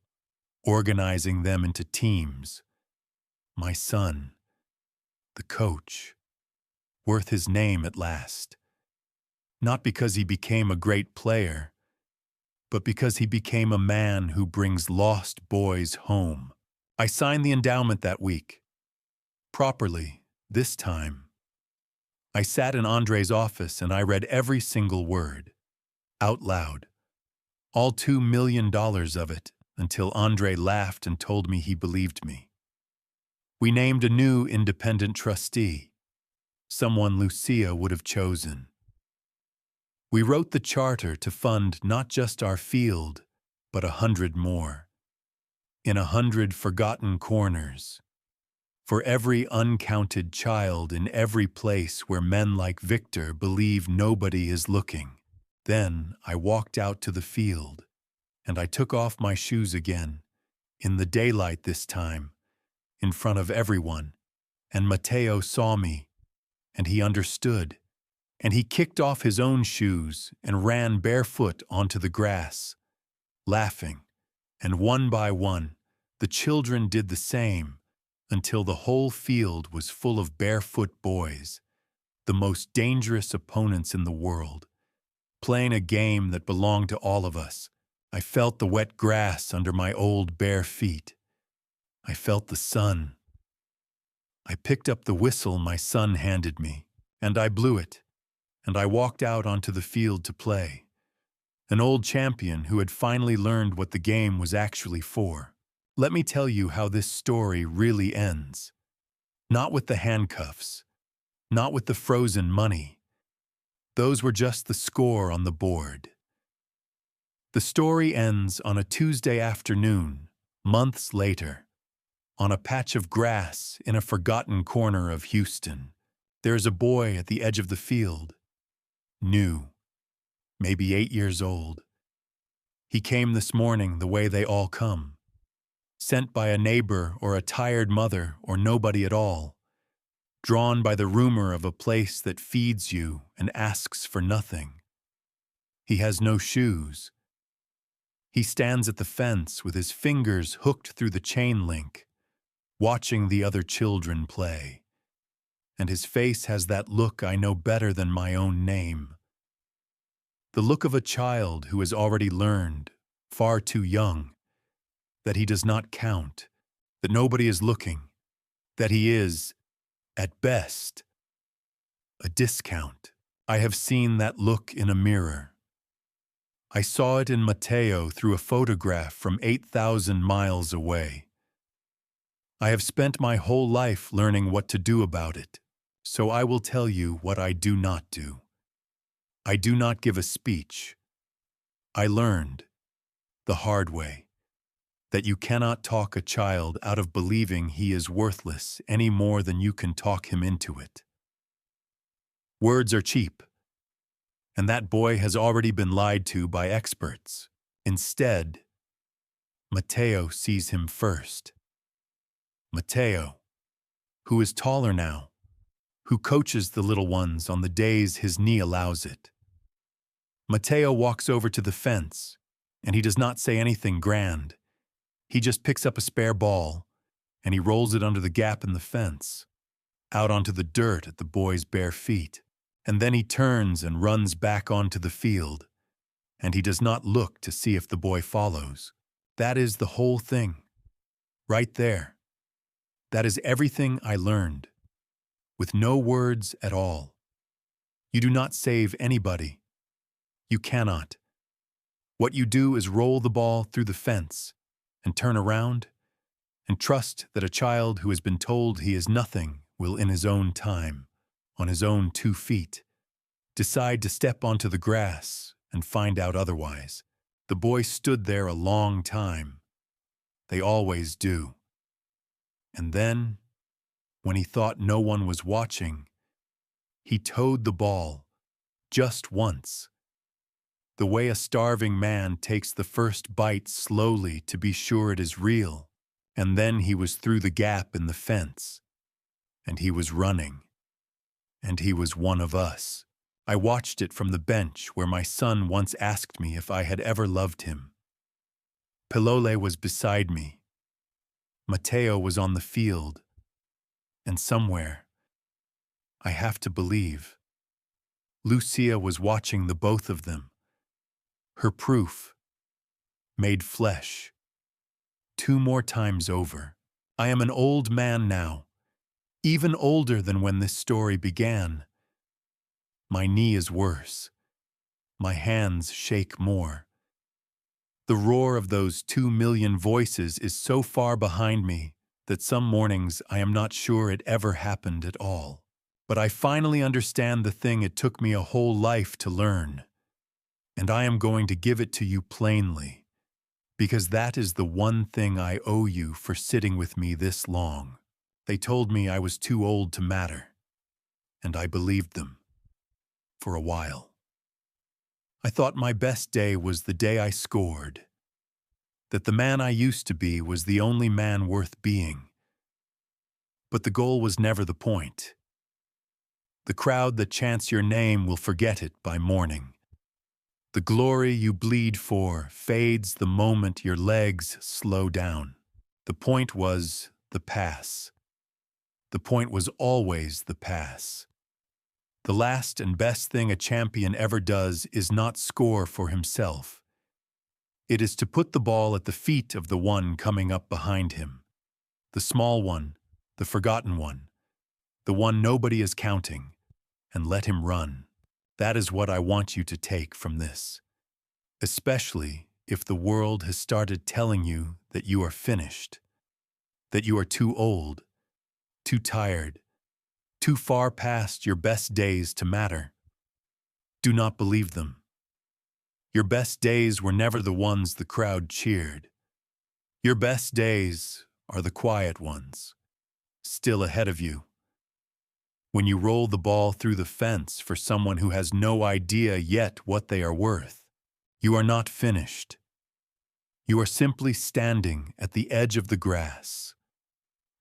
organizing them into teams. My son, the coach, worth his name at last. Not because he became a great player, but because he became a man who brings lost boys home. I signed the endowment that week. Properly, this time. I sat in Andre's office and I read every single word, out loud, all $2 million of it, until Andre laughed and told me he believed me. We named a new independent trustee, someone Lucia would have chosen. We wrote the charter to fund not just our field, but 100 more, in 100 forgotten corners, for every uncounted child in every place where men like Victor believe nobody is looking. Then I walked out to the field, and I took off my shoes again, in the daylight this time, in front of everyone, and Mateo saw me, and he understood, and he kicked off his own shoes and ran barefoot onto the grass, laughing, and one by one, the children did the same, until the whole field was full of barefoot boys, the most dangerous opponents in the world, playing a game that belonged to all of us. I felt the wet grass under my old bare feet. I felt the sun. I picked up the whistle my son handed me, and I blew it, and I walked out onto the field to play, an old champion who had finally learned what the game was actually for. Let me tell you how this story really ends. Not with the handcuffs, not with the frozen money. Those were just the score on the board. The story ends on a Tuesday afternoon, months later, on a patch of grass in a forgotten corner of Houston. There is a boy at the edge of the field, new, maybe 8 years old. He came this morning the way they all come, sent by a neighbor or a tired mother or nobody at all, drawn by the rumor of a place that feeds you and asks for nothing. He has no shoes. He stands at the fence with his fingers hooked through the chain link, watching the other children play. And his face has that look I know better than my own name. The look of a child who has already learned, far too young, that he does not count, that nobody is looking, that he is, at best, a discount. I have seen that look in a mirror. I saw it in Mateo through a photograph from 8,000 miles away. I have spent my whole life learning what to do about it, so I will tell you what I do not do. I do not give a speech. I learned, the hard way, that you cannot talk a child out of believing he is worthless any more than you can talk him into it. Words are cheap, and that boy has already been lied to by experts. Instead, Mateo sees him first. Mateo, who is taller now, who coaches the little ones on the days his knee allows it. Mateo walks over to the fence, And he does not say anything grand. He just picks up a spare ball, and he rolls it under the gap in the fence, out onto the dirt at the boy's bare feet. And then he turns and runs back onto the field, and he does not look to see if the boy follows. That is the whole thing, right there. That is everything I learned, with no words at all. You do not save anybody. You cannot. What you do is roll the ball through the fence and turn around and trust that a child who has been told he is nothing will in his own time, on his own 2 feet, decide to step onto the grass and find out otherwise. The boy stood there a long time. They always do. And then, when he thought no one was watching, he toed the ball, just once. The way a starving man takes the first bite slowly to be sure it is real, and then he was through the gap in the fence, and he was running, and he was one of us. I watched it from the bench where my son once asked me if I had ever loved him. Pilole was beside me. Mateo was on the field, and somewhere, I have to believe, Lucia was watching the both of them. Her proof, made flesh, 2 more times over. I am an old man now, even older than when this story began. My knee is worse. My hands shake more. The roar of those 2 million voices is so far behind me that some mornings I am not sure it ever happened at all. But I finally understand the thing it took me a whole life to learn. And I am going to give it to you plainly, because that is the one thing I owe you for sitting with me this long. They told me I was too old to matter, and I believed them. For a while. I thought my best day was the day I scored, that the man I used to be was the only man worth being. But the goal was never the point. The crowd that chants your name will forget it by morning. The glory you bleed for fades the moment your legs slow down. The point was the pass. The point was always the pass. The last and best thing a champion ever does is not score for himself. It is to put the ball at the feet of the one coming up behind him. The small one, the forgotten one, the one nobody is counting, and let him run. That is what I want you to take from this. Especially if the world has started telling you that you are finished, that you are too old, too tired, too far past your best days to matter. Do not believe them. Your best days were never the ones the crowd cheered. Your best days are the quiet ones, still ahead of you. When you roll the ball through the fence for someone who has no idea yet what they are worth, you are not finished. You are simply standing at the edge of the grass,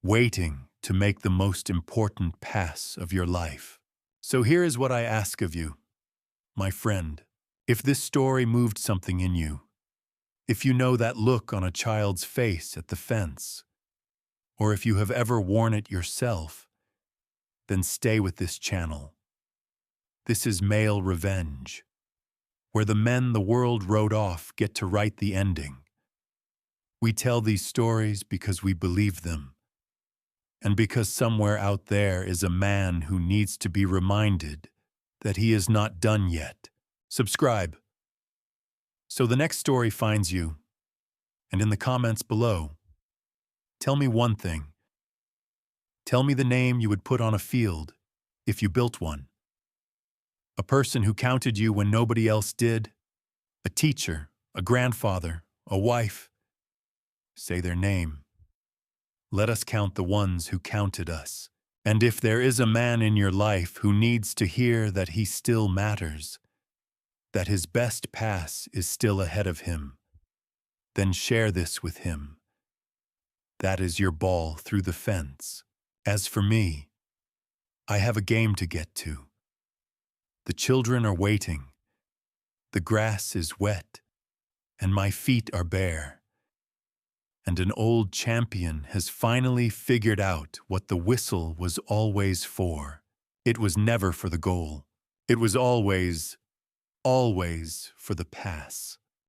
waiting to make the most important pass of your life. So here is what I ask of you, my friend. If this story moved something in you, if you know that look on a child's face at the fence, or if you have ever worn it yourself, then stay with this channel. This is Male Revenge, where the men the world wrote off get to write the ending. We tell these stories because we believe them, and because somewhere out there is a man who needs to be reminded that he is not done yet. Subscribe, so the next story finds you, and in the comments below, tell me one thing. Tell me the name you would put on a field if you built one. A person who counted you when nobody else did, a teacher, a grandfather, a wife. Say their name. Let us count the ones who counted us. And if there is a man in your life who needs to hear that he still matters, that his best pass is still ahead of him, then share this with him. That is your ball through the fence. As for me, I have a game to get to. The children are waiting. The grass is wet, and my feet are bare. And an old champion has finally figured out what the whistle was always for. It was never for the goal. It was always for the pass.